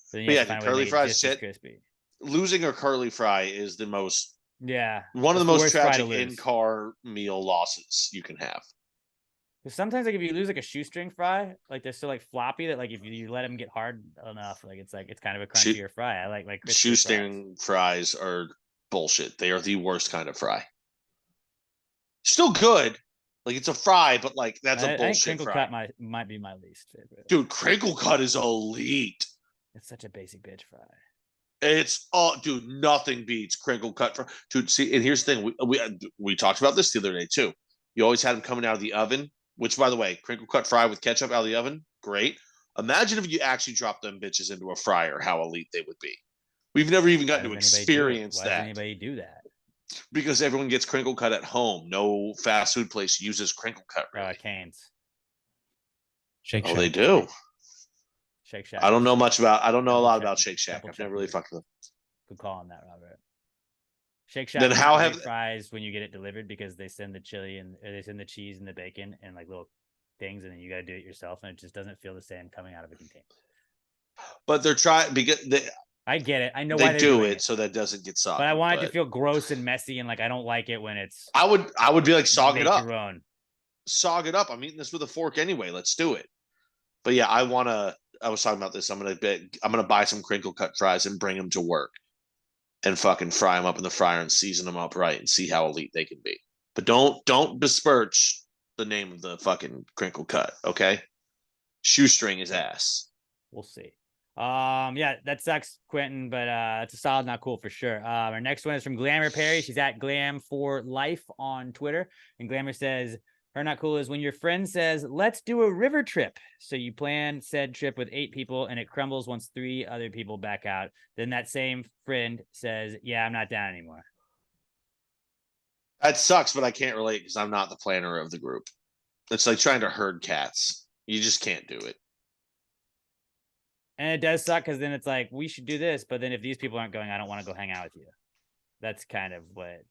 So yeah, the curly fries shit. Crispy. Losing a curly fry is the most one of the most tragic in-car meal losses you can have. Because sometimes like if you lose like a shoestring fry, like they're still like floppy that like if you let them get hard enough, like it's kind of a crunchier fry. I like shoestring fries are bullshit. They are the worst kind of fry. Still good. Like it's a fry, but like that's a bullshit I think crinkle fry. cut might be my least favorite. Dude, crinkle cut is elite. It's such a basic bitch fry. It's dude, nothing beats crinkle cut fry. Dude, see, and here's the thing: we talked about this the other day too. You always had them coming out of the oven, which, by the way, crinkle cut fry with ketchup out of the oven, great. Imagine if you actually dropped them bitches into a fryer, how elite they would be. We've never even gotten to experience that. Why does anybody do that? Because everyone gets crinkle cut at home. No fast food place uses crinkle cut. Really. Cane's. Shake Shack. They do. Shake Shack. I don't know a lot about Shake Shack. I've never really fucked with them. Good call on that, Robert. Shake Shack. Then how have fries when you get it delivered because they send the chili and they send the cheese and the bacon and like little things, and then you got to do it yourself, and it just doesn't feel the same coming out of a container. But they're trying because I get it. I know they why do it so that doesn't get soggy. But I want it to feel gross and messy, and like I don't like it when it's. I would be like sog it up. Your own. Sog it up. I'm eating this with a fork anyway. Let's do it. But yeah, I was talking about this. I'm gonna buy some crinkle cut fries and bring them to work, and fucking fry them up in the fryer and season them up right and see how elite they can be. But don't besmirch the name of the fucking crinkle cut. Okay, shoestring is ass. We'll see. Yeah, that sucks, Quentin, but it's a solid, not cool for sure. Our next one is from Glamour Perry. She's at Glam for Life on Twitter, and Glamour says her not cool is when your friend says, "Let's do a river trip." So you plan said trip with 8 people, and it crumbles once 3 other people back out. Then that same friend says, "Yeah, I'm not down anymore." That sucks, but I can't relate because I'm not the planner of the group. It's like trying to herd cats. You just can't do it. And it does suck because then it's like, we should do this, but then if these people aren't going, I don't want to go hang out with you. That's kind of what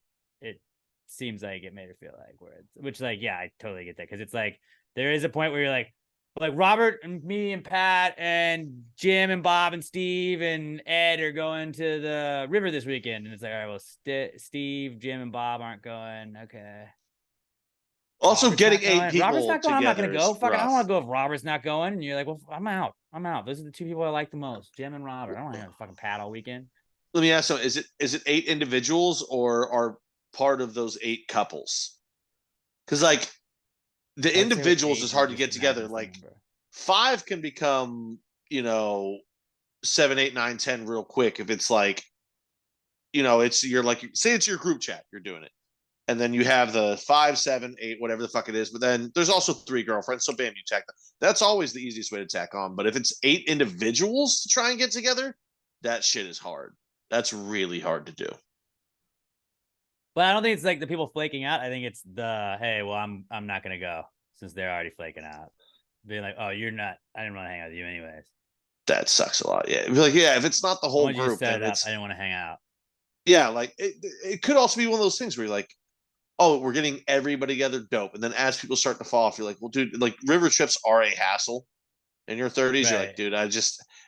it seems like it made her feel like. Which like, yeah, I totally get that. Because it's like, there is a point where you're like Robert and me and Pat and Jim and Bob and Steve and Ed are going to the river this weekend. And it's like, all right, well, Steve, Jim, and Bob aren't going. Okay. Also, Robert's getting 8 people Robert's not going. I'm not going to go. Fuck, I don't want rough. to go if Robert's not going. And you're like, well, I'm out. Those are the 2 people I like the most, Jim and Robert. I don't want to hang out with fucking Pat all weekend. Let me ask you, is it 8 individuals or are part of those 8 couples? Because like the individuals is hard to get together. Like 5 can become 7, 8, 9, 10 real quick if it's like you're like, say it's your group chat, you're doing it. And then you have the 5, 7, 8, whatever the fuck it is. But then there's also 3 girlfriends. So bam, you tack them. That's always the easiest way to tack on. But if it's 8 individuals to try and get together, that shit is hard. That's really hard to do. But I don't think it's like the people flaking out. I think it's the, hey, well, I'm not gonna go since they're already flaking out. Being like, oh, you're not. I didn't want to hang out with you anyways. That sucks a lot. Yeah, it'd be like, yeah, if it's not the whole group, then I didn't want to hang out. Yeah, like it could also be one of those things where you're like, oh, we're getting everybody together, dope. And then as people start to fall off, you're like, well, dude, like river trips are a hassle. In your 30s, right. You're like, dude,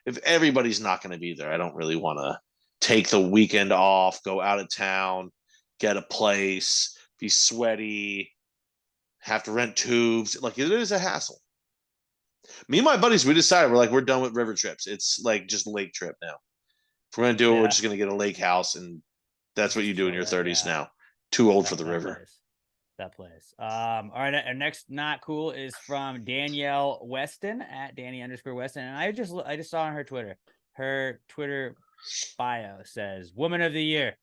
if everybody's not going to be there, I don't really want to take the weekend off, go out of town, get a place, be sweaty, have to rent tubes. Like, it is a hassle. Me and my buddies, we decided we're done with river trips. It's like just lake trip now. If we're going to do it, we're just going to get a lake house, and that's what you do in your 30s now. Too old for the river. That place. All right. Our next not cool is from Danielle Weston at Danny_Weston. And I just saw on her Twitter. Her Twitter bio says Woman of the Year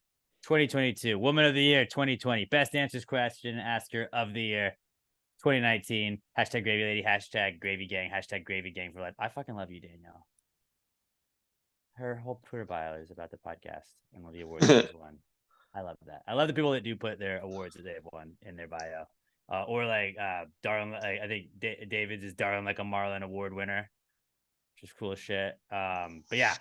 2022, Woman of the Year 2020, Best Answers Question Asker of the Year 2019, hashtag Gravy Lady, hashtag Gravy Gang, hashtag Gravy Gang for life. I fucking love you, Danielle. Her whole Twitter bio is about the podcast and all the awards she's won. I love that. I love the people that do put their awards that they've won in their bio. Or like Darling. I think David's is Darling Like a Marlin Award winner, which is cool as shit. But yeah,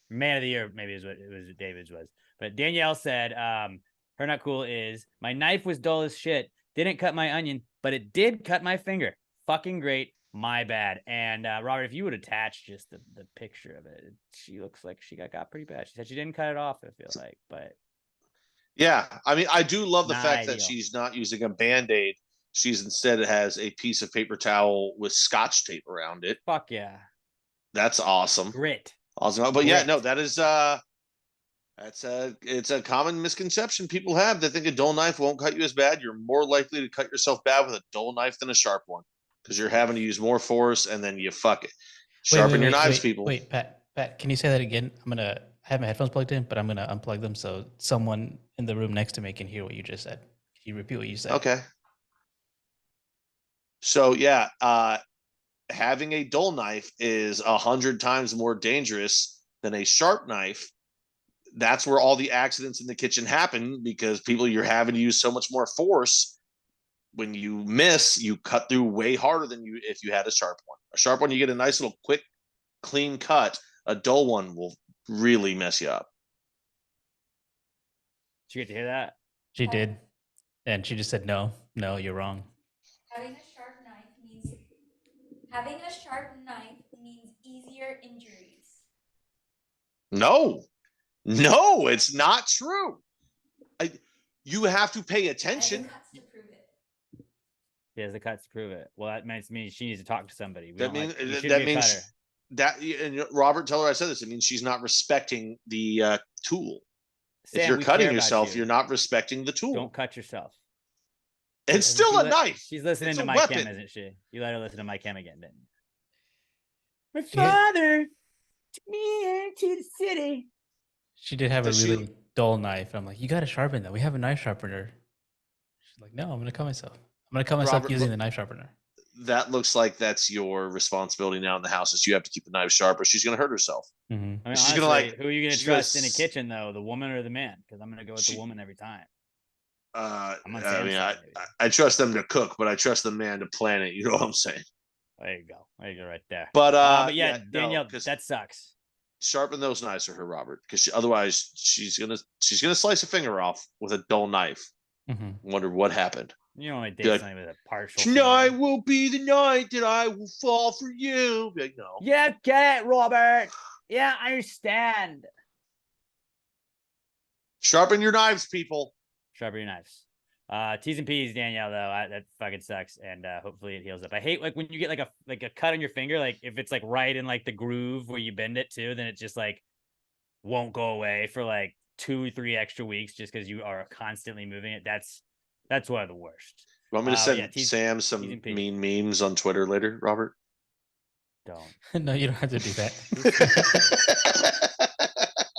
Man of the Year maybe is what it was. David's was. But Danielle said, her not cool is my knife was dull as shit. Didn't cut my onion, but it did cut my finger. Fucking great. My bad. And Robert, if you would attach just the picture of it, she looks like she got pretty bad. She said she didn't cut it off, I feel like, but Yeah, I mean, I do love the Not fact that ideal. she's not using a Band-Aid. She's instead has a piece of paper towel with Scotch tape around it. fuck yeah. That's awesome. Grit. Awesome. But yeah, Grit. no, that is it's a common misconception people have. They think a dull knife won't cut you as bad. You're more likely to cut yourself bad with a dull knife than a sharp one because you're having to use more force and then you fuck it. Sharpen your knives, people. Wait, Pat, can you say that again? I have my headphones plugged in, but I'm gonna unplug them so someone in the room next to me can hear what you just said. Can you repeat what you said? Okay. So yeah, having a dull knife is 100 times more dangerous than a sharp knife. That's where all the accidents in the kitchen happen because you're having to use so much more force. When you miss, you cut through way harder than if you had a sharp one. A sharp one, you get a nice little quick, clean cut. A dull one will really mess you up. Did you get to hear that? She did, and she just said no, you're wrong. Having a sharp knife means easier injuries. No, it's not true. You have to pay attention. And cuts to prove it. She has the cuts to prove it. Well, that means she needs to talk to somebody. That means that, and Robert, tell her I said this. It means she's not respecting the tool. Sam, if you're we cutting care about yourself, you. you're not respecting the tool. Don't cut yourself. It's still a knife. She's listening It's to a my weapon. chem, isn't she? You let her listen to my chem again, didn't you? My Yeah. father took me into the city. She did have Does a she- really dull knife. I'm like, you got to sharpen that. We have a knife sharpener. She's like, no, I'm gonna cut myself. I'm gonna cut myself Robert, using the knife sharpener. That looks like that's your responsibility now in the house. Is you have to keep the knife sharp, or she's going to hurt herself. Mm-hmm. I mean, She's honestly, gonna, like- who are you going to she's gonna trust in a kitchen, though? The woman or the man? Because I'm going to go with the She- woman every time. I I'm on Sam's mean, side, maybe. I trust them to cook, but I trust the man to plan it. You know what I'm saying? There you go. There you go, right there. But yeah, no, Danielle, 'cause that sucks. sharpen those knives for her, Robert, because otherwise she's gonna slice a finger off with a dull knife. Mm-hmm. Wonder what happened. You don't want to Good. date somebody with a partial. Tonight finger. will be the night that I will fall for you. Be like, no. Yeah, get it, Robert. Yeah, I understand. Sharpen your knives, people. Sharpen your knives. T's and P's, Danielle, though. That fucking sucks. And hopefully it heals up. I hate like when you get like a cut on your finger, like if it's like right in like the groove where you bend it too, then it just like won't go away for like 2 or 3 extra weeks just because you are constantly moving it. That's one of the worst. You want me to send yeah, T's- Sam some T's and P's. mean memes on Twitter later, Robert? Don't. No, you don't have to do that.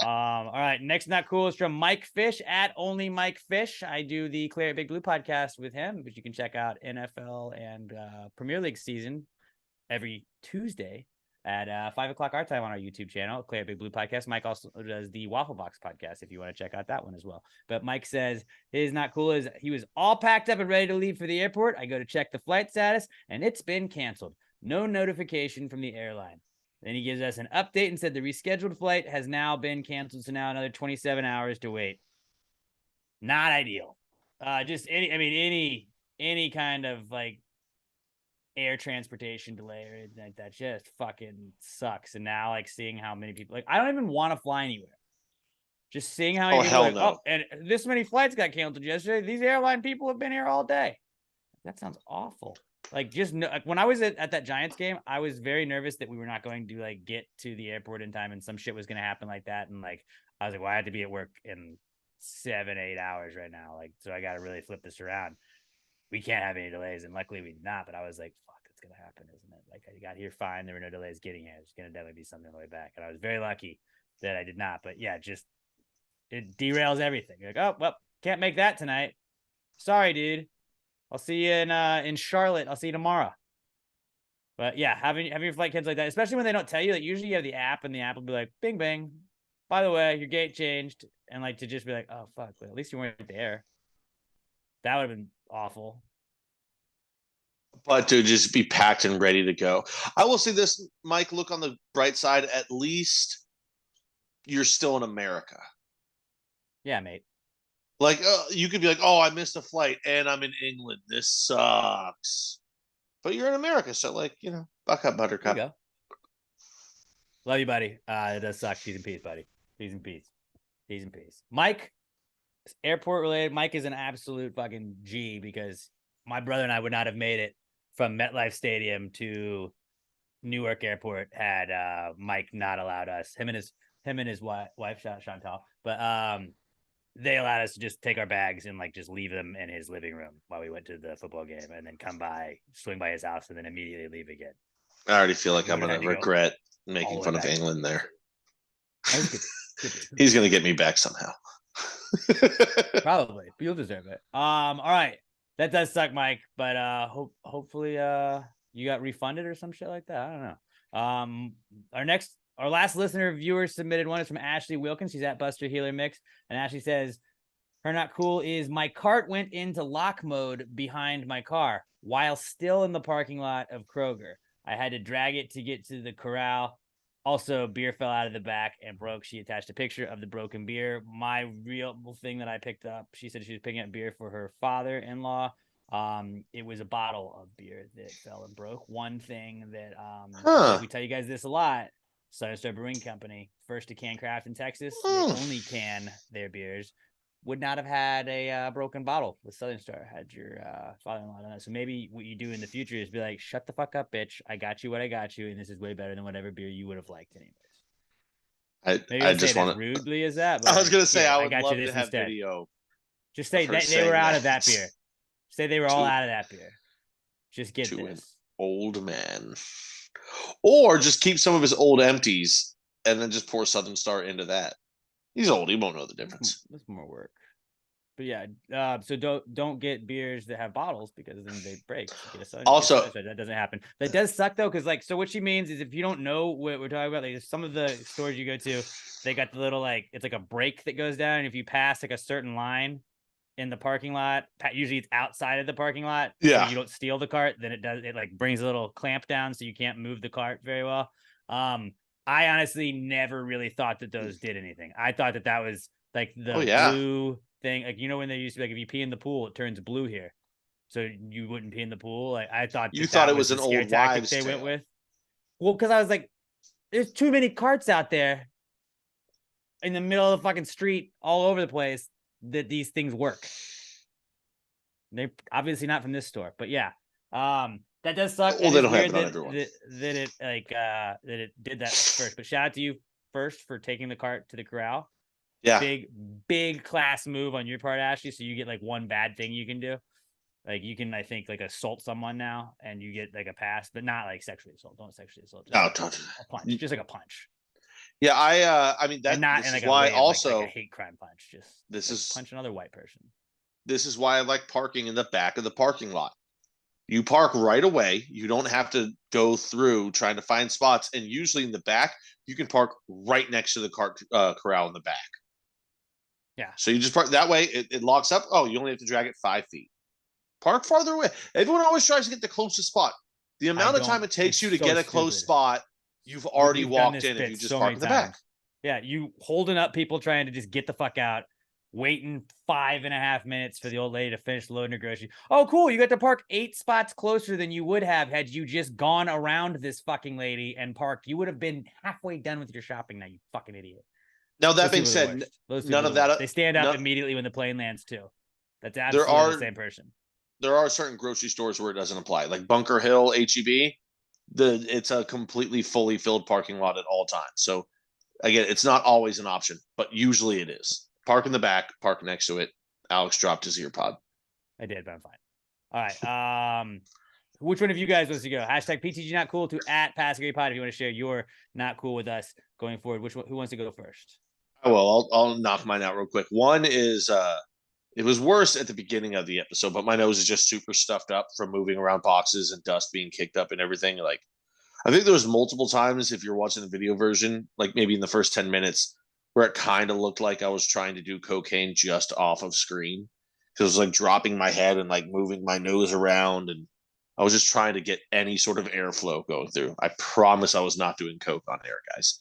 All right. Next not cool is from Mike Fish at Only Mike Fish. I do the Clear Big Blue podcast with him, which you can check out NFL and Premier League season every Tuesday at 5:00 our time on our YouTube channel, Clear Big Blue podcast. Mike also does the Waffle Box podcast if you want to check out that one as well. But Mike says his not cool is he was all packed up and ready to leave for the airport. I go to check the flight status and it's been canceled. No notification from the airline. Then he gives us an update and said the rescheduled flight has now been canceled. So now another 27 hours to wait. Not ideal. Just any kind of like air transportation delay or anything like that just fucking sucks. And now like seeing how many people, like I don't even want to fly anywhere. Just seeing how many people hell like, no. and this many flights got canceled yesterday. These airline people have been here all day. That sounds awful. Like just like when I was at that Giants game, I was very nervous that we were not going to like get to the airport in time and some shit was going to happen like that. And like, I was like, well, I have to be at work in 7-8 hours right now. Like, so I got to really flip this around. We can't have any delays. And luckily we did not, but I was like, fuck, it's going to happen, isn't it? Like I got here fine. There were no delays getting here. It's going to definitely be something on the way back. And I was very lucky that I did not, but yeah, just it derails everything. You're like, oh, well, can't make that tonight. Sorry, dude. I'll see you in Charlotte. I'll see you tomorrow. But yeah, having your flight kids like that, especially when they don't tell you, like usually you have the app and the app will be like, bing, bang. By the way, your gate changed. And like to just be like, oh, fuck, well, at least you weren't there. That would have been awful. but to just be packed and ready to go. I will say this, Mike, look on the bright side. At least you're still in America. Yeah, mate. Like, you could be like, oh, I missed a flight and I'm in England. This sucks. But you're in America. So, like, buck up, buttercup. There you go. Love you, buddy. It does suck. Peace and peace, buddy. Peace and peace. Peace and peace. Mike, airport related. Mike is an absolute fucking G because my brother and I would not have made it from MetLife Stadium to Newark Airport had Mike not allowed us. Him and his wife Chantal, but they allowed us to just take our bags and like just leave them in his living room while we went to the football game, and then swing by his house, and then immediately leave again. I already feel like I'm going to regret making fun of back. England there. Good. He's going to get me back somehow. Probably, but you'll deserve it. All right, that does suck, Mike, but hopefully you got refunded or some shit like that. I don't know. Our last listener viewer submitted one is from Ashley Wilkins. She's at Buster Healer Mix, and Ashley says her not cool is my cart went into lock mode behind my car while still in the parking lot of Kroger. I had to drag it to get to the corral. Also, beer fell out of the back and broke. She attached a picture of the broken beer. My real thing that I picked up, she said she was picking up beer for her father-in-law. It was a bottle of beer that fell and broke. One thing that we tell you guys this a lot, Southern Star Brewing Company, first to can craft in Texas, they only can their beers, would not have had a broken bottle with Southern Star had your father-in-law done it. So maybe what you do in the future is be like, shut the fuck up, bitch. I got you what I got you, and this is way better than whatever beer you would have liked anyways. Maybe I just want to rudely as that. I was going to say, I would got love you to have instead. video. Just say they were out of that beer. Say they were all out of that beer. Just get to this. An old man. Or just keep some of his old empties and then just pour Southern Star into that. He's old. He won't know the difference. That's more work. But yeah, so don't get beers that have bottles because then they break. Also, that doesn't happen. That does suck though, because like, so what she means is if you don't know what we're talking about, like some of the stores you go to, they got the little it's like a brake that goes down, and if you pass like a certain line in the parking lot, usually it's outside of the parking lot. Yeah, so you don't steal the cart, then it like brings a little clamp down so you can't move the cart very well. I honestly never really thought that those did anything. I thought that was like the blue thing, like when they used to be like, if you pee in the pool it turns blue here, so you wouldn't pee in the pool. Like I thought you thought it was an old wives' they tale. went with. Well, because I was like, there's too many carts out there in the middle of the fucking street all over the place that these things work. They're obviously not from this store, but yeah, that does suck. Well, they don't have it on everyone. That it did that first. But shout out to you first for taking the cart to the corral. Yeah, big class move on your part, Ashley. So you get like one bad thing you can do. Like you can, I think, like assault someone now, and you get like a pass, but not like sexually assault. Don't sexually assault. No, don't. A punch, just like a punch. Yeah, I mean that. Not this in like is why like also a hate crime punch. Just this is punch another white person. This is why I like parking in the back of the parking lot. You park right away. You don't have to go through trying to find spots, and usually in the back, you can park right next to the cart corral in the back. Yeah. So you just park that way. It locks up. Oh, you only have to drag it 5 feet. Park farther away. Everyone always tries to get the closest spot. The amount of time it takes you to get a close spot, you've already walked in, and you just park in the back. Yeah, you holding up people trying to just get the fuck out, waiting 5.5 minutes for the old lady to finish loading her groceries. Oh, cool. You got to park 8 spots closer than you would have had you just gone around this fucking lady and parked. You would have been halfway done with your shopping now, you fucking idiot. Now, that being said, none of that. They stand up immediately when the plane lands, too. That's absolutely the same person. There are certain grocery stores where it doesn't apply, like Bunker Hill, HEB. It's a completely fully filled parking lot at all times. So, again, it's not always an option, but usually it is. Park in the back, park next to it. Alex dropped his ear pod. I did, but I'm fine. All right. Which one of you guys wants to go? Hashtag PTG not cool to @PassAgree Pod if you want to share your not cool with us going forward. Who wants to go first? Oh, well, I'll knock mine out real quick. One is it was worse at the beginning of the episode, but my nose is just super stuffed up from moving around boxes and dust being kicked up and everything. Like, I think there was multiple times, if you're watching the video version, like maybe in the first 10 minutes, where it kind of looked like I was trying to do cocaine just off of screen. Because it was like dropping my head and like moving my nose around. And I was just trying to get any sort of airflow going through. I promise I was not doing coke on air, guys.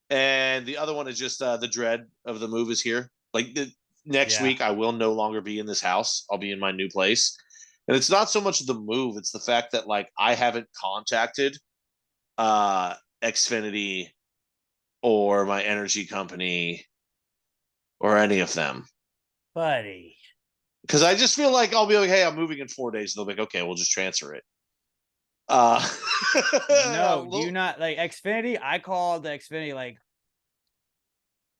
And the other one is just the dread of the move is here. Like next week, I will no longer be in this house. I'll be in my new place. And it's not so much the move, it's the fact that like I haven't contacted Xfinity or my energy company or any of them. Buddy. Because I just feel like I'll be like, hey, I'm moving in 4 days. And they'll be like, okay, we'll just transfer it. No, do you not like Xfinity? I called the Xfinity like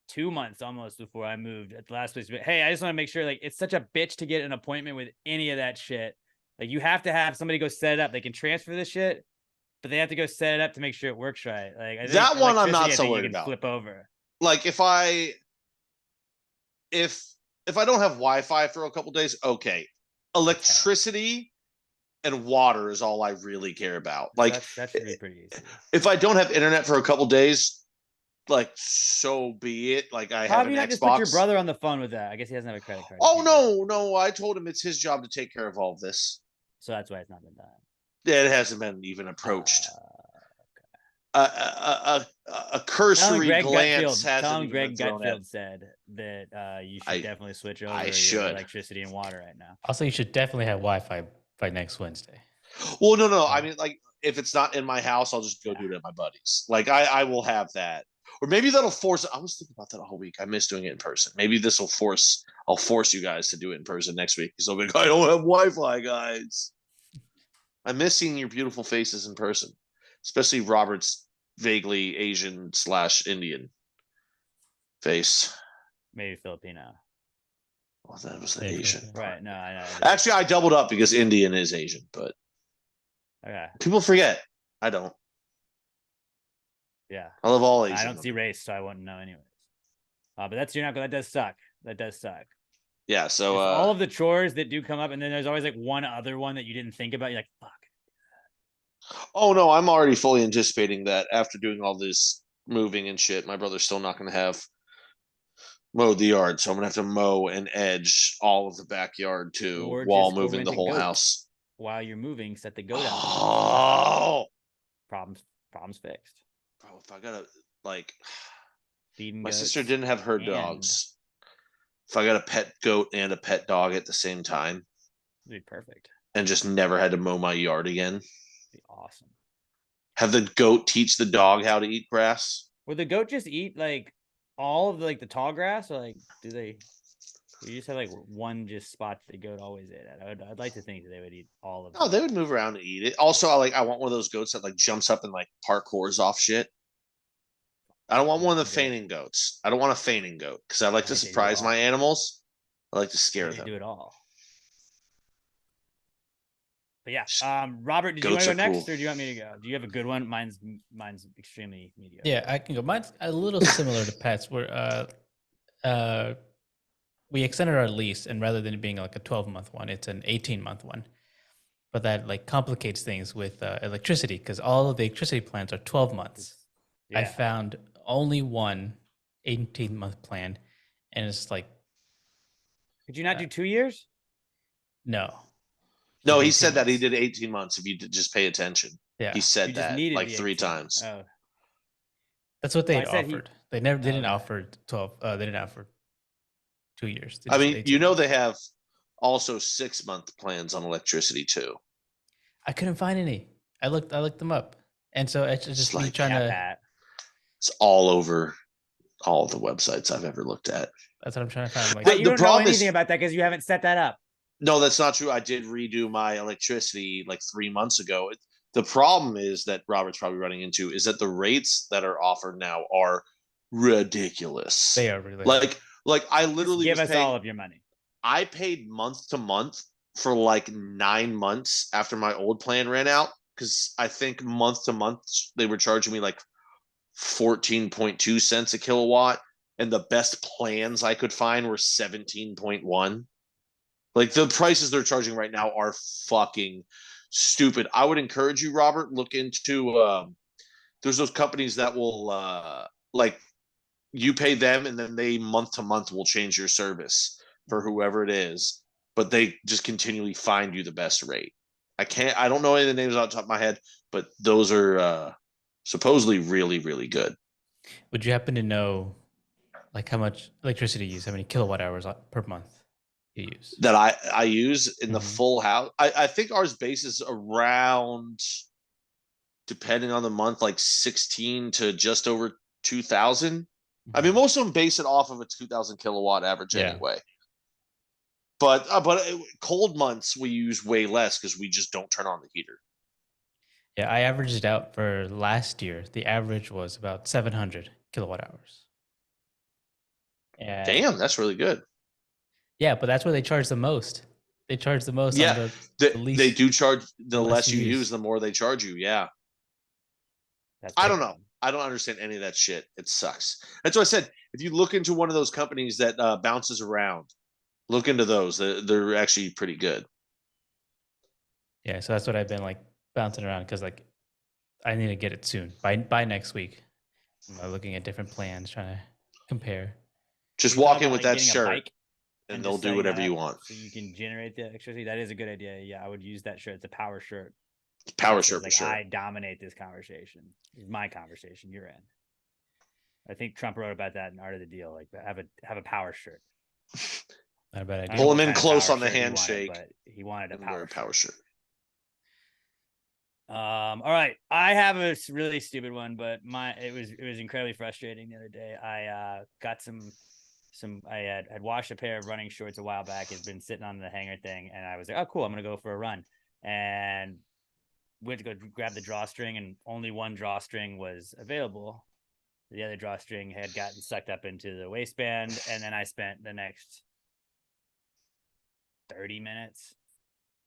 2 months almost before I moved at the last place. But hey, I just want to make sure, like, it's such a bitch to get an appointment with any of that shit. Like, you have to have somebody go set it up. They can transfer this shit, but they have to go set it up to make sure it works right. Like, I think that one I'm not electricity, I so think worried you can about. flip over. Like if I don't have Wi-Fi for a couple days, okay. Electricity and water is all I really care about. Like that should be pretty easy. If I don't have internet for a couple days, like so be it. Like I have an not Xbox. Just put your brother on the phone with that. I guess he doesn't have a credit card. Oh no! I told him it's his job to take care of all of this. So that's why it's not been done. Yeah, it hasn't been even approached. A cursory glance hasn't Telling even Greg been thrown at. Gutfield said that you should definitely switch over I your should. electricity and water right now. Also, you should definitely have Wi-Fi by next Wednesday. Well, no. I mean, like, if it's not in my house, I'll just go do it at my buddy's. Like, I will have that. Or maybe that'll force. I was thinking about that a whole week. I miss doing it in person. Maybe this will force. I'll force you guys to do it in person next week. Because I'll be like, I don't have Wi-Fi, guys. I miss seeing your beautiful faces in person, especially Robert's vaguely Asian/Indian face. Maybe Filipino. Well, that was the Asian. Right? No, I know. Actually, I doubled up because Indian is Asian, but okay. People forget. I don't. Yeah. I love all Asian. I don't see race, so I wouldn't know anyways. But that's that does suck. That does suck. Yeah. So all of the chores that do come up, and then there's always like one other one that you didn't think about. You're like, fuck. Oh no, I'm already fully anticipating that after doing all this moving and shit, my brother's still not going to have mowed the yard, so I'm gonna have to mow and edge all of the backyard too Or while just go moving rent the a whole goat. house. While you're moving, set the goat out. Oh, Problems fixed. bro! If I gotta like, Feeding my goats sister didn't have her and- dogs. If I got a pet goat and a pet dog at the same time, It'd be perfect. and just never had to mow my yard again, It'd be awesome. have the goat teach the dog how to eat grass. Would the goat just eat like all of the tall grass, or like do you just have like one just spot the goat always ate at? I'd like to think that they would eat all of Oh, it. they would move around and eat it. Also, I want one of those goats that like jumps up and like parkours off shit. I don't want one of the fainting goats. I don't want a fainting goat because I like to think they do surprise all. my animals. I like to scare They them. do it all. But yeah, Robert, did you want Goats to go are next, cool. or do you want me to go? Do you have a good one? Mine's extremely mediocre. Yeah, I can go. Mine's a little similar to Pat's. Where we extended our lease, and rather than it being like a 12-month one, it's an 18-month one. But that like complicates things with electricity because all of the electricity plans are 12 months. Yeah. I found only one 18-month plan, and it's like Could you not do 2 years? no. No, he 18 said that he months. did 18 months if you did just pay attention. Yeah, He said You just that needed like the 3 18. times. Oh, that's what they Well, I said offered. They didn't okay. offer 12. They didn't offer 2 years. They I just mean, 18 you know months. they have also 6-month plans on electricity too. I couldn't find any. I looked them up, and so it's just me like, trying yeah, to. Pat. It's all over all of the websites I've ever looked at. That's what I'm trying to find. I'm like, The- But you don't know problem is- anything about that because you haven't set that up. No, that's not true. I did redo my electricity like 3 months ago. The problem is that Robert's probably running into is that the rates that are offered now are ridiculous. they are really like I Just literally give was us paying, all of your money. I paid month to month for like 9 months after my old plan ran out because I think month to month they were charging me like 14.2 cents a kilowatt, and the best plans I could find were 17.1. Like the prices they're charging right now are fucking stupid. I would encourage you, Robert, look into there's those companies that will like you pay them and then they month to month will change your service for whoever it is. but they just continually find you the best rate. I don't know any of the names off the top of my head, but those are supposedly really, really good. Would you happen to know like how much electricity you use, how many kilowatt hours per month you use? That I use in the Mhm. full house. I think ours base is around, depending on the month, like 16 to just over 2,000. I mean, Mhm. most of them base it off of a 2,000 kilowatt average Yeah. anyway. But cold months we use way less because we just don't turn on the heater. Yeah, I averaged it out for last year. The average was about 700 kilowatt hours. And Damn, that's really good. yeah, but that's where they charge the most. They charge the most on Yeah, the least. they do charge. The less less you use, the more they charge you. Yeah. That's I don't bad. know. I don't understand any of that shit. It sucks. That's what I said. If you look into one of those companies that bounces around, look into those. They're actually pretty good. Yeah, so that's what I've been like bouncing around because like I need to get it soon by next week. I'm looking at different plans, trying to compare. Just You thought walk in about, with like, that getting a shirt, bike and and they'll just do setting whatever that you up want. so you can generate the electricity. That is a good idea. Yeah, I would use that shirt. It's a power shirt. Power That says, shirt for like, sure. I dominate this conversation. It's my conversation. You're in. I think Trump wrote about that in Art of the Deal. Like, have a power shirt. Not a bad I idea. don't know Pull what him in kind of close power on the shirt he wanted, handshake. but he wanted a And wear power a power shirt. shirt. All right. I have a really stupid one, but it was incredibly frustrating the other day. I got some I had washed a pair of running shorts a while back. It's been sitting on the hanger thing, and I was like, oh cool, I'm gonna go for a run. And went to go grab the drawstring, and only one drawstring was available. The other drawstring had gotten sucked up into the waistband, and then I spent the next 30 minutes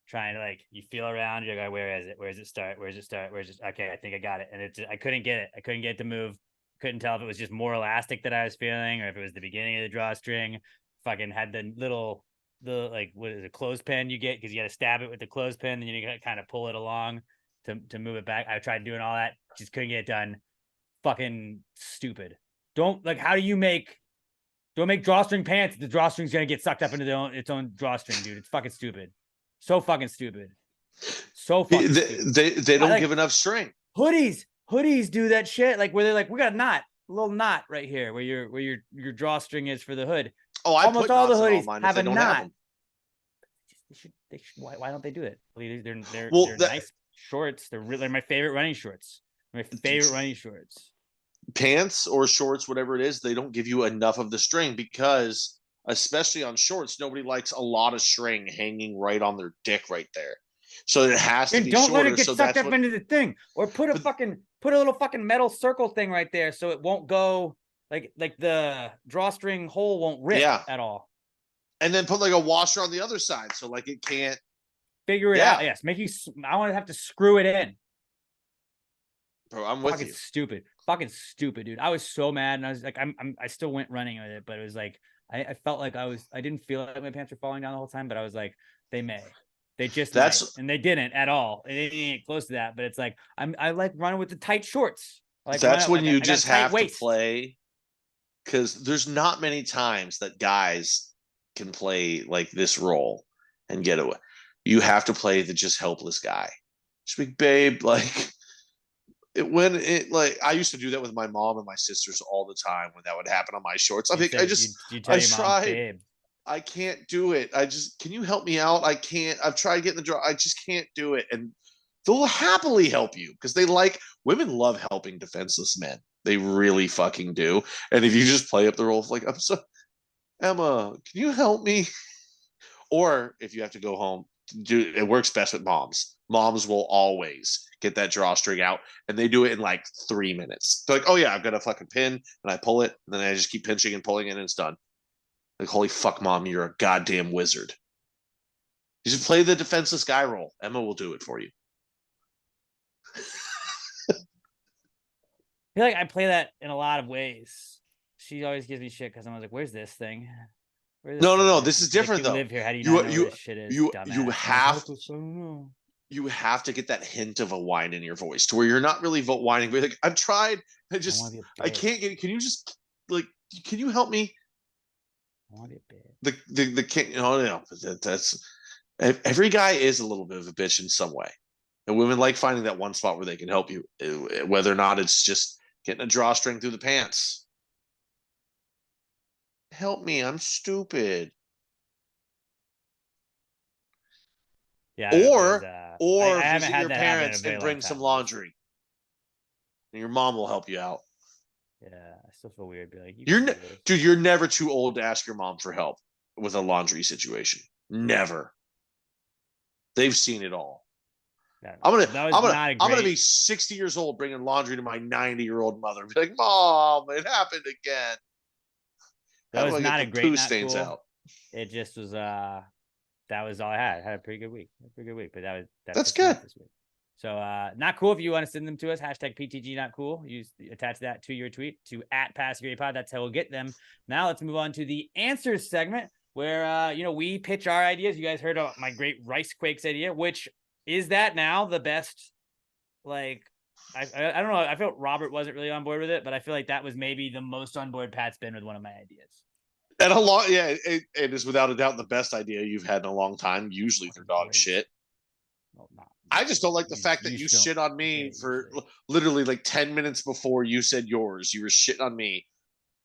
trying to, like, you feel around, you're like, where is it? Where does it start? Where does it start? Where's it? Okay, I think I got it. And I couldn't get it. I couldn't get it to move. Couldn't tell if it was just more elastic that I was feeling or if it was the beginning of the drawstring. Fucking had the like, what is it, clothespin you get, because you got to stab it with the clothespin, and then you got to kind of pull it along to move it back. I tried doing all that, just couldn't get it done. Fucking stupid. Don't make drawstring pants. The drawstring's gonna get sucked up into its own drawstring, dude. It's fucking stupid. So fucking stupid. So fucking stupid. They don't Like, give enough string. Hoodies do that shit. Like, where they're like, we got a little knot right here where your drawstring is for the hood. Oh, I Almost put all the knots in hoodies mine if have they a don't knot. have them. They should. Why don't they do it? They're Well, nice shorts. They're my favorite running shorts. My favorite running shorts. Pants or shorts, whatever it is, they don't give you enough of the string because, especially on shorts, nobody likes a lot of string hanging right on their dick right there. So it has to And be don't shorter. let it get So sucked that's up into the thing, or put a little fucking metal circle thing right there so it won't go, like the drawstring hole won't rip at all. And then put like a washer on the other side so like it can't figure it out. Yes, I want to have to screw it in. Bro, I'm with you. Fucking stupid, dude. I was so mad, and I was like, I still went running with it, but it was like, I felt like I didn't feel like my pants were falling down the whole time, but I was like, they just might. And they didn't at all. They didn't get close to that, but it's like, I like running with the tight shorts. Like, that's when you just have waist. to play, because there's not many times that guys can play like this role and get away. You have to play the just helpless guy. Just like, babe, like I used to do that with my mom and my sisters all the time when that would happen on my shorts. I think I tried. Babe, I can't do it. Can you help me out? I can't. I've tried getting the draw. I just can't do it. And they'll happily help you because women love helping defenseless men. They really fucking do. And if you just play up the role of like, I'm so, Emma, can you help me? Or if you have to go home, it works best with moms. Moms will always get that drawstring out, and they do it in like 3 minutes. They're like, oh yeah, I've got a fucking pin, and I pull it, and then I just keep pinching and pulling it, and it's done. Like, holy fuck, mom, you're a goddamn wizard. You just play the defenseless guy role. Emma will do it for you. I feel like I play that in a lot of ways. She always gives me shit because I'm like, where's this thing? No. This is different though. Live here. How do you not know where this shit is? You have to get that hint of a whine in your voice to where you're not really whining, but like, I've tried. I can't get it. Can you just can you help me? want it bad. The king. No, that's every guy is a little bit of a bitch in some way, and women like finding that one spot where they can help you, whether or not it's just getting a drawstring through the pants. Help me, I'm stupid. Yeah. Or I haven't visit had your that happen in a parents very and long bring some time. laundry. And your mom will help you out. Yeah, I still feel weird. Be like, Dude, you're never too old to ask your mom for help with a laundry situation. Never. They've seen it all. I'm gonna be 60 years old bringing laundry to my 90-year-old mother. Be like, Mom, it happened again. That was not a great poo stains cool. out. It just was. That was all I had. I had a pretty good week. But that's good. This week. So not cool. If you want to send them to us, hashtag PTG not cool. Attach that to your tweet to @PassGradePod. That's how we'll get them. Now let's move on to the answers segment where we pitch our ideas. You guys heard of my great rice quakes idea, which is that now the best? Like I don't know. I felt Robert wasn't really on board with it, but I feel like that was maybe the most on board Pat's been with one of my ideas. And it is without a doubt the best idea you've had in a long time. Usually they're dog shit. Well, not. I just don't like the fact that you shit on me for literally like 10 minutes before you said yours. You were shitting on me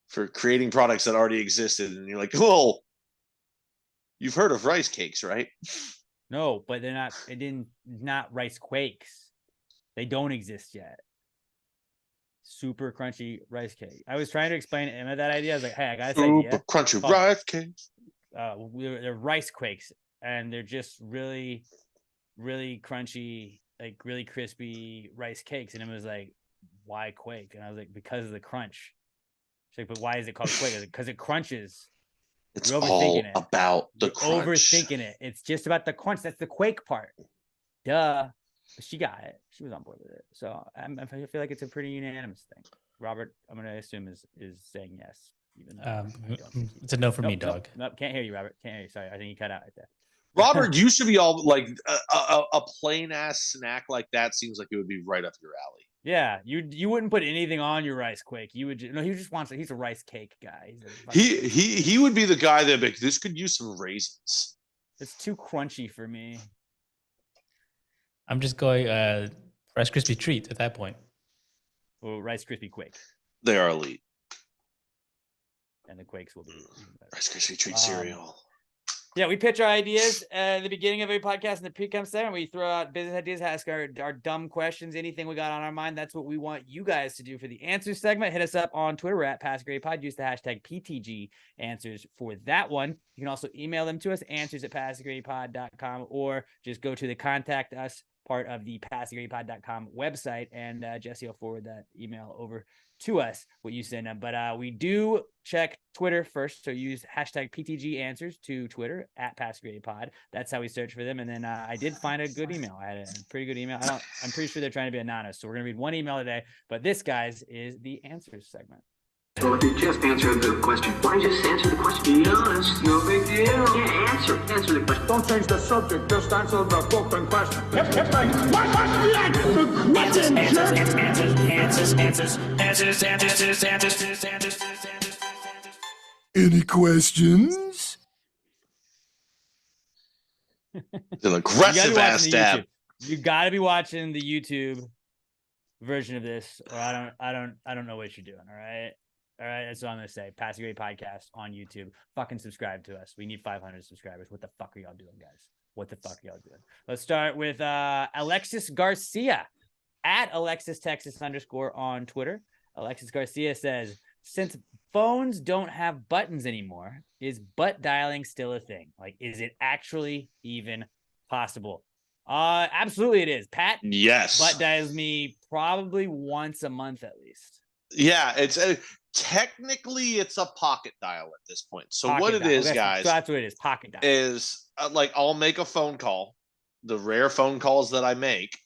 for creating products that already existed. And you're like, oh, you've heard of rice cakes, right? No, but they're not. Not rice quakes. They don't exist yet. Super crunchy rice cake. I was trying to explain to Emma that idea. I was like, hey, I got this idea. Super crunchy rice cakes. They're rice quakes, and they're just really, really crunchy, like really crispy rice cakes. And Emma was like, why quake? And I was like, because of the crunch. She's like, but why is it called quake? Because it crunches. It's all about the crunch. Overthinking it. It's just about the crunch. That's the quake part. Duh. But she got it. She was on board with it. So I feel like it's a pretty unanimous thing. Robert, I'm going to assume is saying yes. Even though it's a no for me, dog. Nope, can't hear you, Robert. Can't hear you. Sorry. I think you cut out right there. Robert, you should be all like a plain ass snack like that seems like it would be right up your alley. Yeah, you wouldn't put anything on your rice quake. You would he just wants he's a rice cake guy. He would be the guy that like, this could use some raisins. It's too crunchy for me. I'm just going Rice Krispie treat at that point. Well, Rice Krispie Quake. They are elite. And the Quakes will be Rice Krispie treat cereal. Yeah, we pitch our ideas at the beginning of every podcast in the Precome segment. We throw out business ideas, ask our dumb questions, anything we got on our mind. That's what we want you guys to do for the answers segment. Hit us up on Twitter at PassGradePod. Use the hashtag PTG answers for that one. You can also email them to us, answers@PassGradePod.com, or just go to the contact us part of the PassGradePod.com website, and Jesse will forward that email over to us, what you send them. But we do check Twitter first, so use hashtag PTG answers to Twitter at PassGradePod. That's how we search for them. And then I did find a good email. I had a pretty good email. I'm pretty sure they're trying to be anonymous, so we're gonna read one email today. But this, guys, is the answers segment. Well, if you just answer the question, why don't you just answer the question? Be honest, no big deal. Yeah, answer the question. Don't change the subject, just answer the fucking question. Answers. Any questions? It's an aggressive ass stab. You got to be watching the YouTube version of this, or I don't know what you're doing. All right, that's what I'm gonna say. Pass a Great Podcast on YouTube. Fucking subscribe to us. We need 500 subscribers. What the fuck are y'all doing, guys? What the fuck are y'all doing? Let's start with Alexis Garcia at AlexisTexas_ on Twitter. Alexis Garcia says, since phones don't have buttons anymore, is butt dialing still a thing? Like, is it actually even possible? Absolutely it is. Pat, yes, butt dials me probably once a month at least. Yeah, it's technically it's a pocket dial at this point. So Pocket what dial. it is, guys, that's what it is. Pocket dial is like I'll make a phone call, the rare phone calls that I make,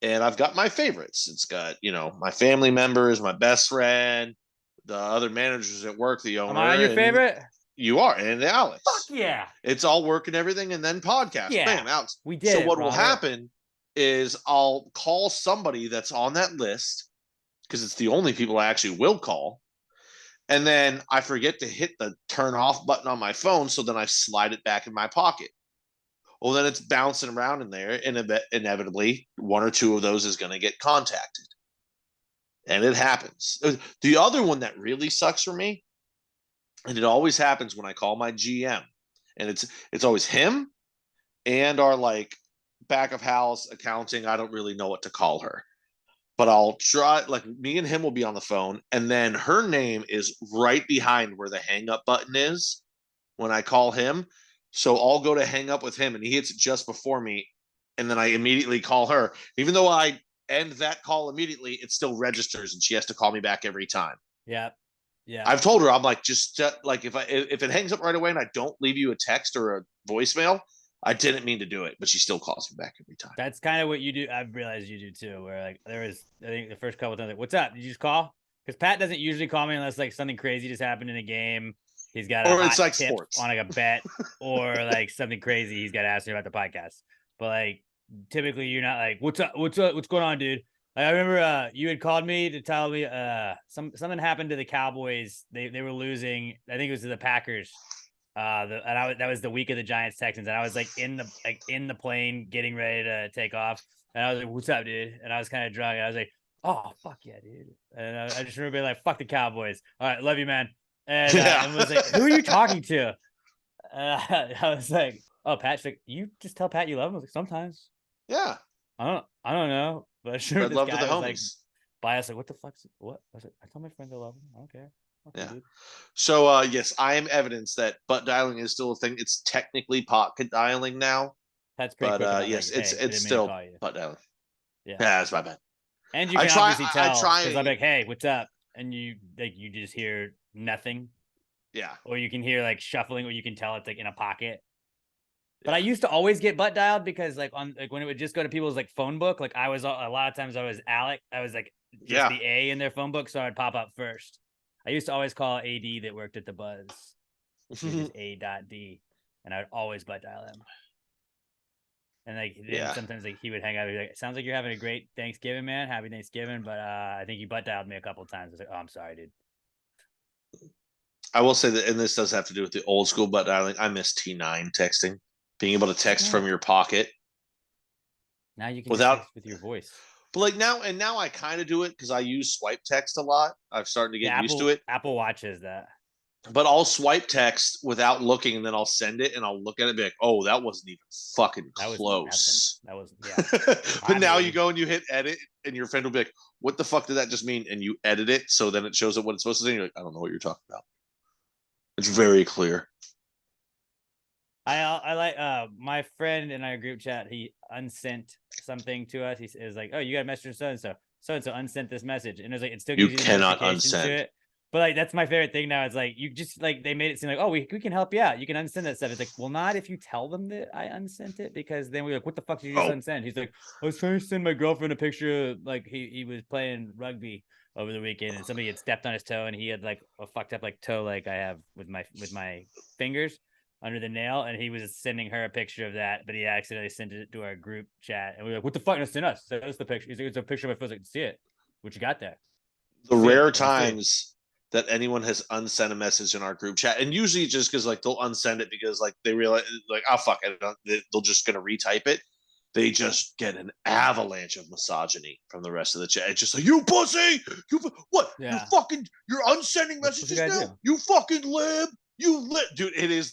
and I've got my favorites. It's got my family members, my best friend, the other managers at work, the owner. Am I your favorite? You are, and Alex. Fuck yeah! It's all work and everything, and then podcast. Yeah, bam, Alex. We did. So what will happen is I'll call somebody that's on that list, because it's the only people I actually will call. And then I forget to hit the turn off button on my phone, so then I slide it back in my pocket. Well, then it's bouncing around in there, and inevitably, one or two of those is going to get contacted. And it happens. The other one that really sucks for me, and it always happens when I call my GM, and it's always him and our like back of house accounting. I don't really know what to call her, but I'll try. Like me and him will be on the phone, and then her name is right behind where the hang up button is when I call him. So I'll go to hang up with him, and he hits it just before me, and then I immediately call her. Even though I end that call immediately, it still registers, and she has to call me back every time. Yeah. Yeah. I've told her, I'm like, just like if it hangs up right away and I don't leave you a text or a voicemail, I didn't mean to do it, but she still calls me back every time. That's kind of what you do. I've realized you do too, where like there was, I think the first couple of times, like, what's up? Did you just call? Because Pat doesn't usually call me unless like something crazy just happened in a game. He's got a it's hot like tip sports on like a bet or like something crazy. He's got to ask me about the podcast. But like typically you're not like, what's up? What's up? What's going on, dude? Like, I remember you had called me to tell me something happened to the Cowboys. They were losing. I think it was to the Packers. That was the week of the Giants Texans, and I was like in the plane getting ready to take off, and I was like, "What's up, dude?" And I was kind of drunk, and I was like, "Oh fuck yeah, dude!" And I just remember being like, "Fuck the Cowboys." All right, love you, man. And was like, "Who are you talking to?" I was like, "Oh, Pat." Like, you just tell Pat you love him. I was like, "Sometimes." Yeah. I don't know, but sure. Spread This love guy to the was like, homies. by us, like, what the fuck's what? I was like, I tell my friend I love him. I don't care. Okay, Yeah. dude. So yes, I am evidence that butt dialing is still a thing. It's technically pocket dialing now, That's pretty but quick about yes, like, it's hey, I didn't mean to still call you. butt dialing. Yeah. Yeah, that's my bad. And you I can try- obviously I tell try- because I'm like, hey, what's up? And you just hear nothing, Yeah. or you can hear like shuffling, or you can tell it's like in a pocket. But I used to always get butt dialed because like on like when it would just go to people's like phone book, like I was a lot of times I was Alec, I was like just Yeah. the A in their phone book, so I'd pop up first. I used to always call AD that worked at the Buzz. He was just A.D, and I would always butt dial him. And like then Yeah. sometimes like he would hang out, he'd be like, "Sounds like you're having a great Thanksgiving, man. Happy Thanksgiving." But I think you butt dialed me a couple of times. I was like, "Oh, I'm sorry, dude." I will say that, and this does have to do with the old school butt dialing. I miss T9 texting, being able to text from your pocket. Now you can Without- just text with your voice. But like now I kind of do it because I use swipe text a lot. I've started to get used to it. Apple Watch has that. But I'll swipe text without looking, and then I'll send it, and I'll look at it and be like, "Oh, that wasn't even fucking That was close." nothing. That was yeah. But now you Obviously. go and you hit edit, and your friend will be like, "What the fuck did that just mean?" And you edit it, so then it shows it what it's supposed to say. And you're like, "I don't know what you're talking about." It's very clear. I like my friend in our group chat. He unsent something to us. He is like, "Oh, you got a message from so and so unsent this message," and it's like it still You gives you the cannot notification to unsend. it. But like that's my favorite thing now. It's like you just like they made it seem like, "Oh, we can help you out. You can unsend that stuff." It's like, well, not if you tell them that I unsent it, because then we're like, "What the fuck did you just unsend?" He's like, "I was trying to send my girlfriend a picture of, like he was playing rugby over the weekend, and somebody had stepped on his toe, and he had like a fucked up like toe like I have with my fingers under the nail, and he was sending her a picture of that, but he accidentally sent it to our group chat, and we were like, "What the fuck? No, send us. Send us the picture." He's like, "It's a picture of my foot." Like, see it. What you got there? The See it. rare Let me see it. times that anyone has unsent a message in our group chat, and usually just because like they'll unsend it because like they realize like, oh fuck, they'll just gonna retype it. They just get an avalanche of misogyny from the rest of the chat. It's just like, "You pussy, what? Yeah. You're unsending What's messages the guy now. do? You fucking lib, dude." It is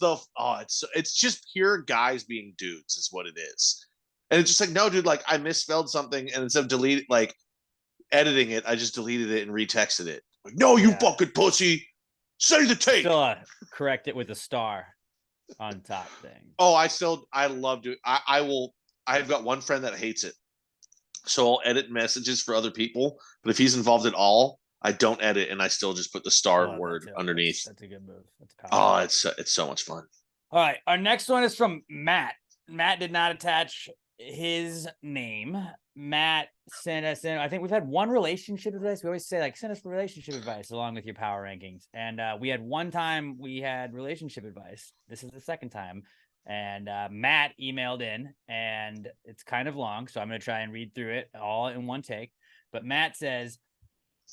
it's just pure guys being dudes is what it is, and it's just like, no, dude, like I misspelled something, and instead of editing it, I just deleted it and retexted it. Like, no, you fucking pussy, say the take. Still correct it with a star on top thing. Oh, I love doing. I've got one friend that hates it, so I'll edit messages for other people. But if he's involved at all, I don't edit, and I still just put the star word underneath. That's a good move. That's powerful. It's so much fun. All right, our next one is from Matt. Matt did not attach his name. Matt sent us in. I think we've had one relationship advice. We always say like, send us relationship advice along with your power rankings. And we had one time we had relationship advice. This is the second time. And Matt emailed in, and it's kind of long, so I'm going to try and read through it all in one take. But Matt says,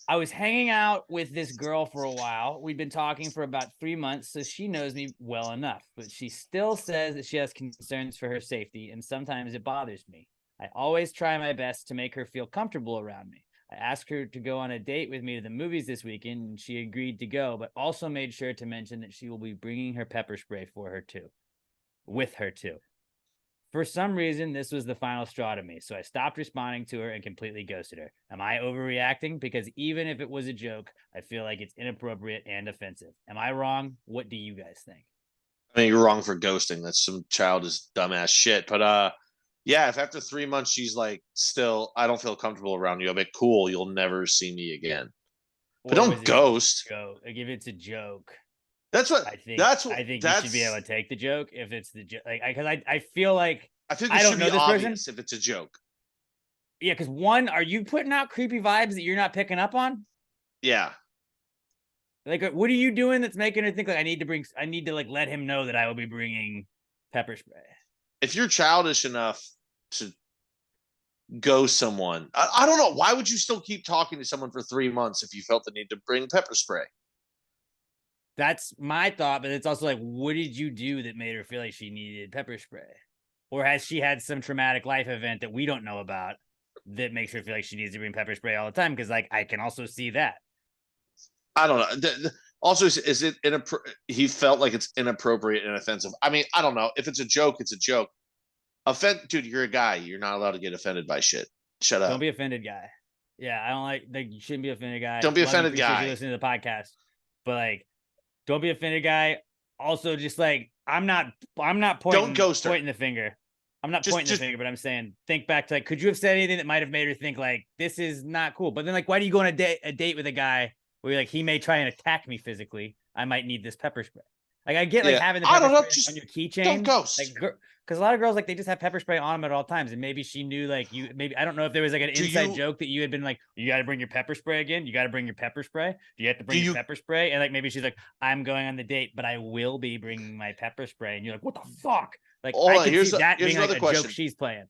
I was hanging out with this girl for a while. We'd been talking for about 3 months, so she knows me well enough, but she still says that she has concerns for her safety, and sometimes it bothers me. I always try my best to make her feel comfortable around me. I asked her to go on a date with me to the movies this weekend, and she agreed to go, but also made sure to mention that she will be bringing her pepper spray with her too. For some reason, this was the final straw to me, so I stopped responding to her and completely ghosted her. Am I overreacting? Because even if it was a joke, I feel like it's inappropriate and offensive. Am I wrong? What do you guys think? I mean, you're wrong for ghosting. That's some childish, dumbass shit. But yeah, if after 3 months she's like, still, I don't feel comfortable around you, I'll be cool. You'll never see me again. But Or was don't it ghost. a joke? Like if it's a joke, That's what. I think That's what. I think that's, you should be able to take the joke if it's the joke. Like, because I feel like I think I it don't should know be this person. obvious if it's a joke. Yeah, because one, are you putting out creepy vibes that you're not picking up on? Yeah. Like, what are you doing that's making her think like I need to like let him know that I will be bringing pepper spray? If you're childish enough to ghost someone, I don't know. Why would you still keep talking to someone for 3 months if you felt the need to bring pepper spray? That's my thought, but it's also like, what did you do that made her feel like she needed pepper spray? Or has she had some traumatic life event that we don't know about that makes her feel like she needs to bring pepper spray all the time? Because like I can also see that. I don't know. Also, is it he felt like it's inappropriate and offensive. I mean, I don't know. If it's a joke, it's a joke. Dude, you're a guy. You're not allowed to get offended by shit. Shut up. Don't be offended, guy. Yeah, I don't like you shouldn't be offended, guy. Don't be Love and offended, appreciate guy. You listening to the podcast, but like, don't be offended, guy. Also, just like I'm not pointing. Don't ghost her. Pointing the finger. I'm not pointing the finger, but I'm saying think back to like, could you have said anything that might have made her think like this is not cool? But then like, why do you go on a date with a guy where you're like he may try and attack me physically? I might need this pepper spray. Like I get like having the pepper spray on your keychain. Don't ghost. Like, because a lot of girls like they just have pepper spray on them at all times, and maybe she knew like you. Maybe I don't know if there was like an inside joke that you had been like, you got to bring your pepper spray again. You got to bring your pepper spray. Do you have to bring your pepper spray? And like maybe she's like, I'm going on the date, but I will be bringing my pepper spray. And you're like, what the fuck? Like I can see that being like a joke she's playing.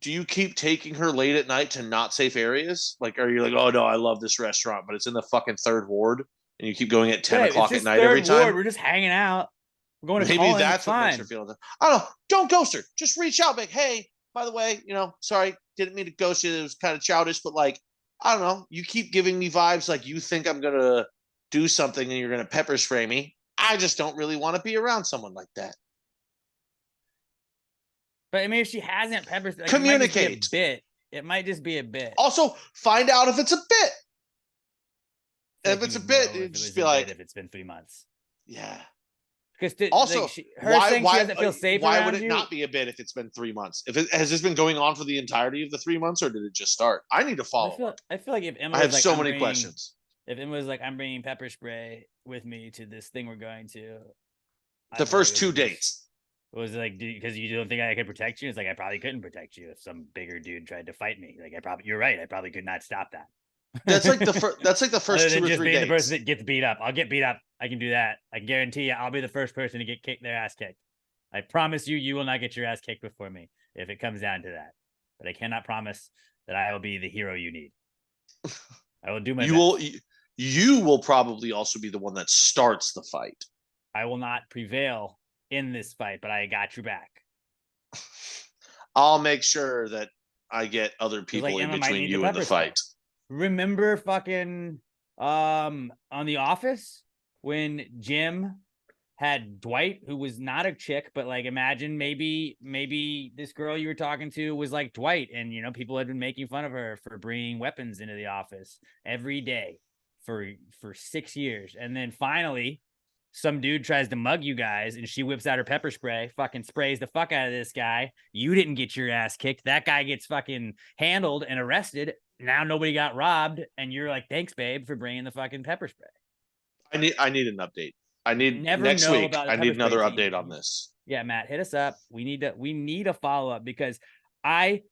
Do you keep taking her late at night to not safe areas? Like, are you like, oh no, I love this restaurant, but it's in the fucking third ward, and you keep going at 10 o'clock at night every time? We're just hanging out. We're going to maybe that's what makes her feel. I don't know. Don't ghost her. Just reach out, like, hey, by the way, sorry, didn't mean to ghost you. It was kind of childish, but like, I don't know. You keep giving me vibes like you think I'm gonna do something and you're gonna pepper spray me. I just don't really want to be around someone like that. But I mean, if she hasn't pepper sprayed, communicate. It might just be a bit. Also, find out if it's a bit. If it's a bit, just be like, if it's been 3 months. Yeah. Because also, like she doesn't feel safe. Why would it not be a bit if it's been 3 months? Has this been going on for the entirety of the 3 months, or did it just start? I need to follow. I feel like if Emma, I have so many questions. If Emma was like, I'm bringing pepper spray with me to this thing we're going to. The first 2 dates. Was it like because you don't think I could protect you? It's like I probably couldn't protect you if some bigger dude tried to fight me. Like you're right. I probably could not stop that. That's like the first. That's like the first 2 or 3 days. The person that gets beat up. I'll get beat up. I can do that. I can guarantee you. I'll be the first person to get their ass kicked. I promise you, you will not get your ass kicked before me if it comes down to that. But I cannot promise that I will be the hero you need. I will do my best. You will probably also be the one that starts the fight. I will not prevail in this fight, but I got your back. I'll make sure that I get other people in between you and the fight. Remember fucking on The Office when Jim had Dwight, who was not a chick, but like imagine maybe this girl you were talking to was like Dwight, and people had been making fun of her for bringing weapons into the office every day for 6 years, and then finally some dude tries to mug you guys and she whips out her pepper spray, fucking sprays the fuck out of this guy. You didn't get your ass kicked. That guy gets fucking handled and arrested. Now nobody got robbed. And you're like, thanks, babe, for bringing the fucking pepper spray. I need an update. I need next week. I need another update on this. Yeah, Matt, hit us up. We need a follow-up because I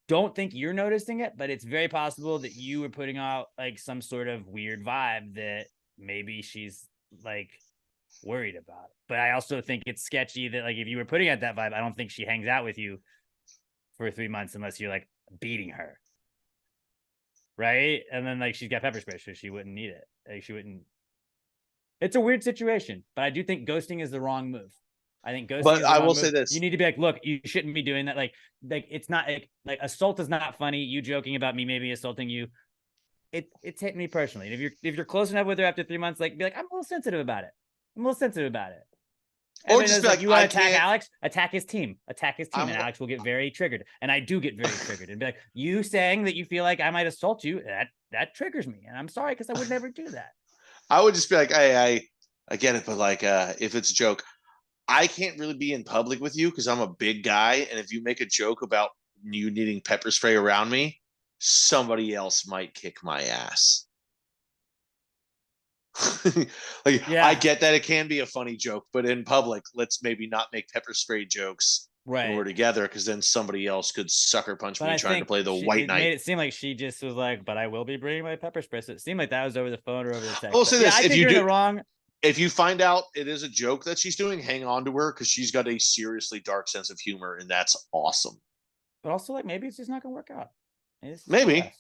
don't think you're noticing it, but it's very possible that you were putting out like some sort of weird vibe that maybe she's like worried about it. But I also think it's sketchy that like if you were putting out that vibe, I don't think she hangs out with you for 3 months unless you're like beating her. right? And then like she's got pepper spray, so she wouldn't need it. Like she wouldn't. It's a weird situation, but I do think ghosting is the wrong move. I think ghosting. But is the I wrong will move. say this. You need to be like, look, you shouldn't be doing that. Like it's not like assault is not funny. You joking about me maybe assaulting you. It's hitting me personally. And if you're close enough with her after 3 months, like be like, I'm a little sensitive about it. Or And just be like, like, you want I to attack can't- Alex? Attack his team, and Alex will get very triggered. And I do get very triggered and be like, you saying that you feel like I might assault you, that triggers me. And I'm sorry, because I would never do that. I would just be like, I get it, but like, if it's a joke, I can't really be in public with you because I'm a big guy, and if you make a joke about you needing pepper spray around me, somebody else might kick my ass. Like, Yeah. I get that it can be a funny joke, but in public, let's maybe not make pepper spray jokes when we're Right. together, because then somebody else could sucker punch But me I trying to think play the she- white it knight. made it seem like she just was like, but I will be bringing my pepper spray. So it seemed like that was over the phone or over the text. I will say But yeah, this, I if think you you're in do- the wrong. If you find out it is a joke that she's doing, hang on to her, because she's got a seriously dark sense of humor, and that's awesome. But also, like, maybe it's just not gonna work out. Maybe.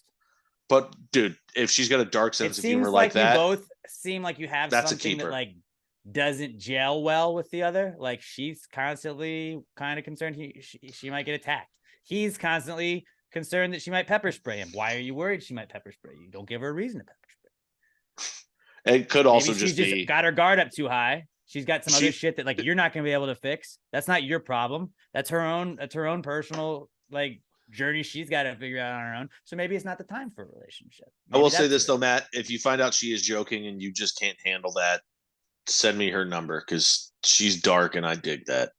But dude, if she's got a dark It sense of seems humor like that, you both seem like you have that's a something that keeper. like doesn't gel well with the other. Like she's constantly kind of concerned she might get attacked. He's constantly concerned that she might pepper spray him. Why are you worried she might pepper spray you? Don't give her a reason to pepper spray. it could also Maybe she's just be got her guard up too high. She's got some other She- shit that like you're not gonna be able to fix. That's not your problem. That's her own. That's her own personal like journey she's got to figure out on her own. So maybe it's not the time for a relationship. I will Maybe say that's this it. though, Matt. If you find out she is joking and you just can't handle that, send me her number, because she's dark and I dig that.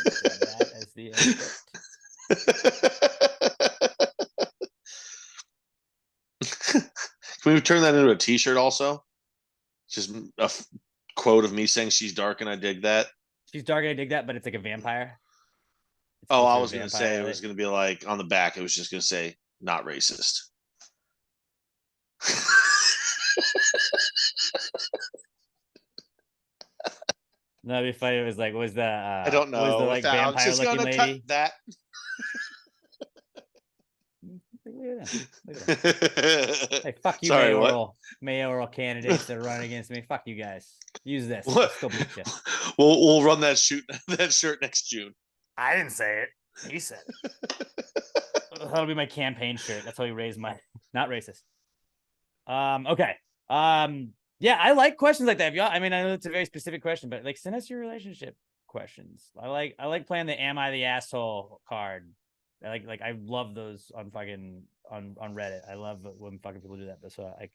That as the Can we turn that into a T-shirt also? Just a quote of me saying she's dark and I dig that. She's dark. I dig that, but it's like a vampire. It's Oh, I considered was gonna vampire, say it right? was gonna be like on the back. It was just gonna say not racist. No, it'd be funny. It was like, was the I don't know. Was the if like that- I was vampire just looking gonna lady? cut that. Look at that. Look at that. Hey, fuck you, Sorry, what? mayoral candidates that are running against me. Fuck you guys. Use this. I'll What? still beat you. We'll run that shirt next June. I didn't say it. He said it. That'll be my campaign shirt. That's how we raise my not racist. Okay. Yeah, I like questions like that. If y'all, I mean, I know it's a very specific question, but like send us your relationship questions. I like playing the "Am I the asshole" card. I love those on fucking on Reddit. I love when fucking people do that. So I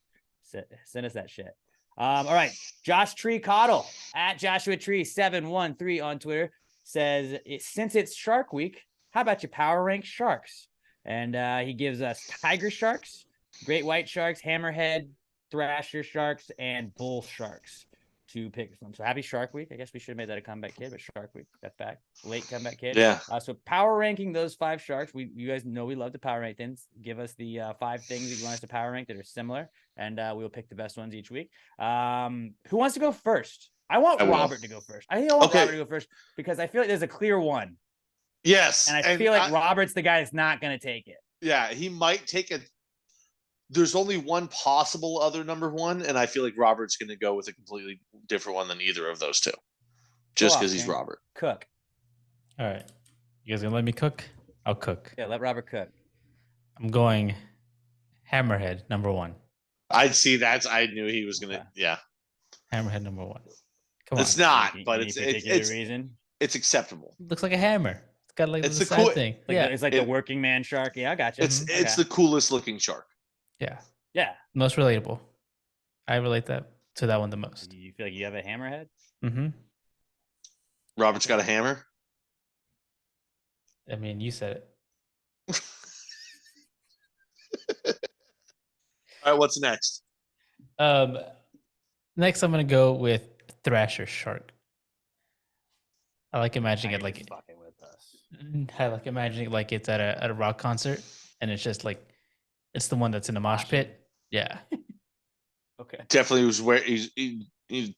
send us that shit. All right. Josh Tree Coddle at Joshua Tree 713 on Twitter says, since it's Shark Week, how about you power rank sharks? And he gives us tiger sharks, great white sharks, hammerhead, thrasher sharks, and bull sharks to pick from. So happy Shark Week. I guess we should have made that a comeback kid, but Shark Week, that's back. Late comeback kid. Yeah. So power ranking those 5 sharks. You guys know we love to power rank things. Give us the 5 things that you want us to power rank that are similar, and we'll pick the best ones each week. Who wants to go first? I want Robert to go first. I think I want Robert to go first because I feel like there's a clear one. Yes. And I feel like Robert's the guy that's not going to take it. Yeah, he might take it. There's only one possible other number one, and I feel like Robert's going to go with a completely different one than either of those two, just because he's Robert. Cook. All right. You guys gonna let me cook? I'll cook. Yeah, let Robert cook. I'm going Hammerhead number 1. I'd see that. I knew he was going to. Yeah. Hammerhead number 1. Come It's on. not, Any but particular reason. it's acceptable. Looks like a hammer. It's got like It's the the side cool- thing. Like yeah. it's like the working man shark. Yeah, I got you. It's the coolest looking shark. Yeah. Yeah. Most relatable. I relate that to that one the most. You feel like you have a hammerhead? Mm-hmm. Robert's got a hammer. I mean, you said it. All right, what's next? Next I'm gonna go with Thrasher Shark. I like imagining it like fucking with us. I like imagining it like it's at a rock concert and it's just like it's the one that's in the mosh pit. Yeah. Okay. Definitely was where he's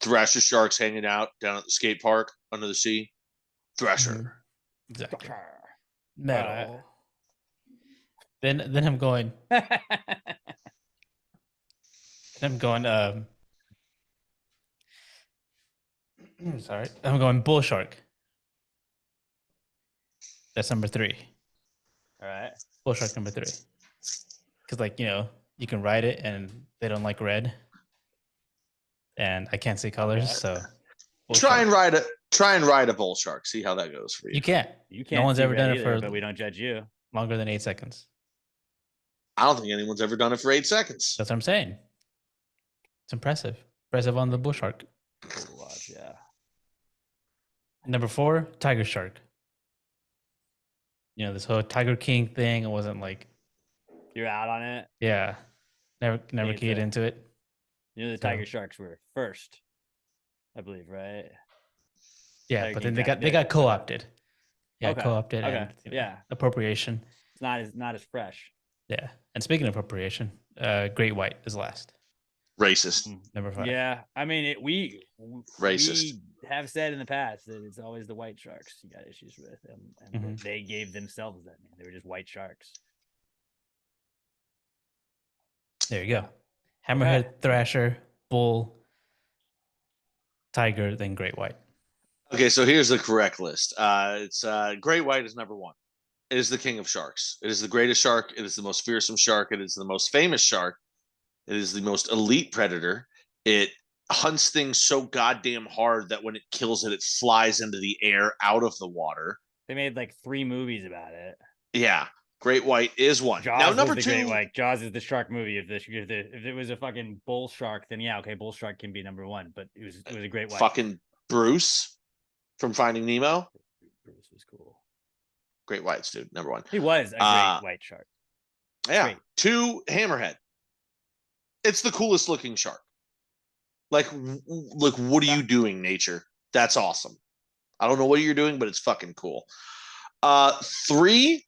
Thrasher Sharks hanging out down at the skate park under the sea. Thrasher. Exactly. Metal. Then I'm going. I'm going. Sorry, I'm going bull shark. That's number 3. All right. Bull shark number 3. Because like you can ride it, and they don't like red, and I can't see colors, Okay. so bull Try shark. and ride a bull shark. See how that goes for you. You can't. You can't. No one's see ever red done it either, for but we don't judge you. longer than 8 seconds. I don't think anyone's ever done it for 8 seconds. That's what I'm saying. It's impressive. Impressive on the bull shark. Cool to watch, yeah. Number 4, tiger shark. This whole Tiger King thing. It wasn't like, You're out on it. yeah, never it's keyed a- into it. The So- tiger sharks were first, I believe, right? Yeah, Tiger but King then back they then. got co-opted. Yeah, Okay, co-opted okay, and yeah. appropriation. It's not as fresh. Yeah, and speaking of appropriation, great white is last. Racist. Number 5. Yeah, I mean, we Racist. have said in the past that it's always the white sharks you got issues with, and Mhm. they gave themselves that name. They were just white sharks. There you go. Hammerhead, thrasher, bull, tiger, then great white. Okay, so here's the correct list. It's great white is number 1. It is the king of sharks. It is the greatest shark. It is the most fearsome shark. It is the most famous shark. It is the most elite predator. It hunts things so goddamn hard that when it kills it, it flies into the air out of the water. They made like 3 movies about it. Yeah, great white is one. Jaws Now was number the 2. great white. Jaws is the shark movie. If it was a fucking bull shark, then yeah, okay, bull shark can be number 1. But it was a great white. Fucking Bruce from Finding Nemo. Bruce was cool. Great whites, dude. Number 1. He was a great white shark. Yeah. Great. 2, hammerhead. It's the coolest looking shark. Like, what are you doing, nature? That's awesome. I don't know what you're doing, but it's fucking cool. 3,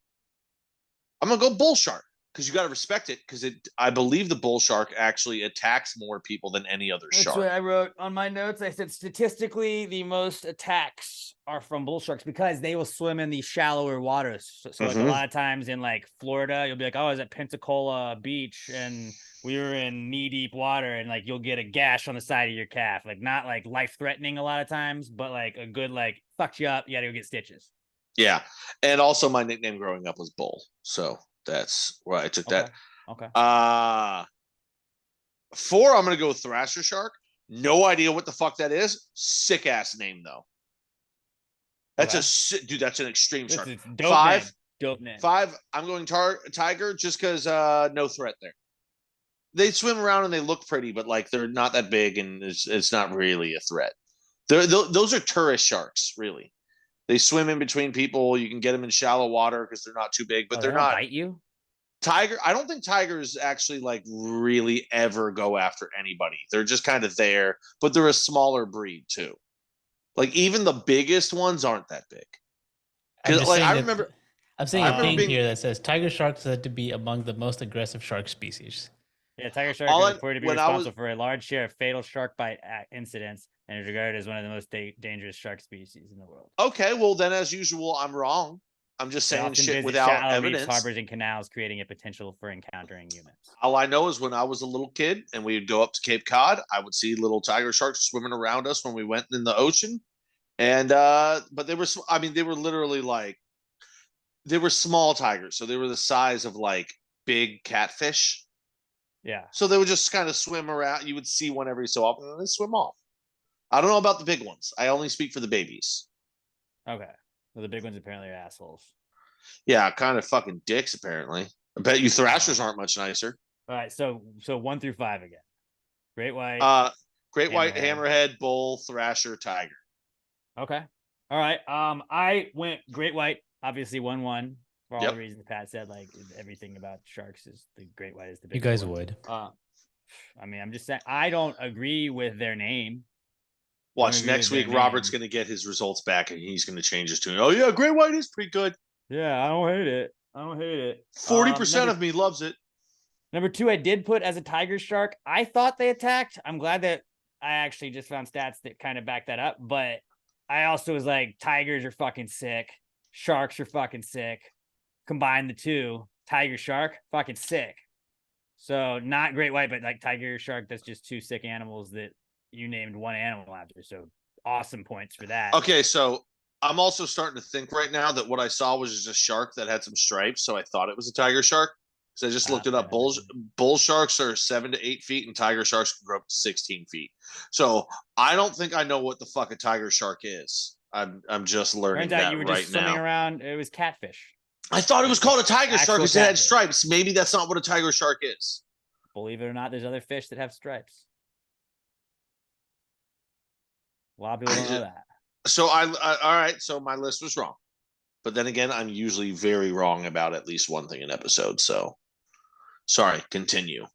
I'm gonna go bull shark because you got to respect it because I believe the bull shark actually attacks more people than any other That's shark. what I wrote on my notes. I said statistically, the most attacks are from bull sharks because they will swim in these shallower waters. So like a Mhm. lot of times in like Florida, you'll be like, oh, I was at Pensacola Beach and we were in knee deep water, and like you'll get a gash on the side of your calf. Like not like life threatening a lot of times, but like a good like fucked you up. You gotta go get stitches. Yeah, and also my nickname growing up was Bull, so that's why I took that. Okay. 4, I'm gonna go Thrasher Shark. No idea what the fuck that is. Sick ass name though. That's dude. That's an extreme shark. It's dope 5, name. Dope name. 5. I'm going tiger just because no threat there. They swim around and they look pretty, but like they're not that big, and it's not really a threat. Those are tourist sharks, really. They swim in between people. You can get them in shallow water because they're not too big, but Oh, they're they don't not. bite you. Tiger, I don't think tigers actually like really ever go after anybody. They're just kind of there, but they're a smaller breed too. Like even the biggest ones aren't that big. I'm Because just like saying I that- remember, I'm seeing I a remember thing being- here that says tiger sharks are said to be among the most aggressive shark species. Yeah, tiger shark All is I- reported to be when I was- responsible for a large share of fatal shark bite incidents and is regarded as one of the most dangerous shark species in the world. okay, well then as usual, I'm wrong. I'm just They saying often shit visit without shallow reefs, evidence. harbors, and canals, creating a potential for encountering humans. All I know is when I was a little kid and we would go up to Cape Cod, I would see little tiger sharks swimming around us when we went in the ocean. And but they were, I mean, they were literally like, they were small tigers, so they were the size of like big catfish. Yeah. So they would just kind of swim around. You would see one every so often, and they swim off. I don't know about the big ones. I only speak for the babies. Okay. Well, the big ones apparently are assholes. Yeah, kind of fucking dicks apparently. I bet you thrashers aren't much nicer. All right. So 1 through 5 again. Great white. Great white, Hammerhead. hammerhead, bull, thrasher, tiger. Okay. All right. I went great white. Obviously 1-1 for all Yep. the reasons Pat said. Like everything about sharks is the great white is the You big guys one. would. I mean, I'm just saying I don't agree with their name. Watch agree next with week. their Robert's name. going to get his results back, and he's going to change his tune. Oh yeah, great white is pretty good. Yeah, I don't hate it. I don't hate it. 40% of me loves it. Number 2, I did put as a tiger shark. I thought they attacked. I'm glad that I actually just found stats that kind of back that up. But I also was like, tigers are fucking sick. Sharks are fucking sick. Combine the two. tiger shark, fucking sick. So not great white, but like tiger shark, that's just two sick animals that you named one animal after. So awesome points for that. Okay, so I'm also starting to think right now that what I saw was just a shark that had some stripes, so I thought it was a tiger shark. So I just looked it up. Bull sharks are 7 to 8 feet, and tiger sharks can grow up to 16 feet. So I don't think I know what the fuck a tiger shark is. I'm just learning Turns out that you were right just swimming now. around. It was catfish. I thought it was called a tiger Actual shark because it had catfish. stripes. Maybe that's not what a tiger shark is. Believe it or not, there's other fish that have stripes. A lot of people don't know that. So all right. So my list was wrong, but then again, I'm usually very wrong about at least one thing in episodes. So sorry. Continue.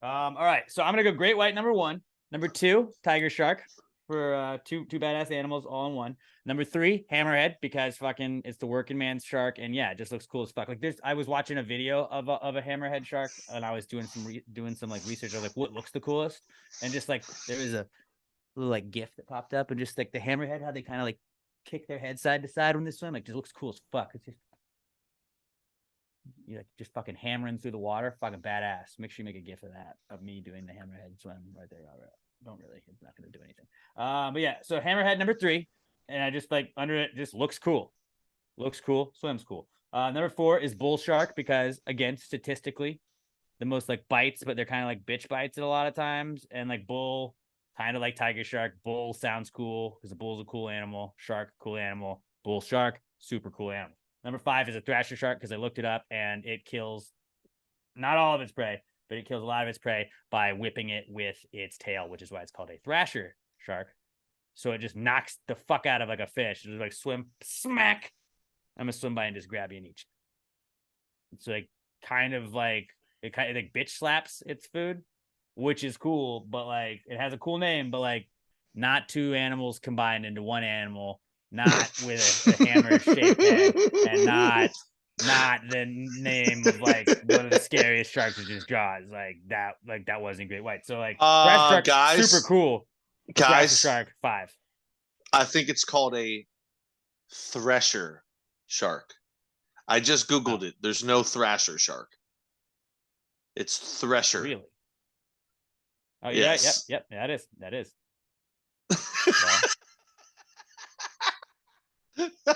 All right, so I'm gonna go great white number 1. Number 2, tiger shark for two badass animals all in one. Number 3, hammerhead, because fucking it's the working man's shark, and yeah, it just looks cool as fuck. Like I was watching a video of a hammerhead shark, and I was doing some like research. I was like, what looks the coolest? And just like there was a little like GIF that popped up, and just like the hammerhead, how they kind of like kick their head side to side when they swim, like just looks cool as fuck. It's just you like just fucking hammering through the water, fucking badass. Make sure you make a GIF of that, of me doing the hammerhead swim right there. Don't really, it's not gonna do anything. But yeah, so hammerhead number 3, and I just like under it, just looks cool, swims cool. Number 4 is bull shark, because again, statistically, the most like bites, but they're kind of like bitch bites at a lot of times, and like bull, kind of like tiger shark. Bull sounds cool because the bull's a cool animal. Shark, cool animal. Bull shark, super cool animal. Number 5 is a thrasher shark, because I looked it up, and it kills not all of its prey, but it kills a lot of its prey by whipping it with its tail, which is why it's called a thrasher shark. So it just knocks the fuck out of like a fish. It's like swim, smack. I'm gonna swim by and just grab you and eat you. It's like kind of like it kind of like bitch slaps its food, which is cool, but like it has a cool name, but like not two animals combined into one animal, not with a hammer shaped head, and not the name of like one of the scariest sharks is just Jaws. Like that wasn't great white. So like shark, guys, super cool. Guys, shark 5. I think it's called a thresher shark. I just Googled it. There's no thrasher shark. It's thresher. Really? Oh yes. Yeah, yep. That is.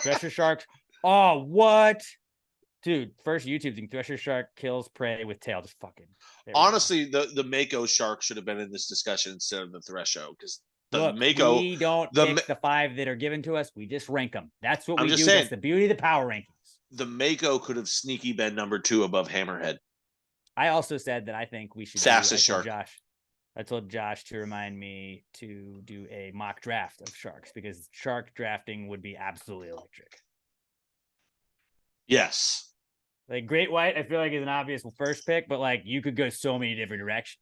Thresher sharks. Oh, what? Dude, first YouTube thing. Thresher shark kills prey with tail. Just fucking. Honestly, the Mako shark should have been in this discussion instead of the Thresho, because the Look, Mako. we don't pick the 5 that are given to us. We just rank them. That's what we do. That's the beauty of the power rankings. The Mako could have sneaky been number 2 above Hammerhead. I also said that I think we should. Fastest shark. I told Josh to remind me to do a mock draft of sharks, because shark drafting would be absolutely electric. Yes. Like great white, I feel like is an obvious first pick, but like you could go so many different directions.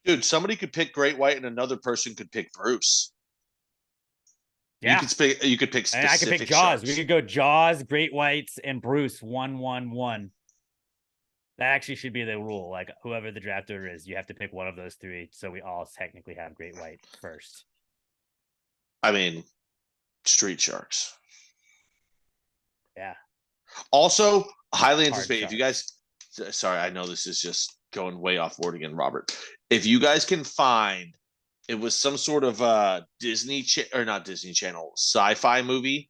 Dude, somebody could pick great white, and another person could pick Bruce. Yeah, you could pick. And I could pick Jaws. Sharks. We could go Jaws, great whites, and Bruce 1-1-1. That actually should be the rule. Like whoever the draft order is, you have to pick one of those 3, so we all technically have great white first. I mean, street sharks. Yeah. Also, highly anticipated. If you guys, sorry, I know this is just going way off board again, Robert. If you guys can find, it was some sort of not Disney Channel, sci-fi movie.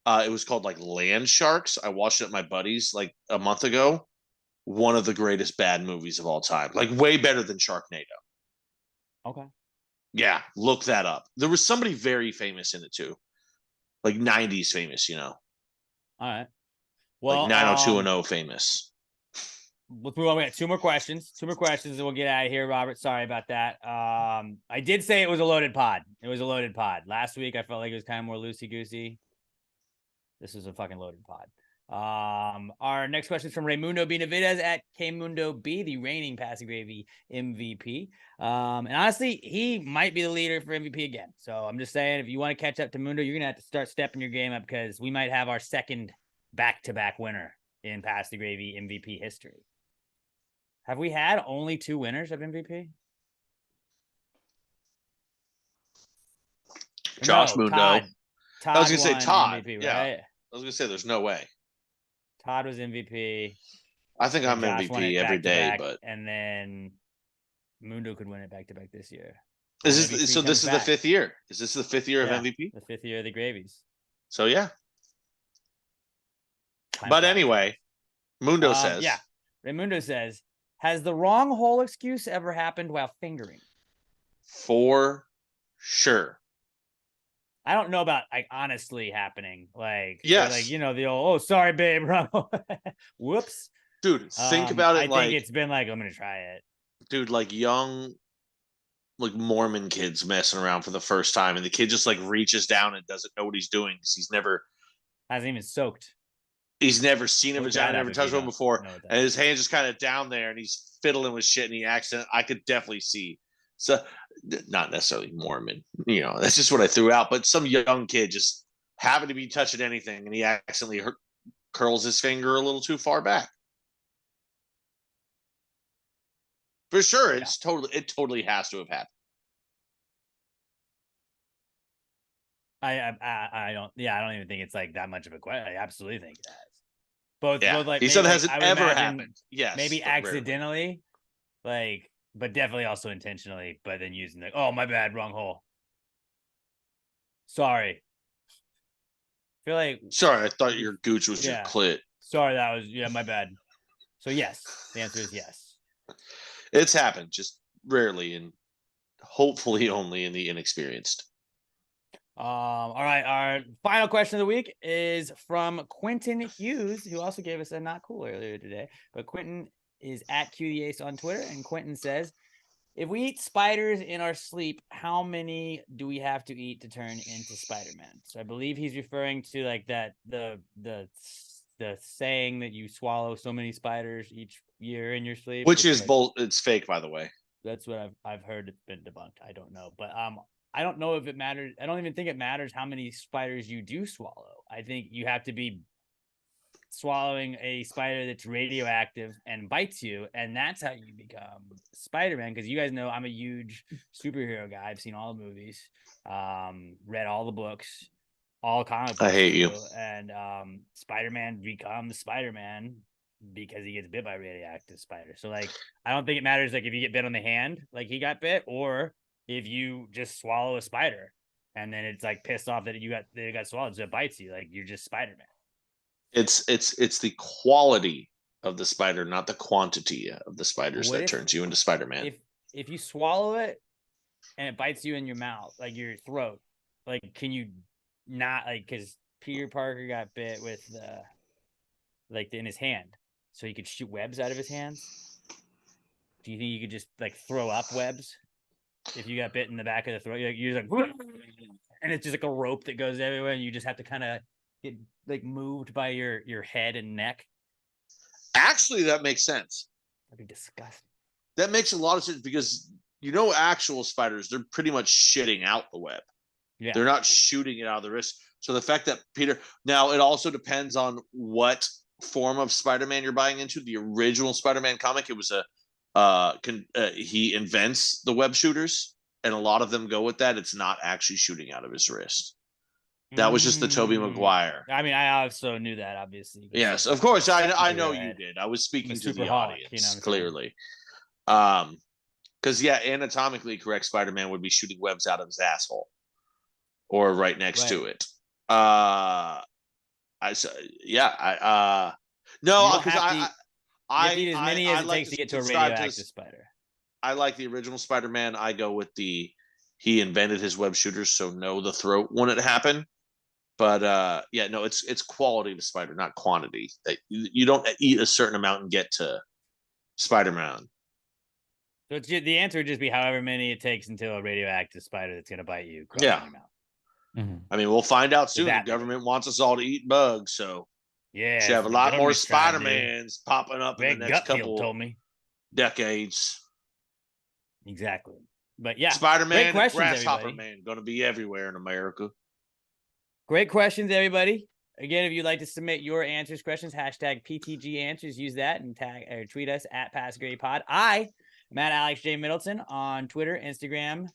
It was called like Land Sharks. I watched it with my buddies like a month ago. One of the greatest bad movies of all time. Like way better than Sharknado. Okay. Yeah, look that up. There was somebody very famous in it too. Like 90s famous, you know. All right. Well, like 90210 famous. Let's move on. We got 2 more questions. 2 more questions, and we'll get out of here, Robert. Sorry about that. I did say it was a loaded pod. It was a loaded pod. Last week, I felt like it was kind of more loosey-goosey. This is a fucking loaded pod. Our next question is from Raymundo Benavides at Kmundo B, the reigning Passing Gravy MVP. And honestly, he might be the leader for MVP again. So I'm just saying, if you want to catch up to Mundo, you're going to have to start stepping your game up, because we might have our second back-to-back winner in Pass the Gravy MVP history. Have we had only 2 winners of MVP? Josh Mundo. Todd I was going to say Todd. MVP, yeah. right? I was going to say there's no way. Todd was MVP. I think I'm Josh won it MVP every day, back-to-back, but and then Mundo could win it back-to-back this year. is MVP this so? This comes is the back. 5th year. Is this the 5th year Yeah, of MVP? the 5th year of the Gravies. So yeah. Time But flies. anyway, Mundo says, Yeah. Raymundo says, has the wrong hole excuse ever happened while fingering? for sure. I don't know about like honestly happening. Like, Yes. like, you know, the old, oh, sorry, babe. Whoops. Dude, think about it. I like, think it's been like, I'm going to try it. dude, like young, like Mormon kids messing around for the first time, and the kid just like reaches down and doesn't know what he's doing because Hasn't even soaked. he's never seen a Look vagina, that up never if touched you one don't before, know what that and is. his hand's just kind of down there, and he's fiddling with shit, and he accident. I could definitely see. So, not necessarily Mormon, you know, that's just what I threw out. But some young kid just happened to be touching anything, and he accidentally curls his finger a little too far back. For sure, it totally has to have happened. I don't even think it's like that much of a question. I absolutely think it has. Both like he maybe, said it like, hasn't I would ever imagine happened. Yes, maybe but rarely. accidentally, like, but definitely also intentionally. But then using like, oh my bad, wrong hole. Sorry. I feel like Sorry, I thought your gooch was your Yeah. clit. sorry that was my bad. So yes, the answer is yes. It's happened, just rarely, and hopefully only in the inexperienced. All right, our final question of the week is from Quentin Hughes, who also gave us a not cool earlier today. But Quentin is at QDAce on Twitter, and Quentin says, if we eat spiders in our sleep, how many do we have to eat to turn into Spider-Man? So I believe he's referring to like that the saying that you swallow so many spiders each year in your sleep, Which is like, it's fake, by the way. That's what I've heard. It's been debunked. I don't know, but I don't know if it matters. I don't even think it matters how many spiders you do swallow. I think you have to be swallowing a spider that's radioactive and bites you, and that's how you become Spider-Man. Because you guys know I'm a huge superhero guy. I've seen all the movies, read all the books, all comic books. I hate you. And Spider-Man becomes Spider-Man because he gets bit by a radioactive spider. So like, I don't think it matters like if you get bit on the hand, like he got bit, or if you just swallow a spider and then it's like pissed off that it got swallowed, so it bites you. Like you're just Spider-Man. It's the quality of the spider, not the quantity of the spiders that turns you into Spider-Man. If you swallow it and it bites you in your mouth, like your throat, like can you not like because Peter Parker got bit with in his hand, so he could shoot webs out of his hands. Do you think you could just like throw up webs if you got bit in the back of the throat? You're like, and it's just like a rope that goes everywhere, and you just have to kind of get like moved by your head and neck. Actually, that makes sense. That'd be disgusting. That makes a lot of sense because actual spiders, they're pretty much shitting out the web. Yeah, they're not shooting it out of the wrist. So the fact that now it also depends on what form of Spider-Man you're buying into. The original Spider-Man comic, it was he invents the web shooters, and a lot of them go with that. It's not actually shooting out of his wrist. That was just the Tobey Maguire. I mean, I also knew that, obviously. Yes, of course. I know you did. I was speaking to the audience, clearly. Because anatomically correct Spider-Man would be shooting webs out of his asshole or right next to it. No, because I need as many as it takes to get to a radioactive spider. I like the original Spider-Man. I go with he invented his web shooters, so no, the throat wouldn't happen. But it's quality to spider, not quantity. You don't eat a certain amount and get to Spider-Man. So the answer would just be however many it takes until a radioactive spider that's going to bite you crosses your mouth. Mm-hmm. I mean, we'll find out soon. The government wants us all to eat bugs, so yeah, should have a lot more Spider-Mans popping up in the next couple decades. Exactly. But yeah, Spider-Man and Grasshopper Man going to be everywhere in America. Great questions, everybody. Again, if you'd like to submit your questions, hashtag PTG answers, use that and tag or tweet us at PassGradePod. I'm at Alex J. Middleton on Twitter, Instagram,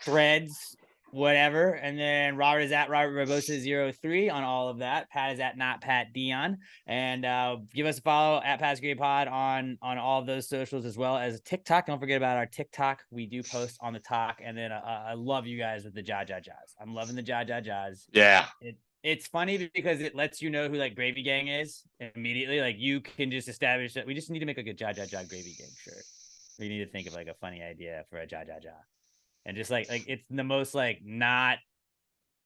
Threads, whatever. And then Robert is at Robert Barbosa03 on all of that. Pat is at not Pat Dion. And give us a follow at Pat's Great Pod on all of those socials, as well as TikTok. Don't forget about our TikTok. We do post on the talk. And then I love you guys with the Jaws. I'm loving the Jaws. Yeah. It's funny because it lets you know who like Gravy Gang is immediately. Like you can just establish that we just need to make like a Jaws Gravy Gang shirt. We need to think of like a funny idea for a Jaws. And just like it's the most like not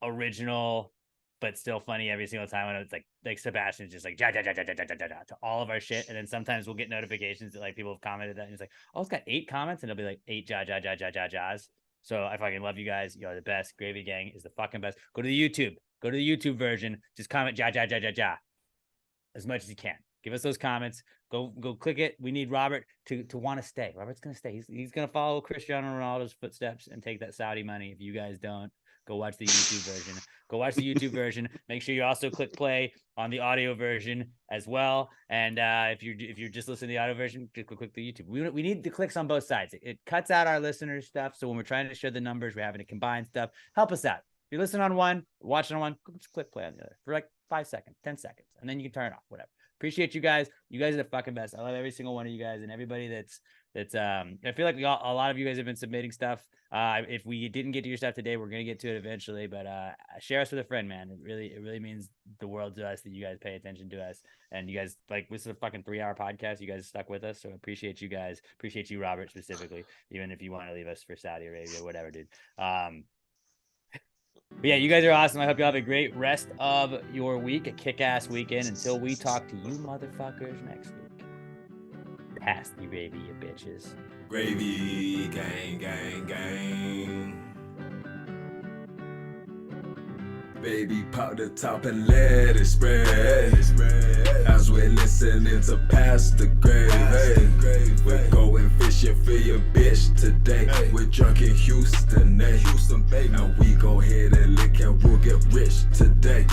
original but still funny every single time when it's like Sebastian's just like ja to all of our shit. And then sometimes we'll get notifications that like people have commented that and it's like, oh, it's got 8 comments, and it'll be like 8 jaws. So I fucking love you guys. You're the best. Gravy Gang is the fucking best. Go to the YouTube version. Just comment ja as much as you can. Give us those comments. Go click it. We need Robert to want to stay. Robert's gonna stay. He's gonna follow Cristiano Ronaldo's footsteps and take that Saudi money. If you guys don't, go watch the YouTube version. Make sure you also click play on the audio version as well. And if you're just listening to the audio version, just click the YouTube. We need the clicks on both sides. It cuts out our listeners' stuff. So when we're trying to show the numbers, we're having to combine stuff. Help us out. If you're listening on one, watching on one, just click play on the other for like 5 seconds, 10 seconds, and then you can turn it off, whatever. Appreciate you guys. You guys are the fucking best. I love every single one of you guys and everybody that's I feel like a lot of you guys have been submitting stuff. If we didn't get to your stuff today, we're going to get to it eventually, but share us with a friend, man. It really means the world to us that you guys pay attention to us, and you guys like, this is a fucking 3-hour podcast. You guys stuck with us. So appreciate you guys. Appreciate you, Robert, specifically, even if you want to leave us for Saudi Arabia, whatever, dude. But yeah, you guys are awesome. I hope you have a great rest of your week, a kick-ass weekend. Until we talk to you motherfuckers next week. Pass the gravy, you bitches. Gravy gang, gang, gang. Baby, pop the top and let it spread. As we're listening to Pass the Gravy. We're going fishing for your bitch today. We're drunk in Houston, Houston, baby. And we go ahead and lick and we'll get rich today.